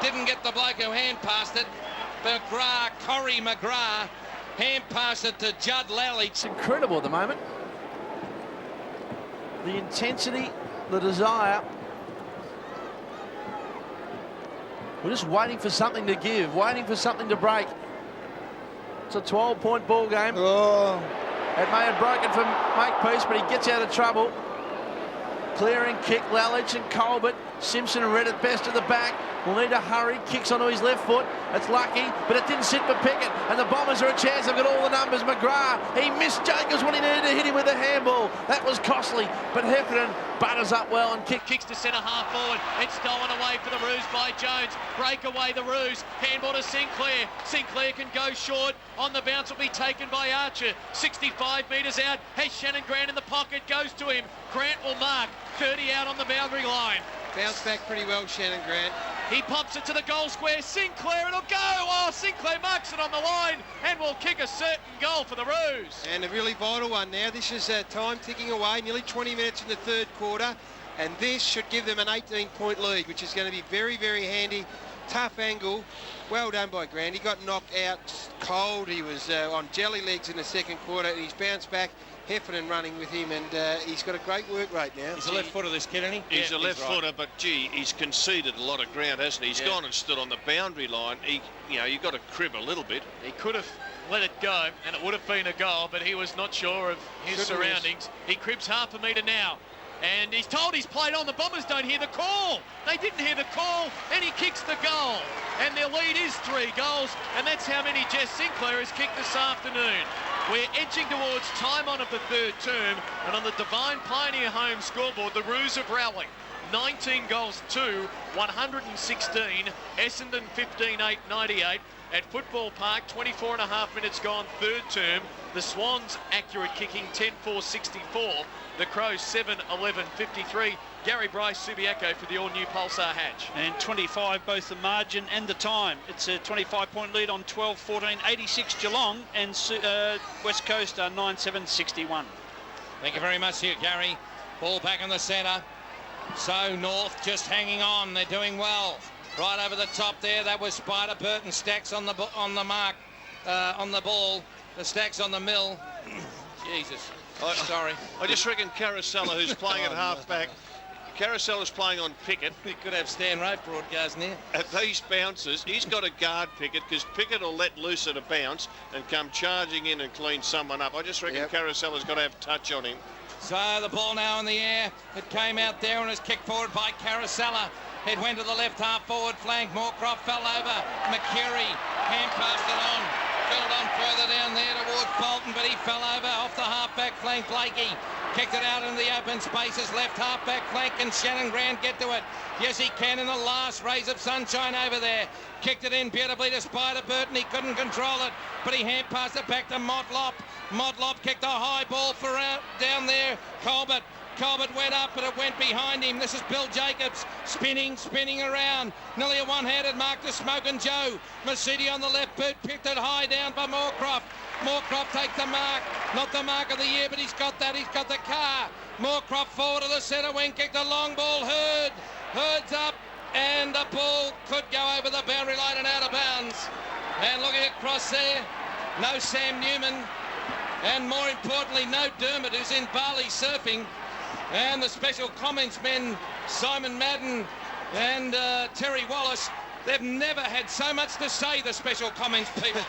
Speaker 4: Didn't get the bloke who hand-passed it. McGrath, Corey McGrath, hand-passed it to Judd Lallich.
Speaker 9: It's incredible at the moment. The intensity, the desire. We're just waiting for something to give, waiting for something to break. It's a 12-point ball game. Oh. It may have broken for Makepeace, but he gets out of trouble. Clearing kick, Lallich and Colbert. Simpson and Red at best at the back. Will need to hurry. Kicks onto his left foot. It's lucky, but it didn't sit for Pickett. And the Bombers are a chance. They've got all the numbers. McGrath, he missed Jacobs when he needed to hit him with the handball. That was costly, but Heffernan butters up well and
Speaker 6: kicks to centre half forward. It's stolen away for the Roos by Jones. Break away the Roos. Handball to Sinclair. Sinclair can go short. On the bounce will be taken by Archer. 65 metres out. Has Shannon Grant in the pocket. Goes to him. Grant will mark. 30 out on the boundary line.
Speaker 3: Bounced back pretty well, Shannon Grant.
Speaker 6: He pops it to the goal square. Sinclair, it'll go. Oh, Sinclair marks it on the line and will kick a certain goal for the Roos.
Speaker 3: And a really vital one now. This is time ticking away, nearly 20 minutes in the third quarter. And this should give them an 18-point lead, which is going to be very, very handy. Tough angle. Well done by Grant. He got knocked out cold. He was on jelly legs in the second quarter, and he's bounced back. Heffernan running with him, and he's got a great work rate now.
Speaker 4: He's a left footer, this kid, isn't he?
Speaker 2: He's a left footer,
Speaker 4: right.
Speaker 2: but gee, he's conceded a lot of ground, hasn't he? He's gone and stood on the boundary line. You've got to crib a little bit.
Speaker 6: He could have let it go, and it would have been a goal, but he was not sure of his surroundings. He cribs half a metre now. And he's told he's played on. The Bombers don't hear the call. They didn't hear the call, and he kicks the goal. And their lead is 3 goals, and that's how many Jess Sinclair has kicked this afternoon. We're edging towards time on of the third term, and on the Divine Pioneer home scoreboard, the Roos have rallied. 19 goals to 116. Essendon 15-8-98. At Football Park, 24 and a half minutes gone, third term. The Swans accurate kicking 10-4-64. The Crows 7-11-53. Gary Bryce, Subiaco for the all-new Pulsar Hatch.
Speaker 7: And 25 both the margin and the time. It's a 25-point lead on 12-14, 86 Geelong, and West Coast are 9-7-61.
Speaker 4: Thank you very much here, Gary. Ball back in the centre. So North just hanging on. They're doing well. Right over the top there, that was Spider. Burton Stacks on the mark, on the ball. The Stacks on the mill. Jesus. Sorry.
Speaker 2: I just reckon Caracella, who's playing at half-back, Caracella's playing on Pickett.
Speaker 4: We could have Stan Rope broadcasting here.
Speaker 2: At these bounces, he's got to guard Pickett, because Pickett will let loose at a bounce and come charging in and clean someone up. I just reckon Caracella's got to have touch on him.
Speaker 4: So the ball now in the air. It came out there and was kicked forward by Caracella. It went to the left half forward flank. Moorcroft fell over. McCurry hand passed it on. Got it on further down there towards Bolton, but he fell over off the half-back flank. Blakey kicked it out into the open spaces. Left half-back flank. Can Shannon Grant get to it? Yes, he can in the last rays of sunshine over there. Kicked it in beautifully to Spider Burton. He couldn't control it, but he hand passed it back to Motlop. Motlop kicked a high ball for out down there. Colbert went up, but it went behind him. This is Bill Jacobs spinning around. Nearly a one-handed mark to Smokin' Joe. Mercedes on the left boot, picked it high down by Moorcroft. Moorcroft takes the mark. Not the mark of the year, but he's got that. He's got the car. Moorcroft forward to the centre wing, kicked a long ball. Hurd's up, and the ball could go over the boundary line and out of bounds. And looking across there, no Sam Newman, and more importantly, no Dermot, who's in Bali surfing. And the special comments men, Simon Madden and Terry Wallace, they've never had so much to say, the special comments people.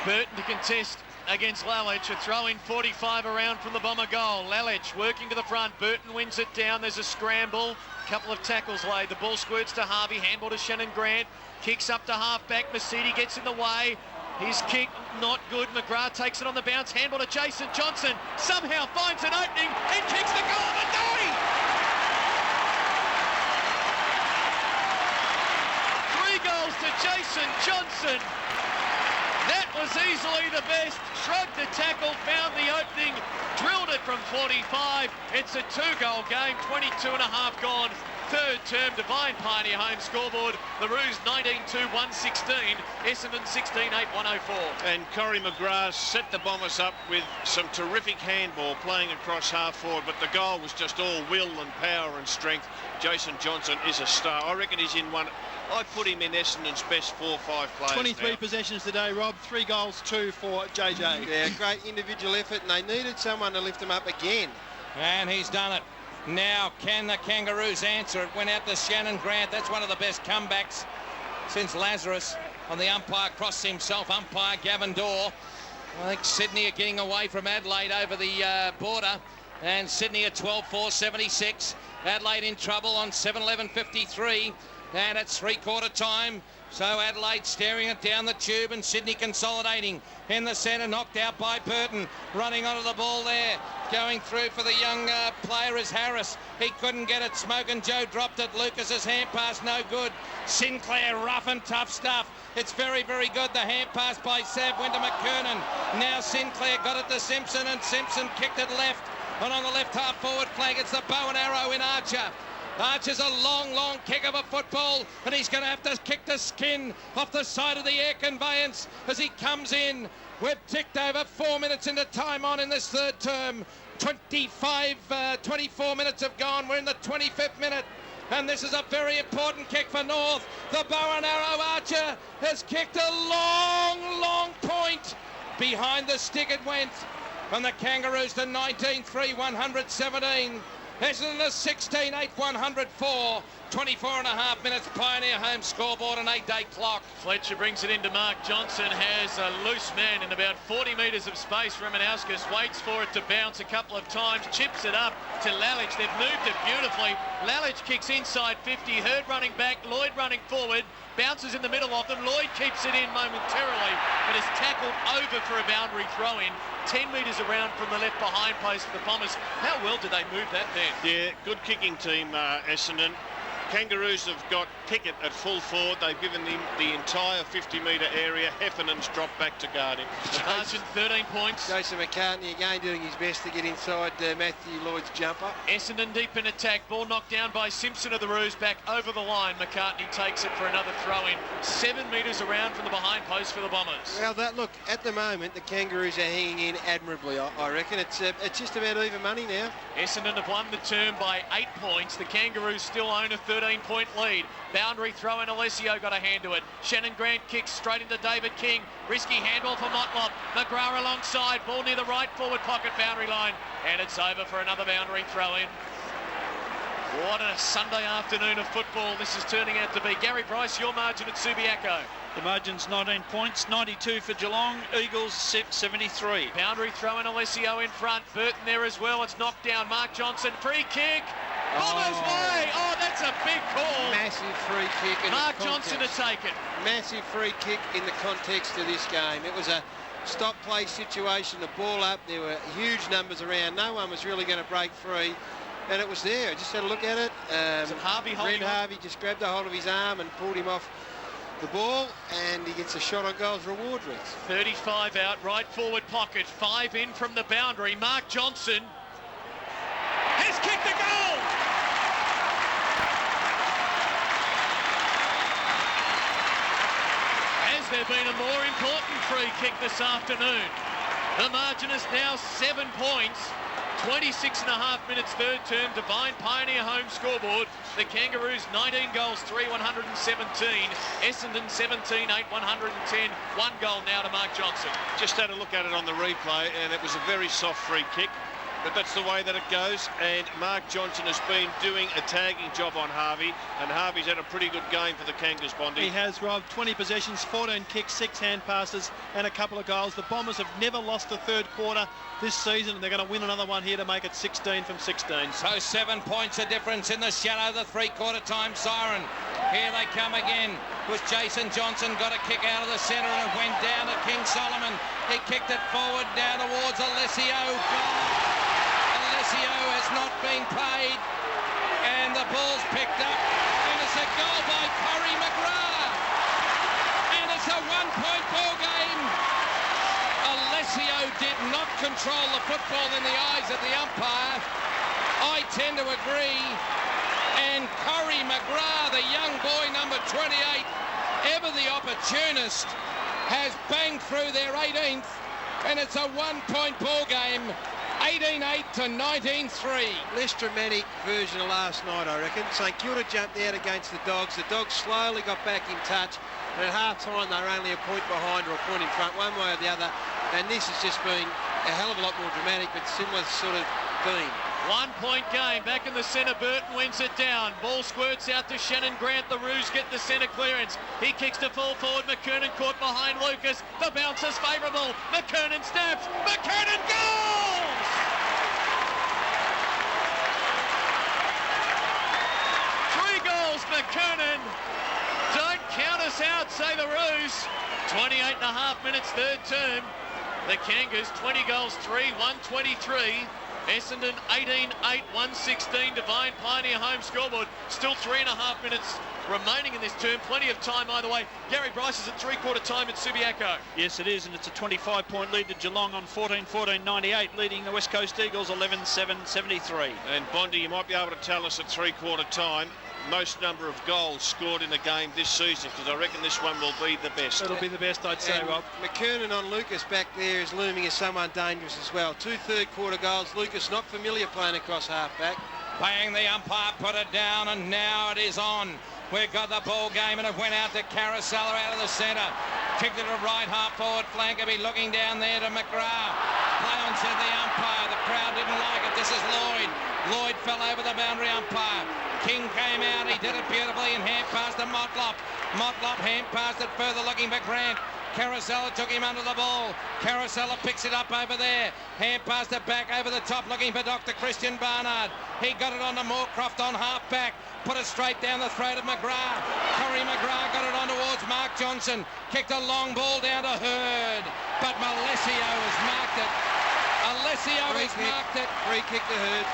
Speaker 6: Burton to contest against Lalich. A throw-in 45 around from the Bomber goal. Lalich working to the front. Burton wins it down. There's a scramble. Couple of tackles laid. The ball squirts to Harvey. Handball to Shannon Grant. Kicks up to half-back. Mercedes gets in the way. His kick not good. McGrath takes it on the bounce. Handball to Jason Johnson. Somehow finds an opening and kicks the goal of the day. 3 goals to Jason Johnson. That was easily the best. Shrugged the tackle, found the opening, drilled it from 45. It's a 2-goal game, 22 and a half gone. Third term, Divine Pioneer home scoreboard. The Roos 19-2-116, Essendon 16-8-104.
Speaker 2: And Corey McGrath set the Bombers up with some terrific handball playing across half forward, but the goal was just all will and power and strength. Jason Johnson is a star. I reckon he's in one. I'd put him in Essendon's best 4 or 5 players.
Speaker 1: 23
Speaker 2: now.
Speaker 1: possessions today, Rob. 3 goals, 2 for JJ.
Speaker 3: Yeah, great individual effort, and they needed someone to lift them up again.
Speaker 4: And he's done it. Now, can the Kangaroos answer? It went out to Shannon Grant. That's one of the best comebacks since Lazarus. On the umpire, crossed himself, umpire Gavin Dorr. I think Sydney are getting away from Adelaide over the border. And Sydney at 12-4-76. Adelaide in trouble on 7-11-53. And it's three-quarter time. So Adelaide staring it down the tube, and Sydney consolidating in the centre, knocked out by Burton. Running onto the ball there. Going through for the young player is Harris. He couldn't get it. Smokin' Joe dropped it. Lucas's hand pass, no good. Sinclair, rough and tough stuff. It's very, very good. The hand pass by Sav went to McKernan. Now Sinclair got it to Simpson, and Simpson kicked it left. And on the left half forward flank, it's the bow and arrow in Archer. Archer's a long kick of a football, and he's going to have to kick the skin off the side of the air conveyance as he comes in. We've ticked over 4 minutes into time on in this third term. 24 minutes have gone. We're in the 25th minute, and this is a very important kick for North. The bow and arrow Archer has kicked a long point. Behind the stick it went. from the Kangaroos to 19-3, 117. Essendon to 16-8, 104. 24 and a half minutes, Pioneer home scoreboard and 8-day clock.
Speaker 6: Fletcher brings it into Mark Johnson, has a loose man in about 40 metres of space. Ramanauskas waits for it to bounce a couple of times, chips it up to Lalich. They've moved it beautifully. Lalich kicks inside 50, Hurd running back, Lloyd running forward, bounces in the middle of them. Lloyd keeps it in momentarily, but is tackled over for a boundary throw-in. 10 metres around from the left behind post for the Bombers. How well did they move that then?
Speaker 2: Yeah, good kicking team, Essendon. Kangaroos have got Pickett at full forward. They've given him the entire 50-metre area. Heffernan's dropped back to guard him.
Speaker 6: Margin 13 points.
Speaker 3: Jason McCartney again doing his best to get inside Matthew Lloyd's jumper.
Speaker 6: Essendon deep in attack. Ball knocked down by Simpson of the Roos, back over the line. McCartney takes it for another throw-in. 7 metres around from the behind post for the Bombers.
Speaker 3: Well, look, at the moment, the Kangaroos are hanging in admirably, I reckon. It's just about even money now.
Speaker 6: Essendon have won the term by 8 points. The Kangaroos still own a 13-point lead. Boundary throw in, Alessio got a hand to it. Shannon Grant kicks straight into David King. Risky handball for Motlop. McGrath alongside, ball near the right forward pocket boundary line. And it's over for another boundary throw in. What a Sunday afternoon of football this is turning out to be. Gary Bryce, your margin at Subiaco.
Speaker 7: The margin's 19 points, 92 for Geelong, Eagles 73.
Speaker 6: Boundary throw in, Alessio in front. Burton there as well. It's knocked down. Mark Johnson, free kick. Bombers way! Oh, that's a big call.
Speaker 3: Massive free kick.
Speaker 6: Mark Johnson to take it.
Speaker 3: Massive free kick in the context of this game. It was a stop-play situation, the ball up. There were huge numbers around. No one was really going to break free. And it was there. I just had a look at it. Red Harvey just grabbed a hold of his arm and pulled him off the ball, and he gets a shot on goals reward, Rex.
Speaker 6: 35 out, right forward pocket, 5 in from the boundary. Mark Johnson has kicked the goal. Has there been a more important free kick this afternoon? The margin is now 7 points. 26 and a half minutes third term, Divine Pioneer home scoreboard. The Kangaroos 19 goals, 3, 117. Essendon 17, 8, 110. 1 goal now to Mark Johnson.
Speaker 2: Just had a look at it on the replay, and it was a very soft free kick. But that's the way that it goes, and Mark Johnson has been doing a tagging job on Harvey, and Harvey's had a pretty good game for the Kangas, Bondi.
Speaker 1: He has, Rob. 20 possessions, 14 kicks, 6 hand passes and a couple of goals. The Bombers have never lost a third quarter this season, and they're going to win another one here to make it 16 from 16.
Speaker 4: So 7 points of difference in the shadow of the three-quarter time siren. Here they come again. Was Jason Johnson got a kick out of the centre and it went down to King Solomon. He kicked it forward down towards Alessio. Alessio has not been paid, and the ball's picked up, and it's a goal by Corey McGrath, and it's a 1-point ball game. Alessio did not control the football in the eyes of the umpire. I tend to agree, and Corey McGrath, the young boy number 28, ever the opportunist, has banged through their 18th, and it's a 1-point ball game. 18-8 to 19-3.
Speaker 3: Less dramatic version of last night, I reckon. St Kilda jumped out against the Dogs. The Dogs slowly got back in touch, and at half-time they were only a point behind or a point in front, one way or the other. And this has just been a hell of a lot more dramatic, but similar sort of theme.
Speaker 6: 1-point game. Back in the centre, Burton wins it down. Ball squirts out to Shannon Grant. The Roos get the centre clearance. He kicks to full forward. McKernan caught behind Lucas. The bounce is favourable. McKernan snaps. McKernan goals! Three goals, McKernan. Don't count us out, say the Roos. 28 and a half minutes third term. The Kangas 20 goals, 3, 123. Essendon 18, 8, 116. Divine Pioneer home scoreboard. Still 3.5 minutes remaining in this term. Plenty of time either way. Gary Bryce is at three-quarter time at Subiaco.
Speaker 7: Yes, it is, and it's a 25-point lead to Geelong on 14-14-98, leading the West Coast Eagles 11-7-73.
Speaker 2: And Bondi, you might be able to tell us at three-quarter time most number of goals scored in a game this season, because I reckon this one will be the best.
Speaker 1: It'll be the best, I'd say,
Speaker 3: and
Speaker 1: Rob.
Speaker 3: McKernan on Lucas back there is looming as someone dangerous as well. 2 third-quarter goals. Lucas not familiar playing across half-back.
Speaker 4: Bang, the umpire put it down, and now it is on. We've got the ball game, and it went out to Carousella out of the centre. Kicked it to right half-forward flank. He'll be looking down there to McGrath. Play on, said the umpire. The crowd didn't like it. This is Lloyd. Lloyd fell over the boundary umpire. King came out. He did it beautifully and hand passed to Motlop. Motlop hand passed it further looking for Grant. Carosella took him under the ball. Carosella picks it up over there. Hand passed it back over the top looking for Dr. Christian Barnard. He got it on to Moorcroft on half back. Put it straight down the throat of McGrath. Corey McGrath got it on towards Mark Johnson. Kicked a long ball down to Hurd. But Alessio has marked it. Alessio has marked it.
Speaker 3: Free kick to Hurd.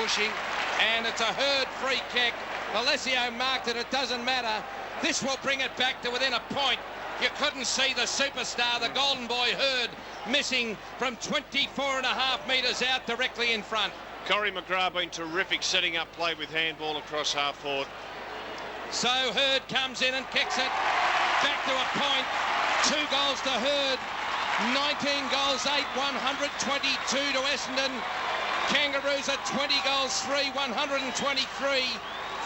Speaker 3: Pushing.
Speaker 4: And it's a Hurd free kick. Alessio marked it. It doesn't matter. This will bring it back to within a point. You couldn't see the superstar, the golden boy Hurd, missing from 24.5 metres out directly in front.
Speaker 2: Corey McGrath been terrific setting up play with handball across half forward.
Speaker 4: So Hurd comes in and kicks it back to a point. 2 goals to Hurd. 19 goals, 8, 122 to Essendon. Kangaroos at 20 goals, 3, 123.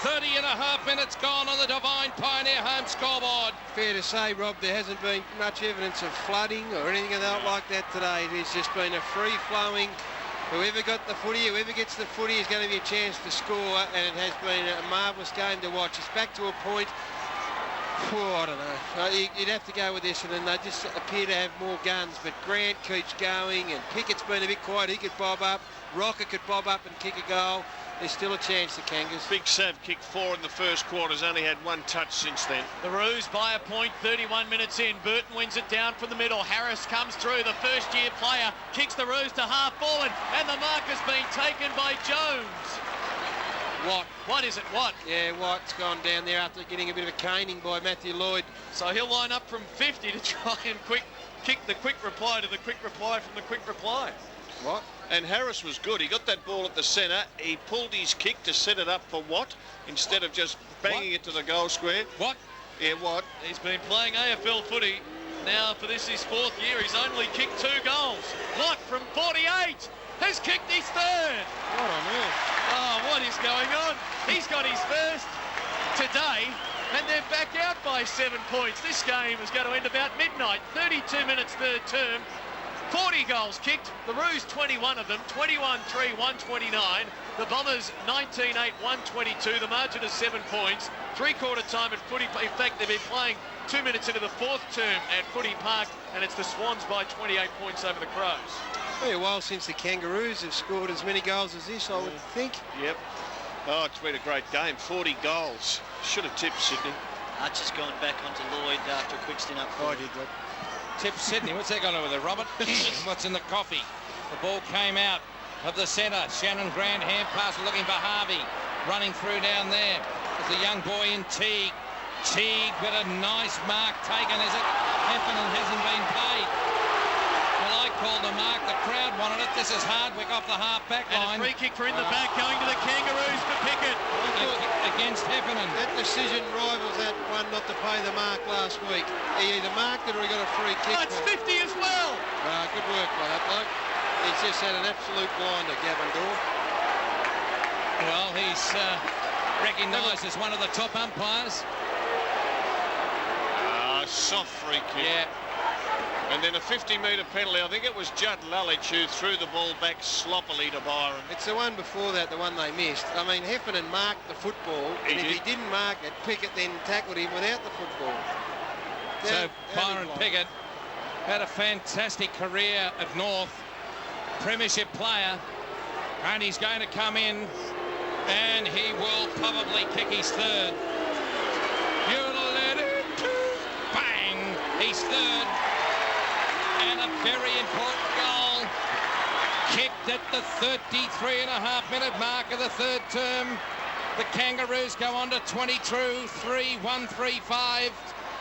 Speaker 4: 30.5 minutes gone on the Divine Pioneer home scoreboard.
Speaker 3: Fair to say, Rob, there hasn't been much evidence of flooding or anything like that today. It has just been a free-flowing. Whoever got the footy, whoever gets the footy is going to be a chance to score, and it has been a marvellous game to watch. It's back to a point. I don't know. You'd have to go with Essendon. They just appear to have more guns, but Grant keeps going, and Pickett's been a bit quiet. He could bob up. Rocker could bob up and kick a goal. There's still a chance, the Kangas.
Speaker 2: Big Sav kicked 4 in the first quarter. Has only had 1 touch since then.
Speaker 6: The Roos by a point, 31 minutes in. Burton wins it down from the middle. Harris comes through, the first-year player, kicks the Roos to half forward, and the mark has been taken by Jones. What is it? What?
Speaker 3: Yeah, Watt's gone down there after getting a bit of a caning by Matthew Lloyd.
Speaker 6: So he'll line up from 50 to try and kick the quick reply to the quick reply from the quick reply.
Speaker 3: What?
Speaker 2: And Harris was good. He got that ball at the centre. He pulled his kick to set it up for Watt instead of just banging it to the goal square.
Speaker 6: What?
Speaker 2: Yeah, Watt.
Speaker 6: He's been playing AFL footy. Now for this his 4th year. He's only kicked 2 goals. Watt from 48 has kicked his 3rd.
Speaker 3: What on earth?
Speaker 6: Oh, what is going on? He's got his first today, and they're back out by 7 points. This game is going to end about midnight. 32 minutes third term. 40 goals kicked. The Roos 21 of them. 21-3, 129. The Bombers 19-8, 122. The margin is 7 points. 3/4 time at footy. In fact, they've been playing 2 minutes into the 4th term at Footy Park, and it's the Swans by 28 points over the Crows.
Speaker 3: It'll be a while since the Kangaroos have scored as many goals as this, I would think.
Speaker 2: Yep. Oh, it's been a great game. 40 goals. Should have tipped Sydney.
Speaker 8: Archer's gone back onto Lloyd after a quick stint up forward.
Speaker 3: I did, Rob.
Speaker 4: Tip Sydney. What's that going on with it, Robert? What's in the coffee? The ball came out of the centre. Shannon Grant hand pass looking for Harvey. Running through down there. There's a young boy in Teague. Teague with a nice mark taken. Is it? Heffernan hasn't been paid. Well, I called the mark. The crowd wanted it. This is Hardwick off the half-back line.
Speaker 6: And a free kick for in the back going to the Kangaroos for Pickett.
Speaker 4: Against Heffernan.
Speaker 3: That decision rivals that one not to pay the mark last week. He either marked it or he got a free kick.
Speaker 6: Oh, it's 50 as well.
Speaker 3: Good work by that bloke. He's just had an absolute blinder, Gavin Dorr.
Speaker 4: Well, he's recognised as one of the top umpires.
Speaker 2: Soft free kick.
Speaker 4: Yeah.
Speaker 2: And then a 50-metre penalty. I think it was Judd Lalich who threw the ball back sloppily to Byron.
Speaker 3: It's the one before that, the one they missed. I mean, Heffernan marked the football, and if he didn't mark it, Pickett then tackled him without the football.
Speaker 4: So Byron Pickett had a fantastic career at North, premiership player, and he's going to come in, and he will probably kick his 3rd. You'll let it bang! He's 3rd. And a very important goal kicked at the 33.5-minute mark of the 3rd term. The Kangaroos go on to 22-3, 135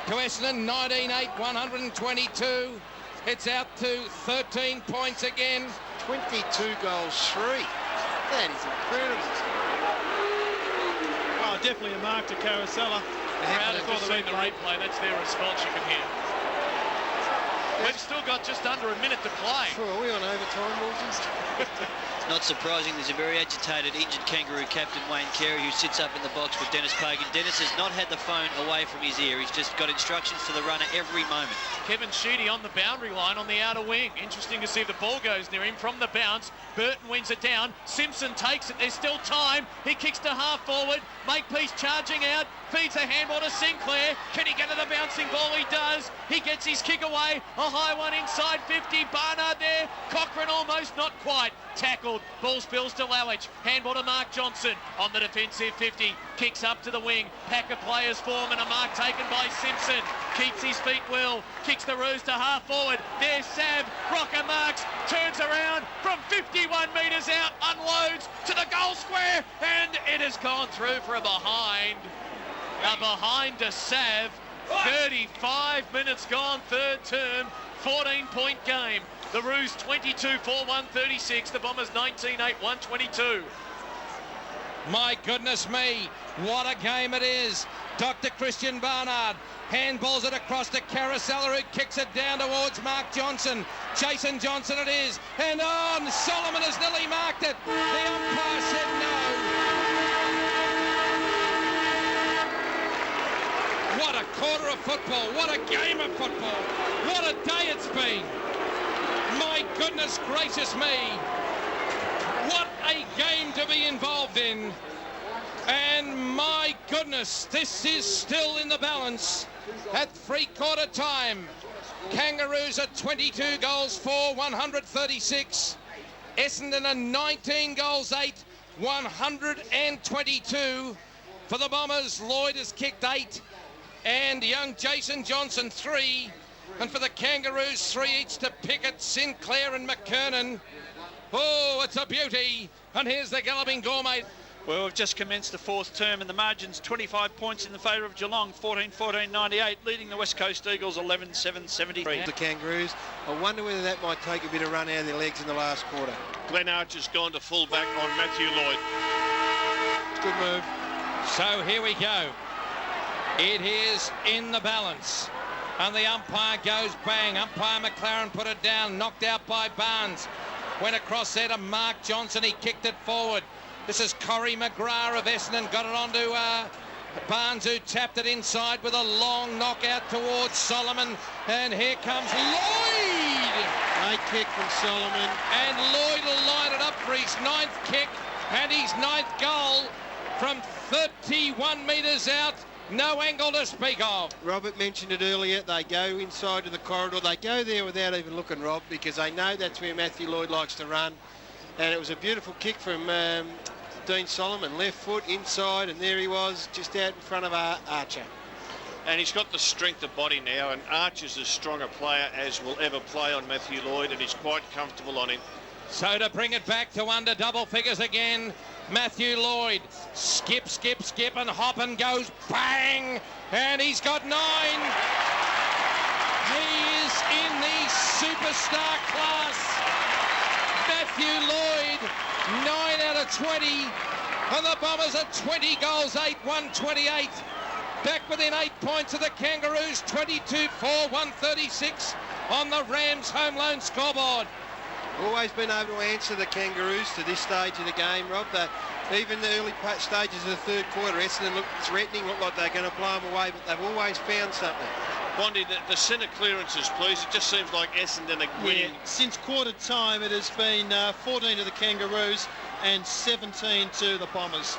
Speaker 4: to Essendon, 19-8, 122. It's out to 13 points again.
Speaker 3: 22 goals, 3. That is incredible.
Speaker 1: Oh, definitely a mark to Carosella.
Speaker 6: The crowd has just seen the replay. That's their response, you can hear. We've still got just under a minute to play.
Speaker 3: Are we on overtime, Wilson?
Speaker 8: Not surprising, there's a very agitated, injured Kangaroo captain, Wayne Carey, who sits up in the box with Dennis Pagan. Dennis has not had the phone away from his ear. He's just got instructions to the runner every moment.
Speaker 6: Kevin Sheedy on the boundary line on the outer wing. Interesting to see if the ball goes near him from the bounce. Burton wins it down. Simpson takes it. There's still time. He kicks to half forward. Makepeace charging out. Feeds a handball to Sinclair. Can he get to the bouncing ball? He does. He gets his kick away. A high one inside 50. Barnard there. Cochrane almost, not quite. Tackled. Ball spills to Lalich. Handball to Mark Johnson on the defensive 50. Kicks up to the wing. Pack of players form and a mark taken by Simpson. Keeps his feet well. Kicks the Roos to half forward. There's Sav. Rocker marks. Turns around from 51 metres out. Unloads to the goal square. And it has gone through for a behind. A behind to Sav. 35 minutes gone, third term. 14-point game. The Roos 22-4-136. The Bombers 19-8-122.
Speaker 4: My goodness me, what a game it is. Dr. Christian Barnard handballs it across to Caracella, who kicks it down towards Mark Johnson. Jason Johnson it is. And on, Solomon has nearly marked it. The umpire said no. What a quarter of football. What a game of football. What a day it's been. My goodness gracious me. What a game to be involved in. And my goodness, this is still in the balance at three-quarter time. Kangaroos are 22 goals for 136. Essendon are 19 goals 8, 122. For the Bombers, Lloyd has kicked 8 and young Jason Johnson 3. And for the Kangaroos, 3 each to Pickett, Sinclair and McKernan. Oh, it's a beauty. And here's the Galloping Gourmet.
Speaker 7: Well, we've just commenced the fourth term and the margin's 25 points in the favour of Geelong, 14-14-98, leading the West Coast Eagles 11-7-73.
Speaker 3: The Kangaroos, I wonder whether that might take a bit of run out of their legs in the last quarter.
Speaker 2: Glenn Archer's gone to full-back on Matthew Lloyd.
Speaker 3: Good move.
Speaker 4: So here we go. It is in the balance. And the umpire goes bang. Umpire McLaren put it down, knocked out by Barnes. Went across there to Mark Johnson. He kicked it forward. This is Corey McGrath of Essendon. Got it onto Barnes, who tapped it inside with a long knockout towards Solomon. And here comes Lloyd.
Speaker 3: Great kick from Solomon.
Speaker 4: And Lloyd will line it up for his 9th kick and his 9th goal from 31 metres out. No angle to speak of.
Speaker 3: Robert mentioned it earlier. They go inside to the corridor. They go there without even looking, Rob, because they know that's where Matthew Lloyd likes to run. And it was a beautiful kick from Dean Solomon. Left foot inside, and there he was, just out in front of Archer.
Speaker 2: And he's got the strength of body now, and Archer's as strong a player as will ever play on Matthew Lloyd, and he's quite comfortable on him.
Speaker 4: So to bring it back to under double figures again, Matthew Lloyd. Skip, skip, skip, and hop and goes bang! And he's got 9. He is in the superstar class. Matthew Lloyd, 9 out of 20. And the Bombers are 20 goals, 8, 128. Back within 8 points of the Kangaroos, 22-4-136 on the Rams home loan scoreboard.
Speaker 3: Always been able to answer the Kangaroos to this stage of the game, Rob. Even the early stages of the third quarter, Essendon looked threatening, looked like they're going to blow them away, but they've always found something.
Speaker 2: Bondi, the centre clearances, please. It just seems like Essendon are winning.
Speaker 1: Yeah, since quarter time, it has been 14 to the Kangaroos and 17 to the Bombers.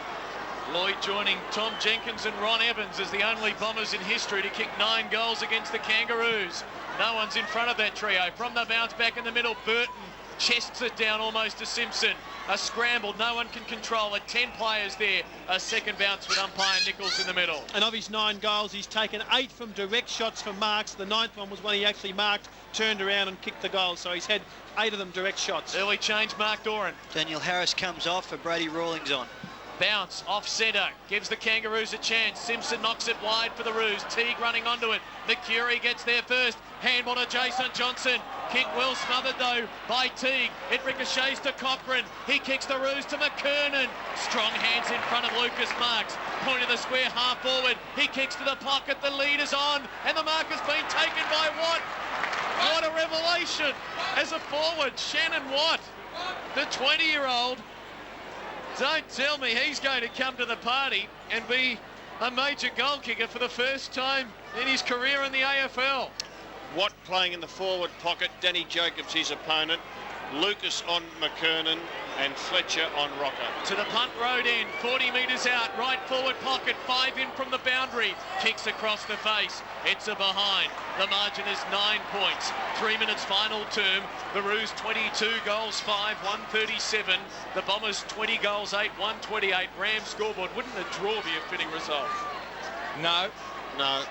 Speaker 6: Lloyd joining Tom Jenkins and Ron Evans as the only Bombers in history to kick 9 goals against the Kangaroos. No one's in front of that trio. From the bounce back in the middle, Burton chests it down almost to Simpson. A scramble, no one can control it. 10 players there. A second bounce with umpire Nichols in the middle.
Speaker 1: And of his 9 goals, he's taken 8 from direct shots for marks. The 9th one was when he actually marked, turned around and kicked the goal. So he's had 8 of them direct shots.
Speaker 6: Early change, Mark Doran.
Speaker 8: Daniel Harris comes off for Brady Rawlings on.
Speaker 6: Bounce off centre, gives the Kangaroos a chance. Simpson knocks it wide for the Roos. Teague running onto it. McCurry gets there first. Handball to Jason Johnson. Kick well smothered though by Teague. It ricochets to Cochrane. He kicks the Roos to McKernan. Strong hands in front of Lucas Marks. Point of the square, half forward. He kicks to the pocket. The lead is on. And the mark has been taken by Watt. What a revelation as a forward. Shannon Watt. the 20-year-old. Don't tell me he's going to come to the party and be a major goal kicker for the first time in his career in the AFL.
Speaker 2: Watt playing in the forward pocket, Danny Jacobs his opponent, Lucas on McKernan and Fletcher on Rocker.
Speaker 6: To the punt road end, 40 metres out, right forward pocket, 5 in from the boundary, kicks across the face, it's a behind. The margin is 9 points. 3 minutes final term. The Roos 22 goals 5, 137. The Bombers 20 goals 8, 128. Rams scoreboard. Wouldn't a draw be a fitting result?
Speaker 4: No.
Speaker 2: No.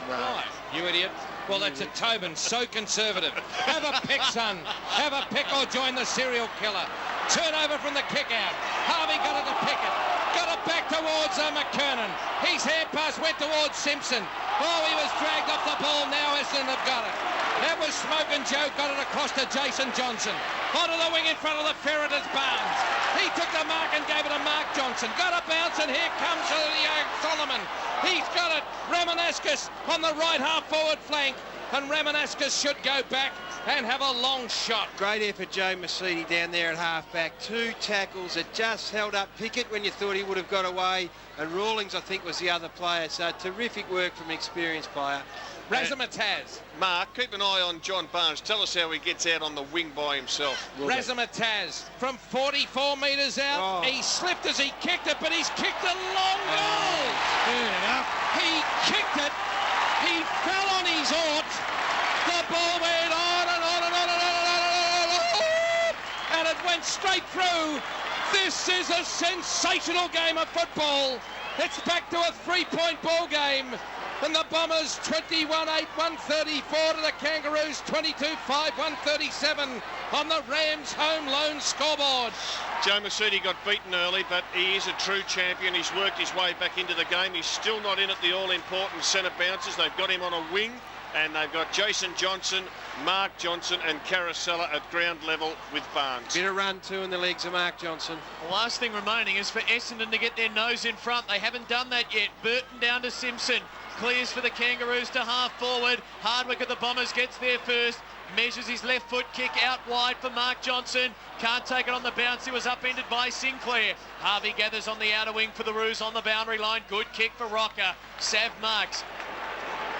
Speaker 4: Why? You idiot. Well, that's a Tobin, so conservative. Have a pick, son. Have a pick or join the serial killer. Turn over from the kick out. Harvey got it to Pickett. Got it back towards McKernan. His hand pass went towards Simpson. Oh, he was dragged off the ball. Now Essendon have got it. That was Smoking Joe. Got it across to Jason Johnson. Onto the wing in front of the ferret is Barnes. He took the mark and gave it to Mark Johnson. Got a bounce and here comes Solomon. He's got it. Ramanaskas on the right half forward flank. And Ramanaskas should go back and have a long shot.
Speaker 3: Great effort, Joe Mercedes down there at half-back. 2 tackles. It just held up Pickett when you thought he would have got away. And Rawlings, I think, was the other player. So terrific work from an experienced player.
Speaker 4: Razamataz.
Speaker 2: Mark, keep an eye on John Barnes. Tell us how he gets out on the wing by himself.
Speaker 4: Razamataz from 44 metres out. He slipped as he kicked it, but he's kicked a long goal. He kicked it. He fell on his ought. The ball went on and on and on and on and on and on, and it went straight through. This is a sensational game of football. It's back to a 3-point ball game. And the Bombers 21-8, 134 to the Kangaroos 22-5, 137 on the Rams home loan scoreboard.
Speaker 2: Joe Mercedes got beaten early, but he is a true champion. He's worked his way back into the game. He's still not in at the all-important centre bounces. They've got him on a wing, and they've got Jason Johnson, Mark Johnson and Carousella at ground level with Barnes.
Speaker 3: Bit of run too in the legs of Mark Johnson.
Speaker 6: The last thing remaining is for Essendon to get their nose in front. They haven't done that yet. Burton down to Simpson. Clears for the Kangaroos to half forward. Hardwick of the Bombers gets there first. Measures his left foot kick out wide for Mark Johnson. Can't take it on the bounce. He was upended by Sinclair. Harvey gathers on the outer wing for the Roos on the boundary line. Good kick for Rocker. Sav marks.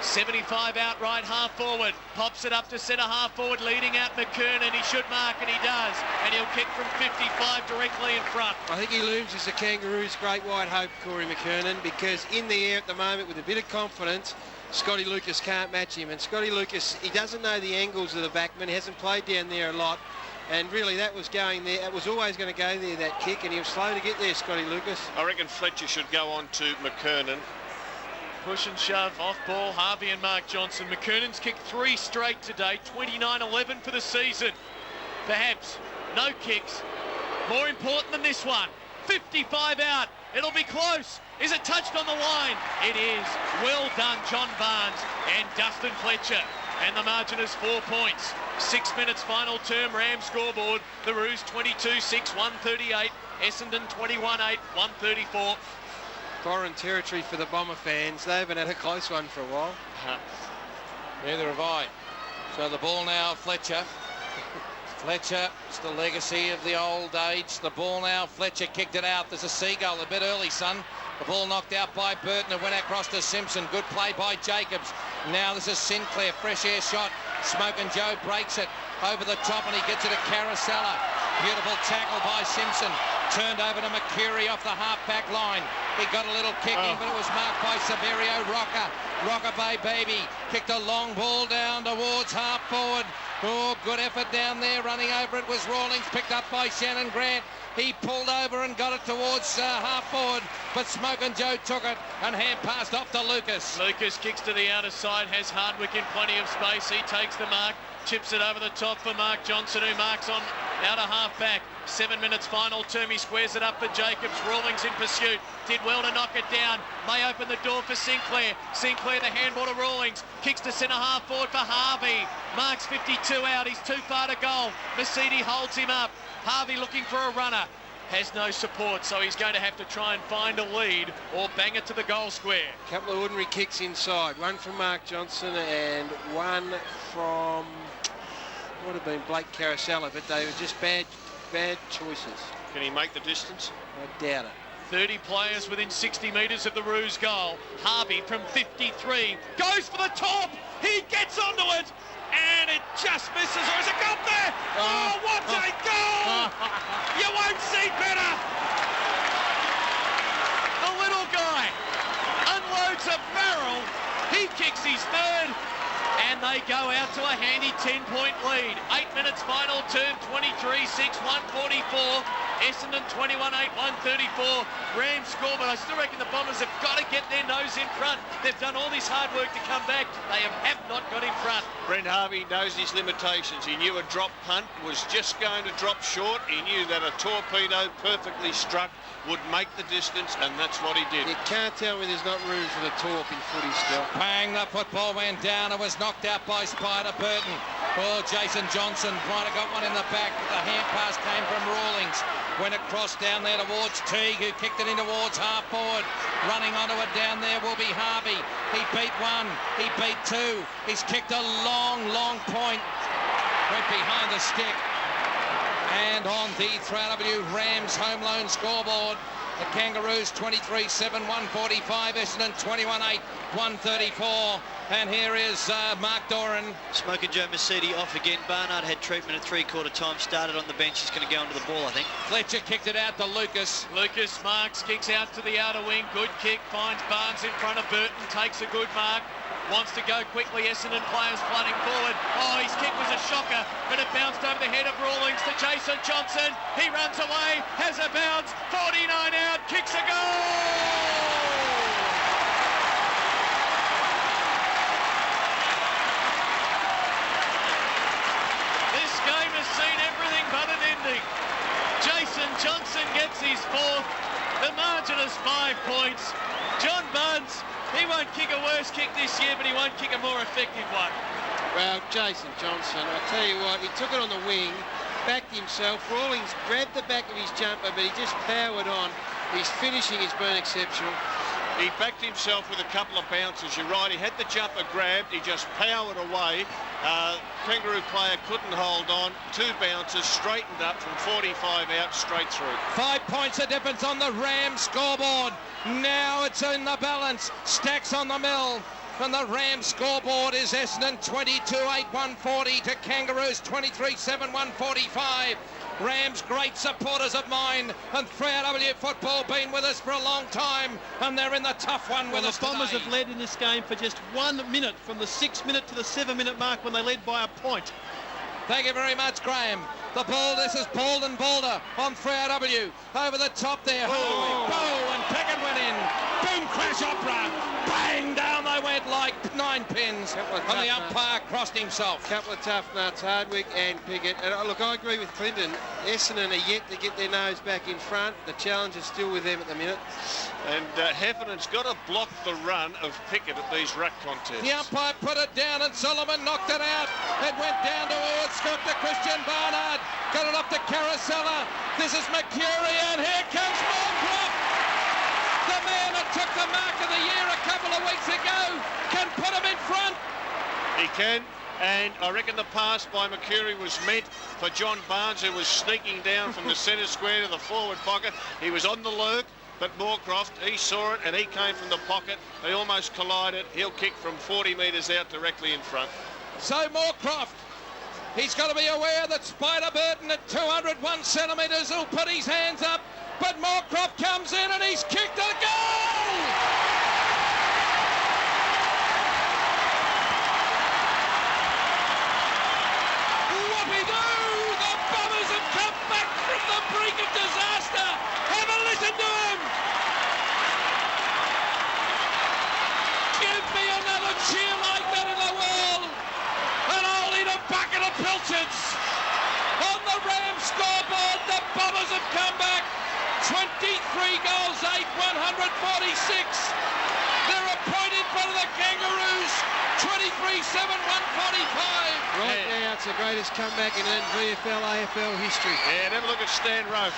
Speaker 6: 75 out right half forward. Pops it up to centre half forward, leading out McKernan. He should mark, and he does. And he'll kick from 55 directly in front.
Speaker 3: I think he looms as the Kangaroos' great white hope, Corey McKernan, because in the air at the moment with a bit of confidence, Scotty Lucas can't match him. And Scotty Lucas, he doesn't know the angles of the backman. He hasn't played down there a lot. And really, that was going there. It was always going to go there, that kick, and he was slow to get there, Scotty Lucas.
Speaker 2: I reckon Fletcher should go on to McKernan.
Speaker 6: Push and shove, off ball, Harvey and Mark Johnson. McKernan's kicked 3 straight today, 29-11 for the season. Perhaps no kicks. More important than this one. 55 out. It'll be close. Is it touched on the line? It is. Well done, John Barnes and Dustin Fletcher. And the margin is 4 points. 6 minutes final term, Rams scoreboard. The Roos 22-6, 138. Essendon 21-8, 134.
Speaker 3: Foreign territory for the Bomber fans. They haven't had a close one for a while.
Speaker 4: Neither have I. So the ball now, Fletcher. Fletcher, it's the legacy of the old age. The ball now, Fletcher kicked it out. There's a seagull, a bit early, son. The ball knocked out by Burton. It went across to Simpson. Good play by Jacobs. Now this is Sinclair, fresh air shot. Smoking Joe breaks it over the top and he gets it to Carousella. Beautiful tackle by Simpson. Turned over to McCurry off the half-back line. He got a little kicking, but it was marked by Severio Rocker. Rocker by Baby. Kicked a long ball down towards half forward. Oh, good effort down there. Running over it was Rawlings, picked up by Shannon Grant. He pulled over and got it towards half forward, but Smoking Joe took it and hand passed off to Lucas.
Speaker 6: Lucas kicks to the outer side, has Hardwick in plenty of space. He takes the mark, chips it over the top for Mark Johnson, who marks on outer half back. 7 minutes final term. He squares it up for Jacobs. Rawlings in pursuit. Did well to knock it down. May open the door for Sinclair. Sinclair, the handball to Rawlings. Kicks to centre half forward for Harvey. Marks 52 out. He's too far to goal. Mercedes holds him up. Harvey looking for a runner. Has no support, so he's going to have to try and find a lead or bang it to the goal square.
Speaker 3: A couple of ordinary kicks inside. One from Mark Johnson and one from, would have been Blake Carousella, but they were just bad bad choices.
Speaker 2: Can he make the distance?
Speaker 3: I doubt it.
Speaker 6: 30 players within 60 metres of the Roos goal. Harvey from 53 goes for the top. He gets onto it, and it just misses. Or has it got there? Oh, what a goal! You won't see better. The little guy unloads a barrel. He kicks his third, and they go out to a handy 10-point lead. 8 minutes final term, 23-6, 144. Essendon 21-8, 134. Rams score, but I still reckon the Bombers have got to get their nose in front. They've done all this hard work to come back. They have not got in front.
Speaker 2: Brent Harvey knows his limitations. He knew a drop punt was just going to drop short. He knew that a torpedo perfectly struck would make the distance, and that's what he did.
Speaker 3: You can't tell me there's not room for the torp in footy still.
Speaker 4: Bang, the football went down. It was knocked out by Spider Burton. Oh, Jason Johnson might have got one in the back, but the hand pass came from Rawlings. Went across down there towards Teague, who kicked it in towards half forward. Running onto it down there will be Harvey. He beat one, he beat two. He's kicked a long, long point. Went behind the stick. And on the 3RW Rams home loan scoreboard, the Kangaroos 23-7, 145. Essendon 21-8, 134. And here is Mark Doran.
Speaker 8: Smoking Joe Mercedes off again. Barnard had treatment at three-quarter time. Started on the bench. He's going to go onto the ball, I think.
Speaker 4: Fletcher kicked it out to Lucas.
Speaker 6: Lucas marks, kicks out to the outer wing. Good kick, finds Barnes in front of Burton. Takes a good mark. Wants to go quickly. Essendon players flooding forward. Oh, his kick was a shocker, but it bounced over the head of Rawlings to Jason Johnson. He runs away, has a bounce. 49 out, kicks a goal! Seen everything but an ending. Jason Johnson gets his fourth. The margin is 5 points. John Buns, he won't kick a worse kick this year, but he won't kick a more effective one.
Speaker 3: Well, Jason Johnson, I tell you what, he took it on the wing, backed himself. Rawlings grabbed the back of his jumper, but he just powered on. His finishing has been exceptional.
Speaker 2: He backed himself with a couple of bounces. You're right, he had the jumper grabbed, he just powered away. Kangaroo player couldn't hold on. 2 bounces, straightened up from 45 out, straight through. 5
Speaker 4: points of difference on the Rams scoreboard. Now it's in the balance. Stacks on the mill. And the Rams scoreboard is Essendon 22-8, 140 to Kangaroos 23-7, 145. Rams, great supporters of mine, and 3RW football been with us for a long time, and they're in the tough one with us
Speaker 1: today. The Bombers have led in this game for just 1 minute, from the 6-minute to the 7-minute mark when they led by a point.
Speaker 4: Thank you very much, Graham. The ball, this is Balden Boulder on 3RW. Over the top there. Holy bow, and Pickett went in. Boom, crash opera. Bang, down they went like 9 pins. And the umpire crossed himself.
Speaker 3: Couple of tough nuts, Hardwick and Pickett. And look, I agree with Clinton. Essendon are yet to get their nose back in front. The challenge is still with them at the minute.
Speaker 2: And Heffernan's got to block the run of Pickett at these ruck contests.
Speaker 4: The umpire put it down and Solomon knocked it out. It went down towards Scott to Christian Barnard. Got it up to Carousella. This is Mercury, and here comes Moorcroft. The man that took the mark of the year a couple of weeks ago can put him in front.
Speaker 2: He can, and I reckon the pass by Mercury was meant for John Barnes, who was sneaking down from the centre square to the forward pocket. He was on the lurk, but Moorcroft, he saw it, and he came from the pocket. They almost collided. He'll kick from 40 metres out directly in front.
Speaker 4: So Moorcroft, he's got to be aware that Spider Burton at 201 centimetres will put his hands up, but Moorcroft comes in and he's kicked a goal! Whoopie-doo! The Bombers have come back from the brink of disaster! Have a listen to him! Give me another cheer like that in the world, and I'll eat a bucket of pilchards. On the Rams scoreboard, the Bombers have come back. 23 goals, 8, 146. They're a point in front of the Kangaroos. 23-7, 145.
Speaker 3: Right now, it's the greatest comeback in VFL, AFL history.
Speaker 2: Yeah, have a look at Stan Rowe.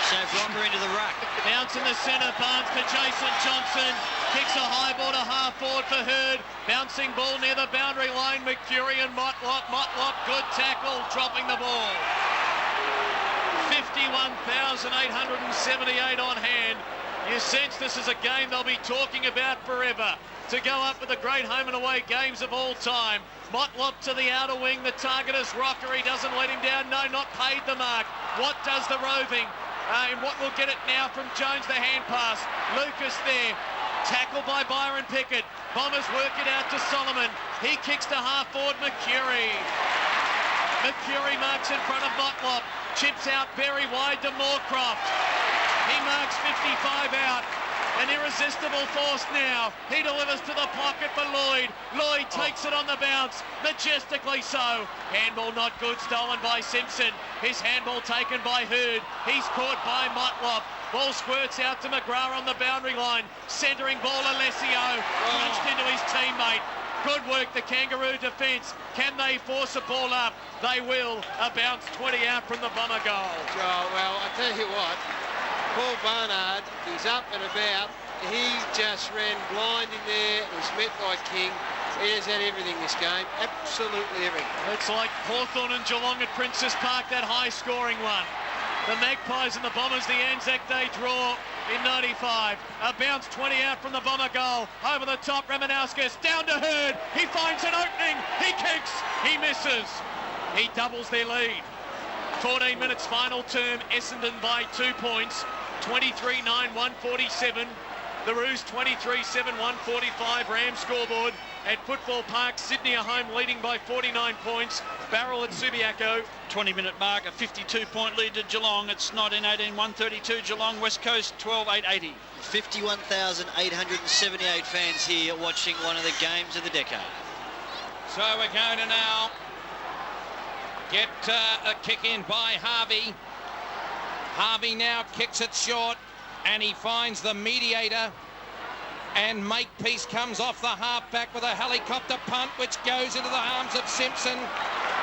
Speaker 8: Sam Rocker into the ruck.
Speaker 6: Bounce in the centre, Barnes to Jason Johnson. Kicks a high ball to half forward for Hurd. Bouncing ball near the boundary line. Mercury and Motlop. Motlop, good tackle, dropping the ball. 50 51,878 on hand. You sense this is a game they'll be talking about forever. To go up with the great home and away games of all time. Motlop to the outer wing. The target is Rocker. He doesn't let him down. No, not paid the mark. What does the roving? And what will get it now from Jones, the hand pass. Lucas there. Tackled by Byron Pickett. Bombers work it out to Solomon. He kicks to half forward Mercury. Mercury marks in front of Motlop. Chips out very wide to Moorcroft. He marks 55 out. An irresistible force now. He delivers to the pocket for Lloyd. Lloyd takes it on the bounce, majestically so. Handball not good, stolen by Simpson. His handball taken by Hurd. He's caught by Motlop. Ball squirts out to McGrath on the boundary line. Centering ball, Alessio. Crunched into his teammate. Good work, the Kangaroo defence. Can they force a ball up? They will. A bounce 20 out from the Bomber goal.
Speaker 3: Oh, well, I tell you what. Paul Barnard, he's up and about. He just ran blind in there. Was met by King. He has had everything this game. Absolutely everything.
Speaker 6: It's like Hawthorn and Geelong at Princess Park, that high-scoring one. The Magpies and the Bombers, the Anzac Day draw in 95. A bounce 20 out from the Bomber goal. Over the top, Ramanauskas down to Hurd. He finds an opening. He kicks. He misses. He doubles their lead. 14 minutes final term. Essendon by 2 points. 23-9, 147. The Roos 23-7, 145. Rams scoreboard at Football Park. Sydney are home leading by 49 points. Barrel at Subiaco.
Speaker 7: 20-minute mark, a 52-point lead to Geelong. It's 19-18, 132. Geelong, West Coast, 12-8-80.
Speaker 8: 51,878 fans here watching one of the games of the decade.
Speaker 4: So we're going to now get a kick in by Harvey. Harvey now kicks it short and he finds the mediator, and Makepeace comes off the halfback with a helicopter punt which goes into the arms of Simpson.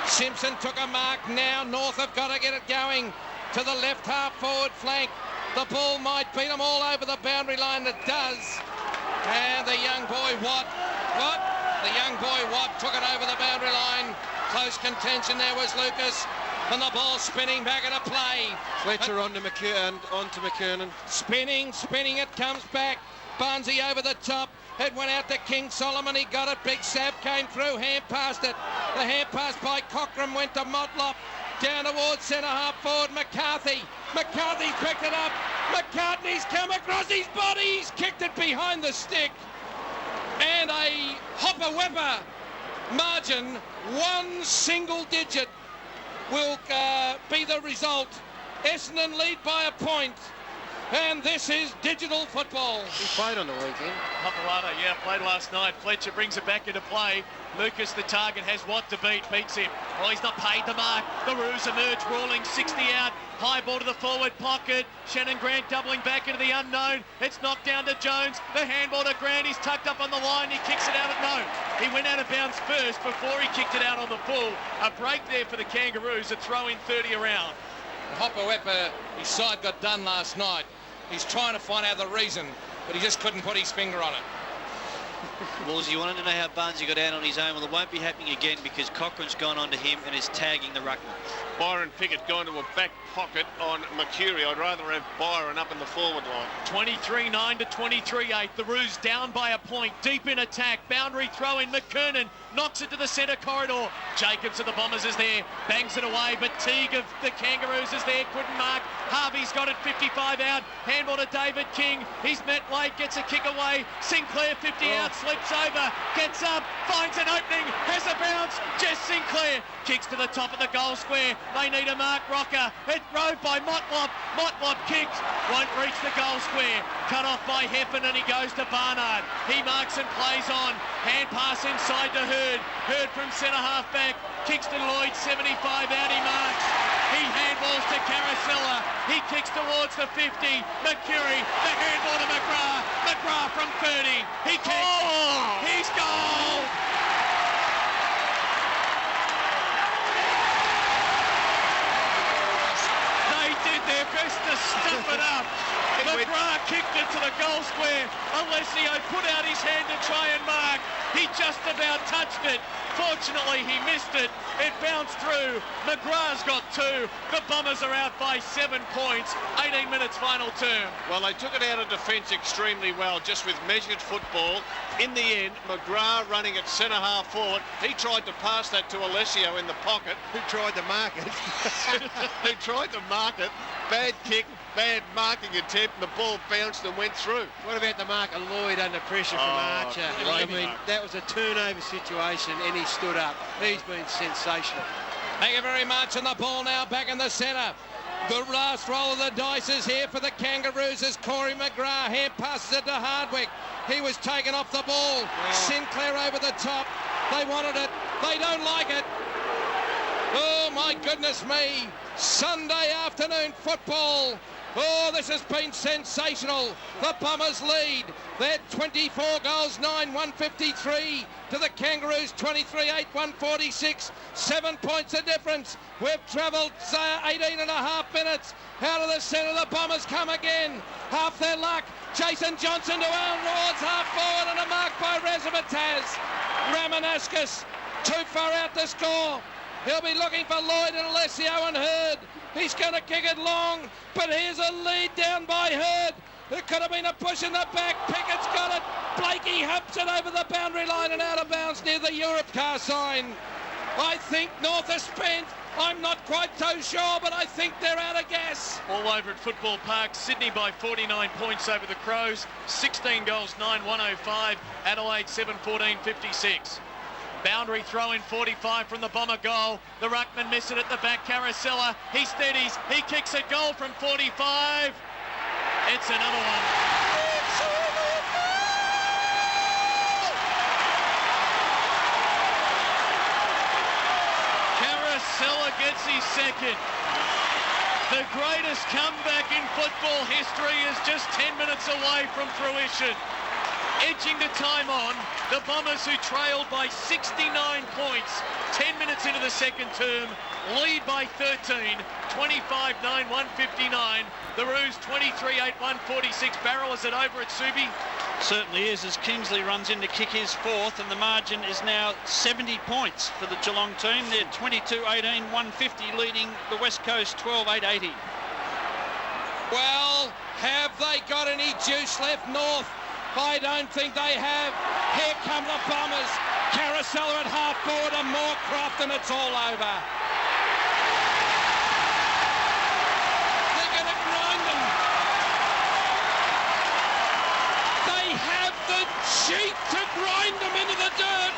Speaker 4: Simpson took a mark now. North have got to get it going to the left half forward flank. The ball might beat them all over the boundary line. It does. And the young boy Watt took it over the boundary line. Close contention there was Lucas. And the ball spinning back into play.
Speaker 3: Fletcher onto McKernan.
Speaker 4: Spinning, it comes back. Barnesy over the top. It went out to King Solomon. He got it. Big Sav came through. Hand passed it. The hand pass by Cochran went to Motlop. Down towards centre half forward McCarthy. McCarthy's picked it up. McCartney's come across his body. He's kicked it behind the stick. And a hopper-wepper margin, one single digit, will be the result. Essendon lead by a point. And this is digital football.
Speaker 3: He played on the weekend.
Speaker 6: Papalata, yeah, played last night. Fletcher brings it back into play. Lucas, the target, has Watt to beat. Beats him. Oh, he's not paid the mark. The Roos emerge, rolling 60 out. High ball to the forward pocket. Shannon Grant doubling back into the unknown. It's knocked down to Jones. The handball to Grant. He's tucked up on the line. He kicks it out of no. He went out of bounds first before he kicked it out on the full. A break there for the Kangaroos. A throw in 30 around.
Speaker 4: Hopper-Wepper, his side got done last night. He's trying to find out the reason, but he just couldn't put his finger on it.
Speaker 8: Wolves, you wanted to know how Barnesy got out on his own. Well, it won't be happening again because Cochran's gone on to him and is tagging the ruckman.
Speaker 2: Byron Pickett gone to a back pocket on Mercury. I'd rather have Byron up in the forward line.
Speaker 6: 23-9 to 23-8. The Roos down by a point. Deep in attack. Boundary throw in. McKernan knocks it to the centre corridor. Jacobs of the Bombers is there. Bangs it away. But Teague of the Kangaroos is there. Couldn't mark. Harvey's got it 55 out. Handball to David King. He's met late. Gets a kick away. Sinclair 50 out. Slips over. Gets up. Finds an opening. Has a bounce. Jess Sinclair kicks to the top of the goal square. They need a mark. Rocker. It rode by Motlop. Motlop kicks. Won't reach the goal square. Cut off by Heffen and he goes to Barnard. He marks and plays on. Hand pass inside to Hurd. Hurd from centre half back. Kicks to Lloyd. 75 out. He marks. He handballs to Carousella. He kicks towards the 50. Mercury. The handball to McGrath. McGrath from 30. He kicks. He's goal. Their best to stuff it up. McGrath kicked it to the goal square. Alessio put out his hand to try and mark. He just about touched it. Fortunately, he missed it. It bounced through. McGrath's got 2. The Bombers are out by 7 points. 18 minutes final term.
Speaker 2: Well, they took it out of defence extremely well, just with measured football. In the end, McGrath running at centre-half forward. He tried to pass that to Alessio in the pocket.
Speaker 3: Who tried to mark it?
Speaker 2: He tried to mark it. Bad kick, bad marking attempt, and the ball bounced and went through.
Speaker 3: What about the mark of Lloyd under pressure from Archer? I mean, that was a turnover situation, and he stood up. He's been sensational.
Speaker 4: Thank you very much. And the ball now back in the centre. The last roll of the dice is here for the Kangaroos as Corey McGrath hand passes it to Hardwick. He was taken off the ball. Sinclair over the top. They wanted it. They don't like it. Oh, my goodness me. Sunday afternoon football. Oh, this has been sensational. The Bombers lead. They're 24 goals, 9-153 to the Kangaroos, 23-8, 146. 7 points of difference. We've travelled 18 and a half minutes. Out of the centre, the Bombers come again. Half their luck. Jason Johnson to towards half forward and a mark by Razamataz. Ramanauskas too far out to score. He'll be looking for Lloyd and Alessio and Hurd. He's going to kick it long, but here's a lead down by Hurd. It could have been a push in the back. Pickett's got it. Blakey humps it over the boundary line and out of bounds near the Europe car sign. I think North has spent. I'm not quite so sure, but I think they're out of gas.
Speaker 6: All over at Football Park. Sydney by 49 points over the Crows. 16 goals, 9-105. Adelaide 7-14, 56. Boundary throw in 45 from the Bomber goal. The ruckman miss it at the back. Caracella, he steadies. He kicks a goal from 45. It's another one. Caracella gets his second. The greatest comeback in football history is just 10 minutes away from fruition. Edging the time on, the Bombers, who trailed by 69 points 10 minutes into the second term, lead by 13, 25-9, 159. The Roos 23-8, 146. Barrel, is it over at Subi?
Speaker 7: Certainly is, as Kingsley runs in to kick his 4th, and the margin is now 70 points for the Geelong team. They're 22-18, 150, leading the West Coast 12-8, 80.
Speaker 4: Well, have they got any juice left, North? I don't think they have. Here come the Bombers. Caracella at half forward and Moorcroft, and it's all over. They're going to grind them. They have the cheek to grind them into the dirt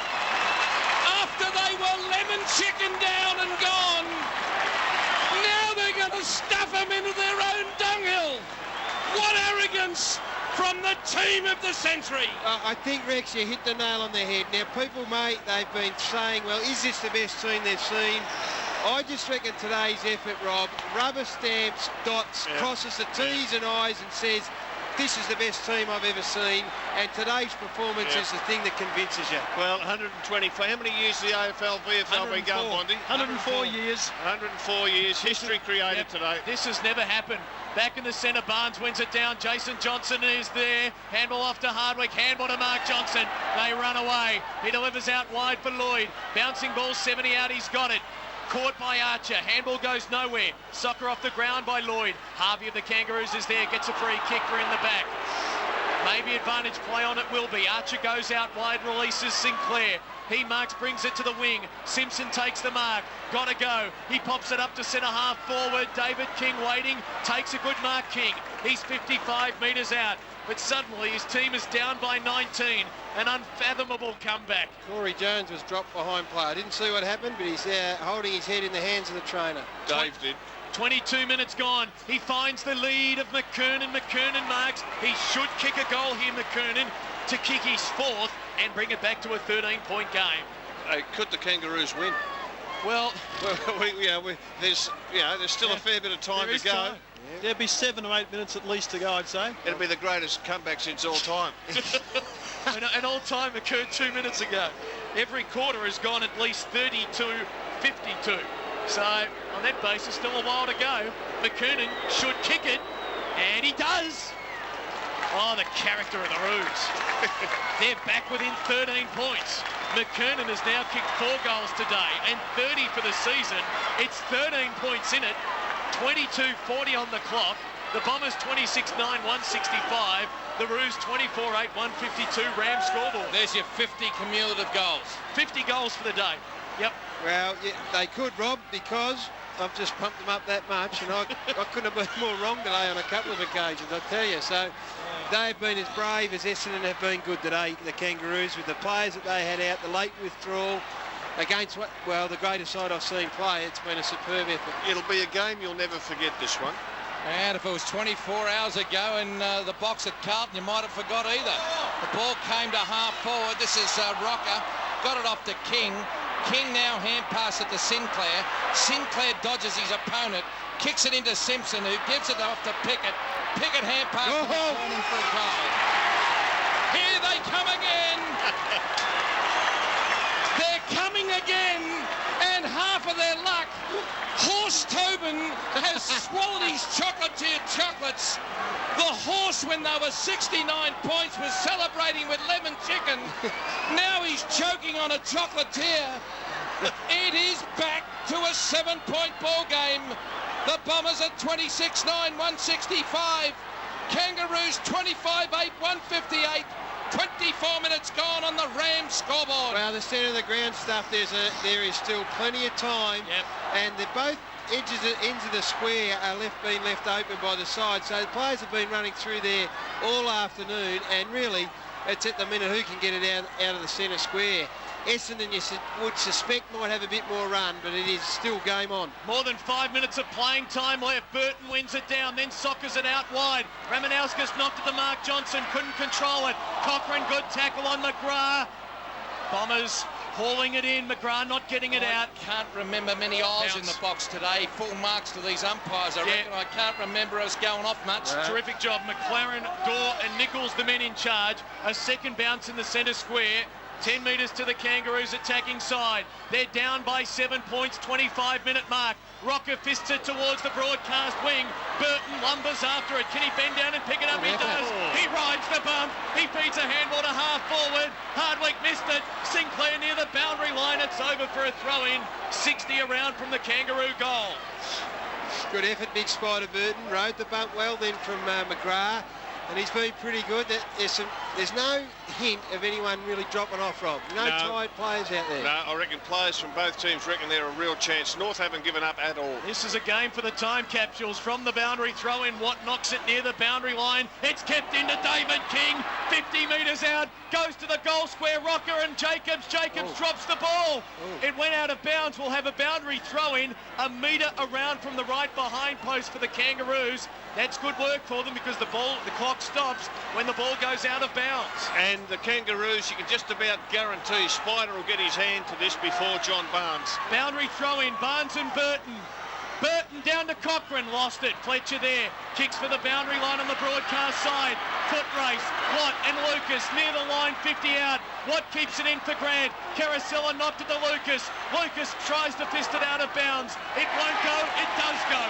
Speaker 4: after they were lemon chicken down and gone. Now they're going to stuff them into their own dunghill. What arrogance from the team of the century.
Speaker 3: I think, Rex, you hit the nail on the head. Now, people, mate, they've been saying, well, is this the best team they've seen? I just reckon today's effort, Rob, rubber stamps, dots, crosses the T's and I's and says, this is the best team I've ever seen, and today's performance is the thing that convinces you.
Speaker 2: Well, 124. How many years the AFL, VFL been going, Bondi?
Speaker 1: 104 years.
Speaker 2: 104 years. History created today.
Speaker 6: This has never happened. Back in the centre, Barnes wins it down. Jason Johnson is there. Handball off to Hardwick. Handball to Mark Johnson. They run away. He delivers out wide for Lloyd. Bouncing ball 70 out. He's got it. Caught by Archer. Handball goes nowhere. Soccer off the ground by Lloyd. Harvey of the Kangaroos is there. Gets a free kick for in the back. Maybe advantage play on it will be. Archer goes out wide, releases Sinclair. He marks, brings it to the wing. Simpson takes the mark. Got to go. He pops it up to centre half forward. David King waiting. Takes a good mark, King. He's 55 metres out. But suddenly his team is down by 19. An unfathomable comeback.
Speaker 3: Corey Jones was dropped behind play. I didn't see what happened, but he's holding his head in the hands of the trainer.
Speaker 2: Dave did.
Speaker 6: 22 minutes gone. He finds the lead of McKernan. McKernan marks. He should kick a goal here, McKernan, to kick his 4th and bring it back to a 13-point game.
Speaker 2: Could the Kangaroos win?
Speaker 6: Well,
Speaker 2: there's still a fair bit of time to go.
Speaker 1: Time. There'll be 7 or 8 minutes at least to go, I'd say.
Speaker 2: It'll be the greatest comeback since all time.
Speaker 6: An all-time occurred 2 minutes ago. Every quarter has gone at least 32-52. So, on that basis, still a while to go. McKernan should kick it, and he does. Oh, the character of the Roos. They're back within 13 points. McKernan has now kicked 4 goals today and 30 for the season. It's 13 points in it, 22-40 on the clock. The Bombers 26-9, 165. The Roos 24-8, 152. Ram scoreboard.
Speaker 4: There's your 50 cumulative goals.
Speaker 6: 50 goals for the day. Yep.
Speaker 3: Well, yeah, they could, Rob, because I've just pumped them up that much, and I couldn't have been more wrong today on a couple of occasions, I tell you. So they've been as brave as Essendon have been good today, the Kangaroos, with the players that they had out, the late withdrawal against, the greatest side I've seen play. It's been a superb effort.
Speaker 2: It'll be a game you'll never forget, this one.
Speaker 4: And if it was 24 hours ago in the box at Carlton, you might have forgot either. The ball came to half forward. This is Rocker. Got it off to King. King now hand pass it to Sinclair. Sinclair dodges his opponent. Kicks it into Simpson, who gives it off to Pickett. Pickett hand pass to McKernan for a goal. Here they come again. They're coming again. And half of their luck. Horse Tobin has swallowed his chocolatier chocolates. The horse, when they were 69 points, was celebrating with lemon chicken. Now he's choking on a chocolatier. It is back to a 7-point ball game. The Bombers at 26-9, 165. Kangaroos 25-8, 158. 24 minutes gone on the Rams scoreboard.
Speaker 3: Well, the centre of the ground stuff, there is still plenty of time.
Speaker 6: Yep.
Speaker 3: And both ends of the square are being left open by the side. So the players have been running through there all afternoon, and really it's at the minute who can get it out of the centre square. Essendon, you would suspect, might have a bit more run, but it is still game on.
Speaker 6: More than 5 minutes of playing time left. Burton wins it down, then soccers it out wide. Ramanauskas knocked at the mark. Johnson couldn't control it. Cochrane, good tackle on McGrath. Bombers hauling it in. McGrath not getting it out.
Speaker 4: I can't remember many eyes in the box today. Full marks to these umpires. I reckon I can't remember us going off much.
Speaker 6: Terrific job. McLaren, Gore and Nichols, the men in charge. A second bounce in the centre square. 10 metres to the Kangaroos attacking side. They're down by 7 points, 25-minute mark. Rocker fists it towards the broadcast wing. Burton lumbers after it. Can he bend down and pick it up? He does. He rides the bump. He feeds a handball to half forward. Hardwick missed it. Sinclair near the boundary line. It's over for a throw-in. 60 around from the Kangaroo goal.
Speaker 3: Good effort, Big Spider Burton. Rode the bump well then from McGrath. And he's been pretty good. There's no hint of anyone really dropping off, Rob. No tired players out there.
Speaker 2: No, I reckon players from both teams reckon they're a real chance. North haven't given up at all.
Speaker 6: This is a game for the time capsules. From the boundary throw in, Watt knocks it near the boundary line. It's kept into David King. 50 metres out. Goes to the goal square. Rocker and Jacobs. Jacobs drops the ball. It went out of bounds. We'll have a boundary throw in. A metre around from the right behind post for the Kangaroos. That's good work for them because the clock stops when the ball goes out of bounds.
Speaker 2: And the Kangaroos, you can just about guarantee Spider will get his hand to this before John Barnes.
Speaker 6: Boundary throw in, Barnes and Burton. Burton down to Cochrane, lost it. Fletcher there, kicks for the boundary line on the broadcast side. Foot race, Watt and Lucas near the line, 50 out. Watt keeps it in for Grant. Carousella knocked it to Lucas. Lucas tries to fist it out of bounds. It won't go, it does go.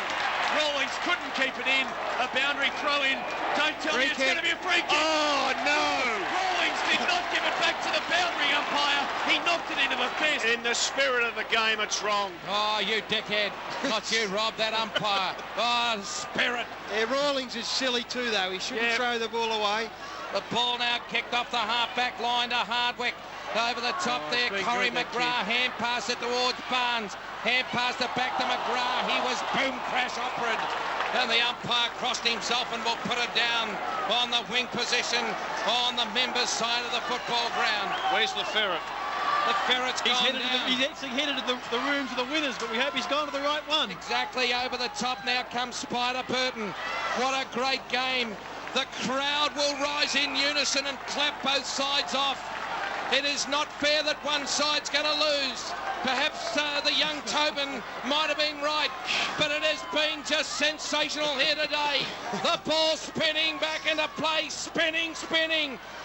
Speaker 6: Rawlings couldn't keep it in. A boundary throw in. Don't tell me it's going to be a free kick.
Speaker 2: Oh, no!
Speaker 6: Rawlings did not give it back to the boundary umpire. He knocked it into the fist.
Speaker 2: In the spirit of the game, it's wrong.
Speaker 4: Oh, you dickhead. Not you, Rob, that umpire. Oh, spirit.
Speaker 3: Yeah, Rawlings is silly too, though. He shouldn't throw the ball away.
Speaker 4: The ball now kicked off the half-back line to Hardwick. Over the top there, Corey McGrath, hand pass it towards Barnes. Hand pass it back to McGrath. He was boom crash operated. And the umpire crossed himself and will put it down on the wing position on the members' side of the football ground.
Speaker 2: Where's the ferret?
Speaker 4: The ferret's gone down.
Speaker 1: He's actually headed to the room to the winners, but we hope he's gone to the right one.
Speaker 4: Exactly, over the top now comes Spider Burton. What a great game. The crowd will rise in unison and clap both sides off. It is not fair that one side's going to lose. Perhaps the young Tobin might have been right, but it has been just sensational here today. The ball spinning back into play, spinning.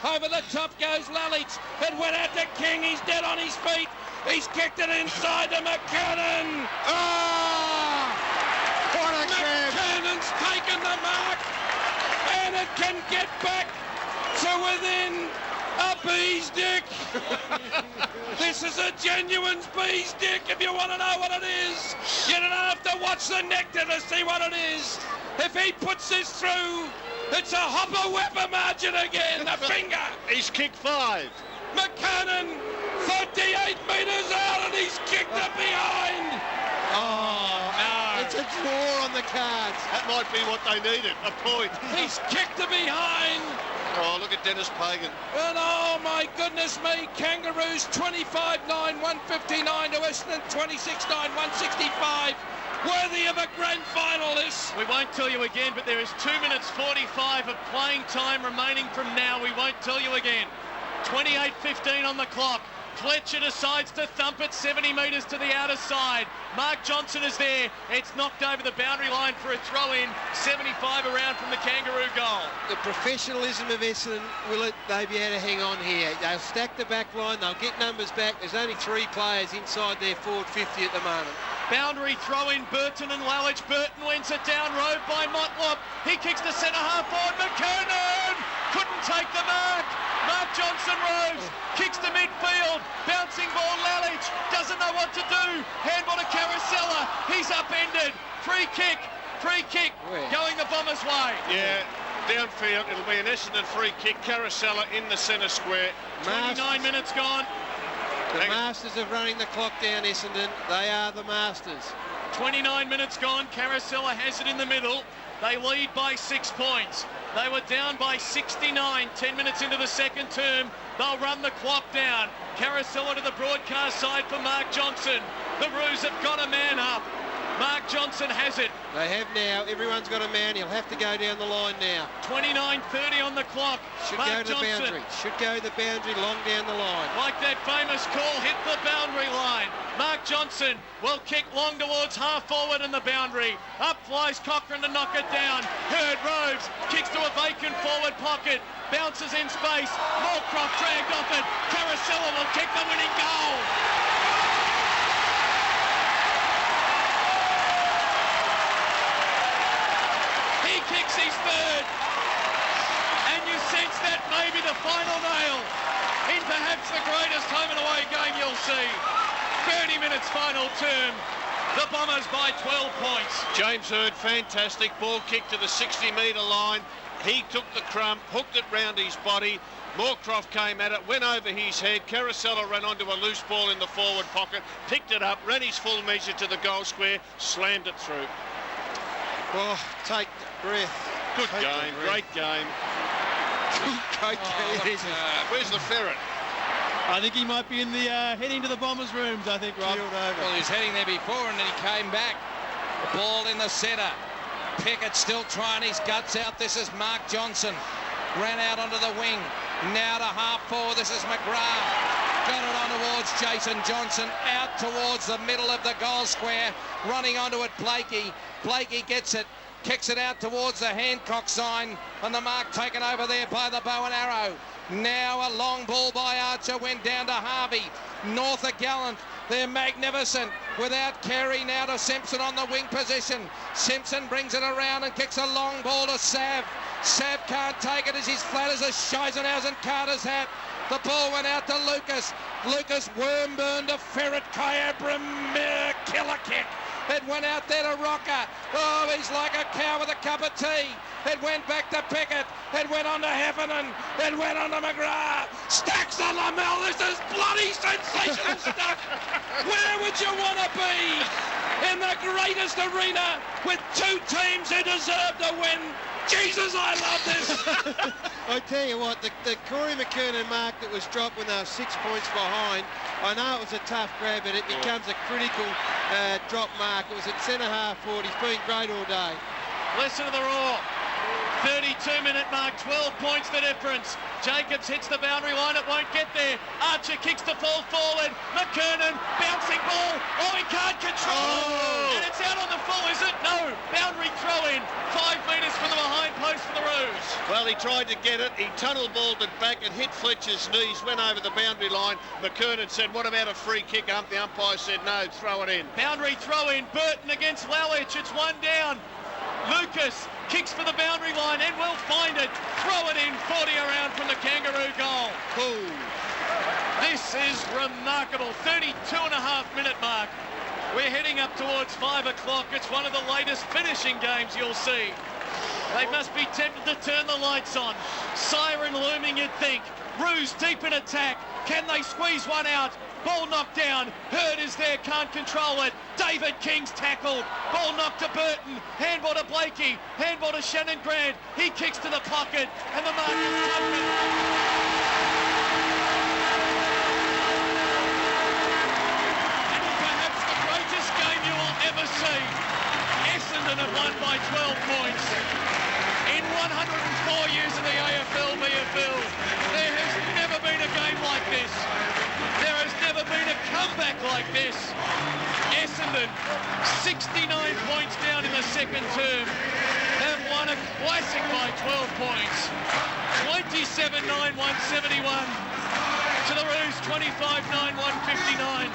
Speaker 4: Over the top goes Lalich. It went out to King. He's dead on his feet. He's kicked it inside to McKernan.
Speaker 3: Oh! What a grab!
Speaker 4: McKernan's taken the mark, and it can get back to within a bee's dick. This is a genuine bee's dick. If you want to know what it is, you don't have to watch the nectar to see what it is. If he puts this through, it's a hopper whopper margin again. The finger.
Speaker 2: He's kicked 5.
Speaker 4: McKernan, 38 metres out, and he's kicked it behind.
Speaker 3: Oh, no. It's a draw on the cards.
Speaker 2: That might be what they needed, a point.
Speaker 4: He's kicked it behind.
Speaker 2: Oh, look at Dennis Pagan.
Speaker 4: And oh my goodness me, Kangaroos 25-9, 159 to Essendon 26-9, 165. Worthy of a grand final, this.
Speaker 6: We won't tell you again, but there is 2 minutes 45 of playing time remaining from now. We won't tell you again. 28:15 on the clock. Fletcher decides to thump it 70 metres to the outer side. Mark Johnson is there. It's knocked over the boundary line for a throw-in. 75 around from the Kangaroo goal.
Speaker 3: The professionalism of Essendon, will they be able to hang on here? They'll stack the back line, they'll get numbers back. There's only 3 players inside their forward 50 at the moment.
Speaker 6: Boundary throw-in, Burton and Lalich. Burton wins it down road by Motlop. He kicks to centre half forward. McKernan couldn't take the mark. Mark Johnson rose, kicks to midfield, bouncing ball. Lalich doesn't know what to do. Handball to Caracella. He's upended. Free kick going the Bombers' way.
Speaker 2: Yeah, downfield. It'll be an Essendon free kick. Caracella in the centre square.
Speaker 6: 29 minutes gone.
Speaker 3: The masters of running the clock down, Essendon. They are the masters.
Speaker 6: 29 minutes gone. Caracella has it in the middle. They lead by 6 points. They were down by 69, 10 minutes into the second term. They'll run the clock down. Caracella to the broadcast side for Mark Johnson. The Roos have got a man up. Mark Johnson has it.
Speaker 3: They have now. Everyone's got a man. He'll have to go down the line now.
Speaker 6: 29:30 on the clock.
Speaker 3: Should
Speaker 6: Mark
Speaker 3: go to the
Speaker 6: Johnson,
Speaker 3: boundary. Should go to the boundary long down the line.
Speaker 6: like that famous call, hit the boundary line. Mark Johnson will kick long towards half forward in the boundary. Up flies Cochrane to knock it down. Hurd roves, kicks to a vacant forward pocket. Bounces in space. Moorcroft dragged off it. Caracella will kick the winning goal. He kicks his third. And you sense that may be the final nail in perhaps the greatest home and away game you'll see. 30 minutes final term. The Bombers by 12 points.
Speaker 2: James Hurd, fantastic. Ball kick to the 60-metre line. He took the crump, hooked it round his body. Moorcroft came at it, went over his head. Caracella ran onto a loose ball in the forward pocket, picked it up, ran his full measure to the goal square, slammed it through.
Speaker 3: Oh, take breath.
Speaker 2: Good game, great game.
Speaker 3: Great game.
Speaker 2: Where's the ferret?
Speaker 1: I think he might be in the heading to the Bombers' rooms, I think, Rob.
Speaker 4: Well, he was heading there before and then he came back. The ball in the centre. Pickett still trying his guts out. This is Mark Johnson. Ran out onto the wing. Now to half forward. This is McGrath. Got it on towards Jason Johnson. Out towards the middle of the goal square. Running onto it, Blakey. Blakey gets it. Kicks it out towards the Hancock sign. And the mark taken over there by the bow and arrow. Now a long ball by Archer. Went down to Harvey. North a Gallant. They're magnificent. Without Carey, now to Simpson on the wing position. Simpson brings it around and kicks a long ball to Sav. Sav can't take it as he's flat as a Scheisenhausen Carter's hat. The ball went out to Lucas. Lucas worm-burned a ferret. Kyabram killer kick. It went out there to Rocker. Oh, he's like a cow with a cup of tea. It went back to Pickett. It went on to Heffernan. It went on to McGrath. Stacks on Lamel. This is bloody sensational stuff. Where would you want to be? In the greatest arena with 2 teams who deserve to win. Jesus, I love this.
Speaker 3: I tell you what, the Corey McKernan mark that was dropped when they were 6 points behind, I know it was a tough grab, but it becomes a critical drop mark. It was at centre half forward. He's been great all day.
Speaker 6: Listen to the roar. 32-minute mark, 12 points the difference. Jacobs hits the boundary line, it won't get there. Archer kicks to fall forward. McKernan, bouncing ball. Oh, he can't control it. And it's out on the full, is it? No. Boundary throw in. 5 metres from the behind post for the Roos.
Speaker 2: Well, he tried to get it. He tunnel-balled it back and hit Fletcher's knees, went over the boundary line. McKernan said, what about a free kick? The umpire said, no, throw it in.
Speaker 6: Boundary throw in. Burton against Lalich. It's 1 down. Lucas kicks for the boundary line and will find it. Kangaroo goal.
Speaker 2: Cool.
Speaker 6: This is remarkable. 32.5-minute mark. We're heading up towards 5 o'clock. It's one of the latest finishing games you'll see. They must be tempted to turn the lights on. Siren looming, you'd think. Roos deep in attack. Can they squeeze one out? Ball knocked down. Hurd is there, can't control it. David King's tackled. Ball knocked to Burton. Handball to Blakey. Handball to Shannon Grant. He kicks to the pocket, and the mark is taken. Game you will ever see. Essendon have won by 12 points. In 104 years of the AFL, VFL, there has never been a game like this. There has never been a comeback like this. Essendon, 69 points down in the second term, have won a classic by 12 points. 27-9, 171. To the Roos, 25-9, 159.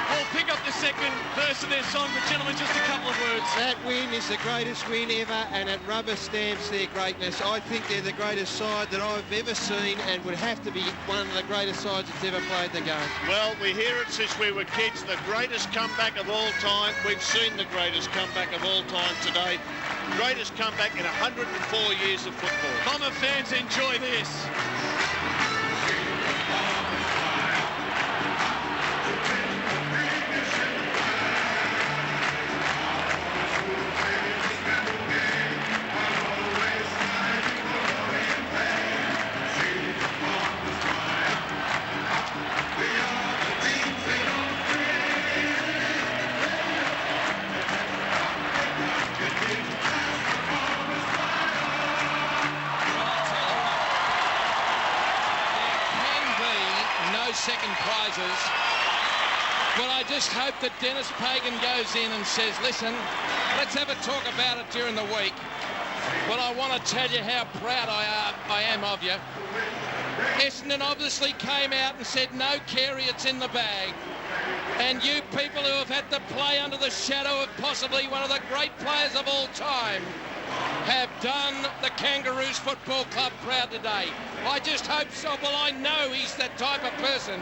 Speaker 6: We'll pick up the second verse of their song, but gentlemen, just a couple of words.
Speaker 3: That win is the greatest win ever, and it rubber stamps their greatness. I think they're the greatest side that I've ever seen, and would have to be one of the greatest sides that's ever played the game.
Speaker 2: Well, we hear it since we were kids, the greatest comeback of all time. We've seen the greatest comeback of all time today. Greatest comeback in 104 years of football.
Speaker 6: Bomber fans, enjoy this.
Speaker 4: Second prizes, but I just hope that Dennis Pagan goes in and says, listen, let's have a talk about it during the week, but I want to tell you how proud I am of you. Essendon obviously came out and said, no, Carey, it's in the bag, and you people who have had to play under the shadow of possibly one of the great players of all time have done the Kangaroos Football Club proud today. I just hope so. Well, I know he's that type of person.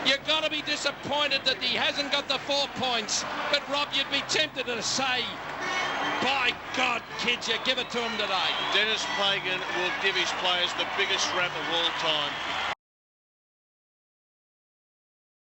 Speaker 4: You've got to be disappointed that he hasn't got the 4 points. But, Rob, you'd be tempted to say, by God, kids, you give it to him today.
Speaker 2: Dennis Pagan will give his players the biggest rap of all time.